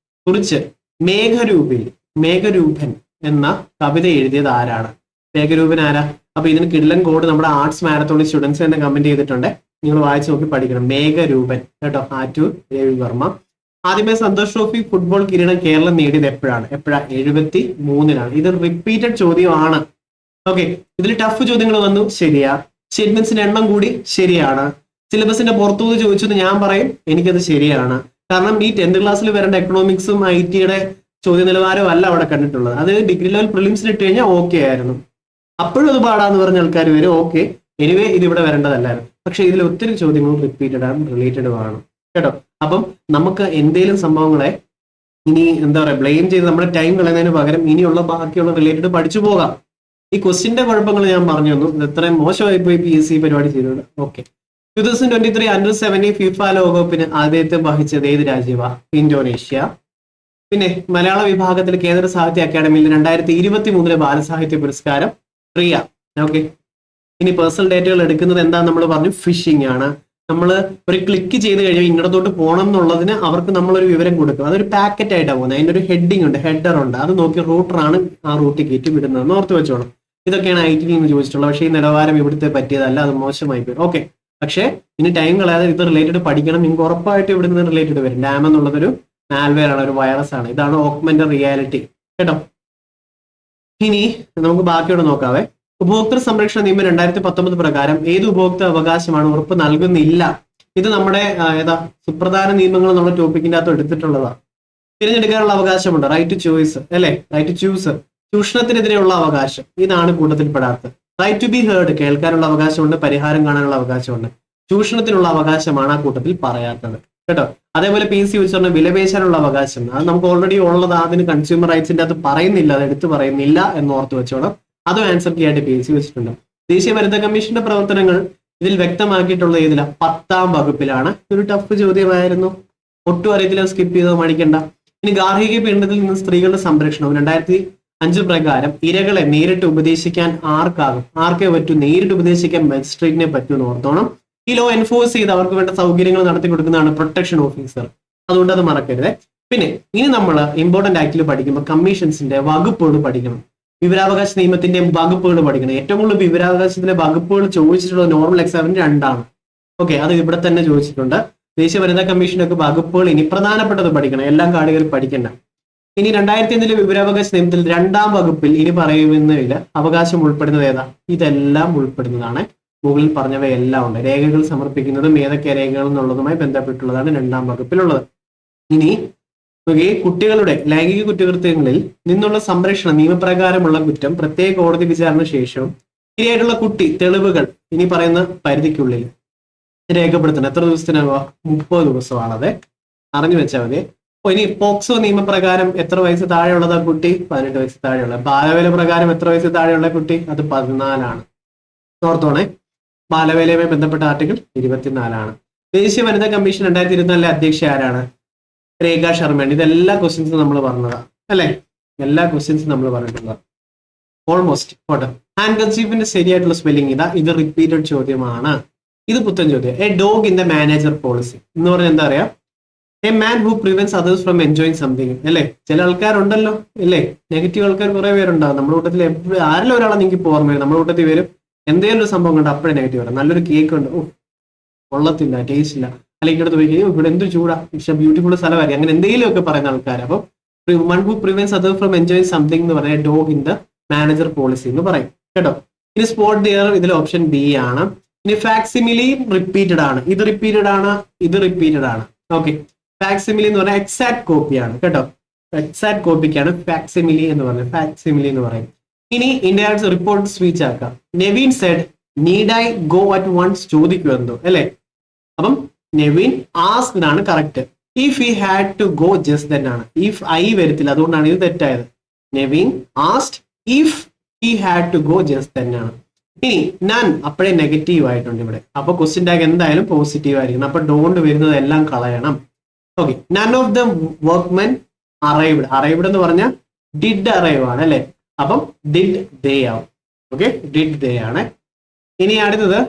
കുറിച്ച് മേഘരൂപൻ എന്ന കവിത എഴുതിയത് ആരാണ്? മേഘരൂപൻ ആരാ? അപ്പൊ ഇതിന് കിഡ്ലൻ കോഡ് നമ്മുടെ ആർട്സ് മാരത്തോണിക് സ്റ്റുഡൻസ് തന്നെ കമന്റ് ചെയ്തിട്ടുണ്ട്. നിങ്ങൾ വായിച്ചു നോക്കി പഠിക്കണം. മേഘരൂപൻ കേട്ടോ. ആറ്റൂർ രവിവർമ്മ. ആദ്യമേ സന്തോഷ് ട്രോഫി ഫുട്ബോൾ കിരീടം കേരളം നേടിയത് എപ്പോഴാണ്? 73-ലാണ്. ഇത് റിപ്പീറ്റഡ് ചോദ്യമാണ്. ഓക്കെ, ഇതിൽ ടഫ് ചോദ്യങ്ങൾ വന്നു, ശരിയാ. സ്റ്റേറ്റ്മെന്റ്സിന്റെ എണ്ണം കൂടി, ശരിയാണ്. സിലബസിന്റെ പുറത്തുനിന്ന് ചോദിച്ചത് ഞാൻ പറയും എനിക്കത് ശരിയാണ്. കാരണം ഈ 10th ക്ലാസ്സിൽ വരേണ്ട എക്കണോമിക്സും IT-യുടെ ചോദ്യ നിലവാരവും അല്ല അവിടെ കണ്ടിട്ടുള്ളത്. അത് ഡിഗ്രി ലെവൽ പ്രിലിംസിന് ഇട്ട് കഴിഞ്ഞാൽ ഓക്കെ ആയിരുന്നു. അപ്പോഴും അത് പാടാന്ന് പറഞ്ഞ ആൾക്കാർ വരും. ഓക്കെ, എനിവേ ഇത് ഇവിടെ വരേണ്ടതല്ലായിരുന്നു. പക്ഷെ ഇതിൽ ഒത്തിരി ചോദ്യങ്ങൾ റിപ്പീറ്റഡ് ആണ്, റിലേറ്റഡ് ആണ് കേട്ടോ. അപ്പം നമുക്ക് എന്തെങ്കിലും സംഭവങ്ങളെ ഇനി എന്താ പറയാ ബ്ലെയിം ചെയ്ത് നമ്മുടെ ടൈം കളയുന്നതിന് പകരം ഇനിയുള്ള ബാക്കിയുള്ള റിലേറ്റഡ് പഠിച്ചു പോകാം. ഈ ക്വസ്റ്റിന്റെ കുഴപ്പങ്ങൾ ഞാൻ പറഞ്ഞു തന്നു. ഇത് എത്രയും മോശമായി പോയി PSC പരിപാടി ചെയ്തത്. ഓക്കെ, 2023 Under-17 FIFA ലോകകപ്പിന് ആദ്യത്തെ വഹിച്ചത് ഏത് രാജ്യമാണ്? ഇന്തോനേഷ്യ. പിന്നെ മലയാള വിഭാഗത്തിൽ കേന്ദ്ര സാഹിത്യ അക്കാദമിയിൽ 2023 ബാലസാഹിത്യ പുരസ്കാരം പ്രിയ. ഓക്കെ, ഇനി പേഴ്സണൽ ഡേറ്റകൾ എടുക്കുന്നത് എന്താ നമ്മൾ പറഞ്ഞു? ഫിഷിംഗ് ആണ്. നമ്മൾ ഒരു ക്ലിക്ക് ചെയ്ത് കഴിയുമ്പോൾ ഇങ്ങോട്ടോട്ട് പോകണം എന്നുള്ളതിന് അവർക്ക് നമ്മളൊരു വിവരം കൊടുക്കും. അതൊരു പാക്കറ്റ് ആയിട്ടാണ് പോകുന്നത്. അതിൻ്റെ ഒരു ഹെഡിങ് ഉണ്ട്, ഹെഡർ ഉണ്ട്. അത് നോക്കി റൂട്ടറാണ് ആ റൂട്ടിൽ കയറ്റി വിടുന്നത്. ഓർത്ത് വെച്ചോണം. ഇതൊക്കെയാണ് IT-യിൽ നിന്ന് ചോദിച്ചിട്ടുള്ളത്. പക്ഷേ ഈ നിലവാരം ഇവിടുത്തെ പറ്റിയതല്ല, അത് മോശമായി പോയി. ഓക്കെ, പക്ഷേ ഇനി ടൈം കളയാതെ ഇത് റിലേറ്റഡ് പഠിക്കണം. നിങ്ങൾക്ക് ഉറപ്പായിട്ട് ഇവിടുന്ന് റിലേറ്റഡ് വരും. ഡാം എന്നുള്ളതൊരു മാൽവെയർ ആണ്, ഒരു വൈറസ് ആണ്. ഇതാണ് ഓഗ്മെന്റഡ് റിയാലിറ്റി കേട്ടോ. ഇനി നമുക്ക് ബാക്കിയോടെ നോക്കാവേ. ഉപഭോക്തൃ സംരക്ഷണ നിയമം 2019 പ്രകാരം ഏത് ഉപഭോക്തൃ അവകാശമാണ് ഉറപ്പ് നൽകുന്നില്ല? ഇത് നമ്മുടെ ഏതാ സുപ്രധാന നിയമങ്ങൾ നമ്മുടെ ടോപ്പിക്കിന്റെ അകത്ത് എടുത്തിട്ടുള്ളതാണ്. തിരഞ്ഞെടുക്കാനുള്ള അവകാശമുണ്ട്, റൈറ്റ് ടു ചോയ്സ് അല്ലെ, റൈറ്റ് ടു ചൂസ്. ചൂഷണത്തിനെതിരെയുള്ള അവകാശം, ഇതാണ് കൂട്ടത്തിൽപ്പെടാത്തത്. റൈറ്റ് ടു ബി ഹേർഡ്, കേൾക്കാനുള്ള അവകാശമുണ്ട്, പരിഹാരം കാണാനുള്ള അവകാശമുണ്ട്. ചൂഷണത്തിനുള്ള അവകാശമാണ് ആ കൂട്ടത്തിൽ പറയാത്തത് കേട്ടോ. അതേപോലെ PC ചോദിച്ചാൽ വിലപേശാനുള്ള അവകാശം, അത് നമുക്ക് ഓൾറെഡി ഉള്ളത്. അതിന് കൺസ്യൂമർ റൈറ്റ്സിന്റെ അകത്ത് പറയുന്നില്ല, അത് എടുത്തു പറയുന്നില്ല എന്ന് ഓർത്ത് വെച്ചോണം. അതും ആൻസർ ചെയ്യായിട്ട് PC വെച്ചിട്ടുണ്ട്. ദേശീയ വനിതാ കമ്മീഷന്റെ പ്രവർത്തനങ്ങൾ ഇതിൽ വ്യക്തമാക്കിയിട്ടുള്ള ഏതില? 10ാം വകുപ്പിലാണ്. ഇതൊരു ടഫ് ചോദ്യമായിരുന്നു, ഒട്ടും അറിയത്തില്ല, സ്കിപ്പ് ചെയ്ത് മടിക്കണ്ട. ഇനി ഗാർഹിക പീഡനത്തിൽ നിന്ന് സ്ത്രീകളുടെ സംരക്ഷണവും 2005 പ്രകാരം ഇരകളെ നേരിട്ട് ഉപദേശിക്കാൻ ആർക്കേ പറ്റൂ? നേരിട്ട് ഉപദേശിക്കാൻ മജിസ്ട്രേറ്റിനെ പറ്റൂന്ന് ഓർത്തോണം. ഈ ലോ എൻഫോഴ്സ് ചെയ്ത് അവർക്ക് വേണ്ട സൗകര്യങ്ങൾ നടത്തി കൊടുക്കുന്നതാണ് പ്രൊട്ടക്ഷൻ ഓഫീസർ. അതുകൊണ്ട് അത് മറക്കരുത്. പിന്നെ ഇനി നമ്മൾ ഇമ്പോർട്ടന്റ് ആക്ടിൽ പഠിക്കുമ്പോൾ കമ്മീഷൻസിന്റെ വകുപ്പുകൾ പഠിക്കണം. വിവരാവകാശ നിയമത്തിന്റെ വകുപ്പുകൾ പഠിക്കണം. ഏറ്റവും കൂടുതൽ വിവരാവകാശത്തിലെ വകുപ്പുകൾ ചോദിച്ചിട്ടുള്ളത് നോർമൽ എക്സാമിന് 2ആണ്. ഓക്കെ, അത് ഇവിടെ തന്നെ ചോദിച്ചിട്ടുണ്ട്. ദേശീയ വനിതാ കമ്മീഷന്റെ ഒക്കെ വകുപ്പുകൾ ഇനി പ്രധാനപ്പെട്ടത് പഠിക്കണം, എല്ലാം കാടുകളിൽ പഠിക്കണ്ട. ഇനി 2005 വിവരാവകാശ നിയമത്തിൽ 2ാം വകുപ്പിൽ ഇനി പറയുന്നതിൽ അവകാശം ഉൾപ്പെടുന്നത് ഏതാ? ഇതെല്ലാം ഉൾപ്പെടുന്നതാണ്. മുകളിൽ പറഞ്ഞവയെല്ലാം ഉണ്ട്. രേഖകൾ സമർപ്പിക്കുന്നതും ഏതൊക്കെ രേഖകൾ എന്നുള്ളതുമായി ബന്ധപ്പെട്ടുള്ളതാണ് 2ാം വകുപ്പിലുള്ളത്. ഇനി കുട്ടികളുടെ ലൈംഗിക കുറ്റകൃത്യങ്ങളിൽ നിന്നുള്ള സംരക്ഷണം നിയമപ്രകാരമുള്ള കുറ്റം പ്രത്യേക കോടതി വിചാരണ ശേഷവും ഇനിയായിട്ടുള്ള കുട്ടി തെളിവുകൾ ഇനി പറയുന്ന പരിധിക്കുള്ളിൽ രേഖപ്പെടുത്തണം. എത്ര ദിവസത്തിനാവുക? 30 ദിവസമാണത്, അറിഞ്ഞു വെച്ചാൽ മതി. ഇനി പോക്സോ നിയമപ്രകാരം എത്ര വയസ്സ് താഴെയുള്ളത് ആ കുട്ടി? 18 വയസ്സ് താഴെയുള്ള. ബാലവേല പ്രകാരം എത്ര വയസ്സ് താഴെയുള്ള കുട്ടി? അത് 14ആണ്. ഓർത്തോണേ, ബാലവേലയുമായി ബന്ധപ്പെട്ട ആർട്ടിക്കിൾ 24ആണ്. ദേശീയ വനിതാ കമ്മീഷൻ 2024 അധ്യക്ഷ ആരാണ്? രേഖ ശർമ്മയാണ്. ഇതെല്ലാ ക്വസ്റ്റ്യൻസും നമ്മൾ പറഞ്ഞതാണ് അല്ലെ, എല്ലാ ക്വസ്റ്റ്യൻസും നമ്മൾ പറഞ്ഞിട്ടുള്ളത് ഓൾമോസ്റ്റ്. പോട്ടെ, ഹാൻഡ് കൺസീഫിന്റെ ശരിയായിട്ടുള്ള സ്പെല്ലിംഗ് ഇതാ. ഇത് റിപ്പീറ്റഡ് ചോദ്യമാണ്, ഇത് പുത്തൻ ചോദ്യം. A dog in the manager policy എന്ന് പറഞ്ഞാൽ എന്താ പറയാ? A man who prevents others from enjoying something അല്ലേ. ചില ആൾക്കാരുണ്ടല്ലോ അല്ലേ, നെഗറ്റീവ് ആൾക്കാർ കുറെ പേരുണ്ടാവും നമ്മുടെ കൂട്ടത്തിൽ. ആരെങ്കിലും ഒരാളെ നിങ്ങൾക്ക് ഇപ്പോൾ ഓർമ്മ വരും, നമ്മുടെ കൂട്ടത്തിൽ വരും. എന്തെങ്കിലും ഒരു സംഭവം കണ്ട് അപ്പോഴേ നെഗറ്റീവ് വരാം. നല്ലൊരു കേക്ക് ഉണ്ട്, കൊള്ളത്തില്ല, ടേസ്റ്റ് ഇല്ല, അല്ലെങ്കിൽ ഇടത്ത് പോയി ഇവിടെ എന്ത് ചൂടാ, പക്ഷെ ബ്യൂട്ടിഫുൾ സ്ഥലമായിരിക്കും, അങ്ങനെ എന്തെങ്കിലും ഒക്കെ പറയുന്ന ആൾക്കാർ. അപ്പോൾ one who prevents other from enjoying something എന്ന് പറയാം dog in the manager policy എന്ന് പറയും കേട്ടോ. ഇനി സ്പോട്ട് ദിയർ, ഇതിൽ ഓപ്ഷൻ ബി ആണ്. ഇനി ഫാക്സിമിലി റിപ്പീറ്റഡ് ആണ്, ഇത് റിപ്പീറ്റഡ് ആണ്, ഇത് റിപ്പീറ്റഡ് ആണ്. ഓക്കെ, ഫാക്സിമിലി എന്ന് പറഞ്ഞാൽ എക്സാക്ട് കോപ്പിയാണ് കേട്ടോ. എക്സാക്ട് കോപ്പിക്കാണ് ഫാക്സിമിലി എന്ന് പറയുന്നത്, ഫാക്സിമിലി എന്ന് പറയും. ഇനി ഇൻഡയറക്റ്റ് റിപ്പോർട്ട് സ്പീച്ച് ആക്കാം. Nevin said need I go at once, ചോദിക്കുക എന്തോ അല്ലെ. അപ്പം നെവിൻ ആസ്ക്ഡ് ആണ് correct. If he had to go just then ആണ്. ഇഫ് ഐ വരത്തില്ല, അതുകൊണ്ടാണ് ഇത് തെറ്റായത്. Nevin asked if he had to go just then ആണ്. ഇനി നൺ അപ്പോഴേ നെഗറ്റീവ് ആയിട്ടുണ്ട് ഇവിടെ. അപ്പൊ ക്വസ്റ്റ്യൻ ടാഗ് എന്തായാലും പോസിറ്റീവ് ആയിരിക്കണം. അപ്പൊ ഡോണ്ട് വരുന്നത് എല്ലാം കളയണം. Okay, none of the workmen arrived. Arrived എന്ന് പറഞ്ഞാൽ ഡിഡ് അറൈവ് ആണ് അല്ലെ. അപ്പം ഡിഡ് ദേ ആവും. ഓക്കെ, ഡിഡ് ദേ ആണ്. ഇനി അടുത്തത്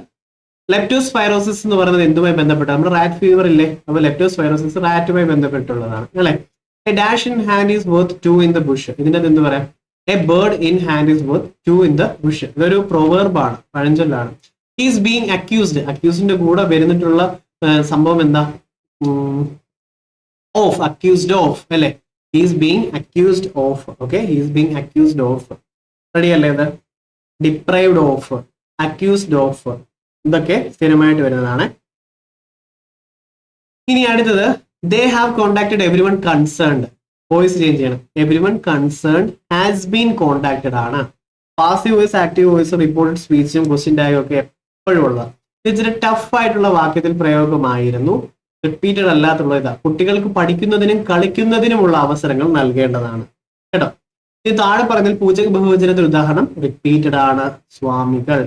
ലെപ്റ്റോസ്പൈറോസിസ് എന്ന് പറയുന്നത് എന്തുമായി ബന്ധപ്പെട്ട? നമ്മുടെ റാറ്റ് ഫീവർ ഇല്ലേ, അപ്പൊ ലെപ്റ്റോസ്പൈറോസിസ് റാറ്റുമായി ബന്ധപ്പെട്ടുള്ളതാണ് അല്ലെ. A dash in hand is worth 2 in the bush. ഇതിന്റെ എന്ത് പറയാം? A bird in hand is worth two in the bush. ഇതൊരു പ്രൊവേർബാണ്, പഴഞ്ചൊല്ലാണ്. ഹീസ് ബീങ് അക്യൂസ്ഡ്, അക്യൂസിന്റെ കൂടെ വരുന്നിട്ടുള്ള സംഭവം എന്താ? ഓഫ്, അക്യൂസ്ഡ് ഓഫ് അല്ലെ. He's being accused of. Okay, he's being accused of. Ready അല്ലേ? ഇത് ഡിപ്രൈവ്ഡ് ഓഫ്, അക്യൂസ്ഡ് ഓഫ്, ഇതൊക്കെ സ്ഥിരമായിട്ട് വരുന്നതാണ്. ഇനി അടുത്തത് they have contacted every one concerned. Voice change ചെയ്യണം. Every one concerned has been contacted ആണ്. Passive voice, active voice, reported സ്പീച്ചും ക്വസ്റ്റ്യൻ ടാഗും ഒക്കെ എപ്പോഴും ഉള്ളത്. ഇച്ചിരി ടഫ് ആയിട്ടുള്ള വാക്യത്തിൽ പ്രയോഗമായിരുന്നു. റിപ്പീറ്റഡ് അല്ലാത്തുള്ള ഇതാ. കുട്ടികൾക്ക് പഠിക്കുന്നതിനും കളിക്കുന്നതിനുമുള്ള അവസരങ്ങൾ നൽകേണ്ടതാണ് കേട്ടോ. ഇത് താഴെ പറഞ്ഞാൽ പൂജക ബഹുവചനത്തിന് ഉദാഹരണം റിപ്പീറ്റഡ് ആണ്. സ്വാമികൾ.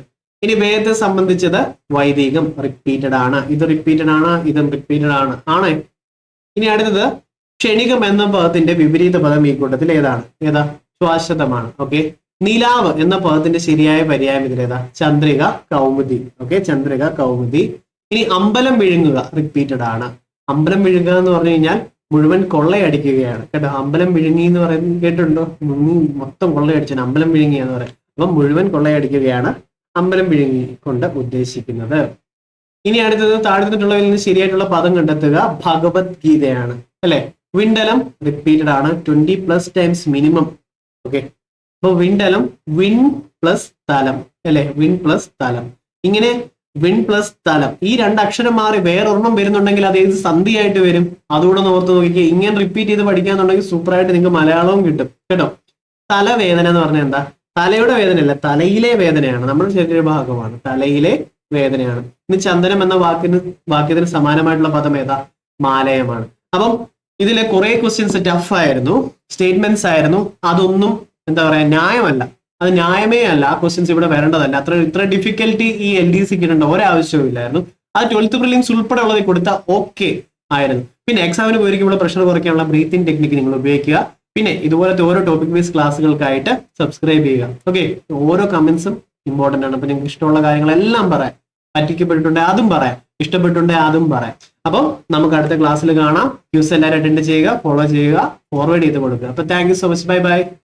ഇനി വേദത്തെ സംബന്ധിച്ചത് വൈദികം, റിപ്പീറ്റഡ് ആണ്. ഇത് റിപ്പീറ്റഡ് ആണ്, ഇതും റിപ്പീറ്റഡ് ആണ്. ആണ്. ഇനി അടുത്തത് ക്ഷണികം എന്ന പദത്തിന്റെ വിപരീത പദം ഈ കൂട്ടത്തിൽ ഏതാണ്? ഏതാ? ശ്വാശ്വതമാണ്. ഓക്കെ. നിലാവ് എന്ന പദത്തിന്റെ ശരിയായ പര്യായം ഇതിലേതാ? ചന്ദ്രിക, കൗമുദി. ഓക്കെ, ചന്ദ്രിക, കൗമുദി. ഇനി അമ്പലം വിഴുങ്ങുക, റിപ്പീറ്റഡ് ആണ്. അമ്പലം വിഴുങ്ങുക എന്ന് പറഞ്ഞു കഴിഞ്ഞാൽ മുഴുവൻ കൊള്ളയടിക്കുകയാണ് കേട്ടോ. അമ്പലം വിഴുങ്ങി എന്ന് പറയുന്നത് കേട്ടിട്ടുണ്ടോ? മൊത്തം കൊള്ളയടിച്ചാണ് അമ്പലം വിഴുങ്ങി എന്ന് പറയുന്നത്. അപ്പം മുഴുവൻ കൊള്ളയടിക്കുകയാണ് അമ്പലം വിഴുങ്ങി കൊണ്ട് ഉദ്ദേശിക്കുന്നത്. ഇനി അടുത്തത് താഴ്ത്തിട്ടുള്ളതിൽ നിന്ന് ശരിയായിട്ടുള്ള പദം കണ്ടെത്തുക. ഭഗവത്ഗീതയാണ് അല്ലെ. വിണ്ടലം റിപ്പീറ്റഡ് ആണ്. 20+ ടൈംസ് മിനിമം. ഓക്കെ, അപ്പൊ വിണ്ടലം, വിൺ പ്ലസ് തലം അല്ലെ. വിൺ പ്ലസ് തലം. ഇങ്ങനെ വിൺ പ്ലസ് തലം, ഈ രണ്ടക്ഷരം മാറി വേറൊരെണ്ണം വരുന്നുണ്ടെങ്കിൽ അത് ഏത് സന്ധിയായിട്ട് വരും? അതുകൂടെ ഓർത്ത് നോക്കിക്കുക. ഇങ്ങനെ റിപ്പീറ്റ് ചെയ്ത് പഠിക്കാന്നുണ്ടെങ്കിൽ സൂപ്പറായിട്ട് നിങ്ങൾക്ക് മലയാളവും കിട്ടും കേട്ടോ. തലവേദന എന്ന് പറഞ്ഞാൽ എന്താ? തലയുടെ വേദനയല്ല, തലയിലെ വേദനയാണ്. നമ്മുടെ ശരീരഭാഗമാണ്, തലയിലെ വേദനയാണ്. ഇനി ചന്ദനം എന്ന വാക്യത്തിന് സമാനമായിട്ടുള്ള പദം ഏതാ? മാലയമാണ്. അപ്പം ഇതിലെ കുറെ ക്വസ്റ്റ്യൻസ് ടഫ് ആയിരുന്നു, സ്റ്റേറ്റ്മെന്റ്സ് ആയിരുന്നു. അതൊന്നും എന്താ പറയാ, ന്യായമല്ല. അത് ന്യായമേ അല്ല. ആ ക്വസ്റ്റ്യൻസ് ഇവിടെ വരേണ്ടതല്ല. ഇത്ര ഡിഫിക്കൽട്ടി ഈ LDCക്ക് ഇടേണ്ട ഒരാവശ്യവും ഇല്ലായിരുന്നു. അത് 12th പ്രിലിംസ് ഉൾപ്പെടെ ഉള്ളത് കൊടുത്താൽ ഓക്കെ ആയിരുന്നു. പിന്നെ എക്സാമിന് പോയിരിക്കുമ്പോൾ പ്രഷർ കുറയ്ക്കാനുള്ള ബ്രീത്തിങ് ടെക്നിക്ക് നിങ്ങൾ ഉപയോഗിക്കുക. പിന്നെ ഇതുപോലത്തെ ഓരോ ടോപ്പിക് ബേസ് ക്ലാസ്സുകൾക്കായിട്ട് സബ്സ്ക്രൈബ് ചെയ്യുക. ഓക്കെ, ഓരോ കമന്റ്സും ഇമ്പോർട്ടന്റ് ആണ്. അപ്പൊ നിങ്ങൾക്ക് ഇഷ്ടമുള്ള കാര്യങ്ങളെല്ലാം പറയാം. പറ്റിക്കപ്പെട്ടിട്ടുണ്ടെങ്കിൽ അതും പറയാം, ഇഷ്ടപ്പെട്ടിട്ടുണ്ടെങ്കിൽ അതും പറയാം. അപ്പം നമുക്ക് അടുത്ത ക്ലാസ്സിൽ കാണാം. ക്യൂസ് എല്ലാവരും അറ്റൻഡ് ചെയ്യുക, ഫോളോ ചെയ്യുക, ഫോർവേഡ് ചെയ്ത് കൊടുക്കുക. അപ്പൊ thank you so much. Bye bye.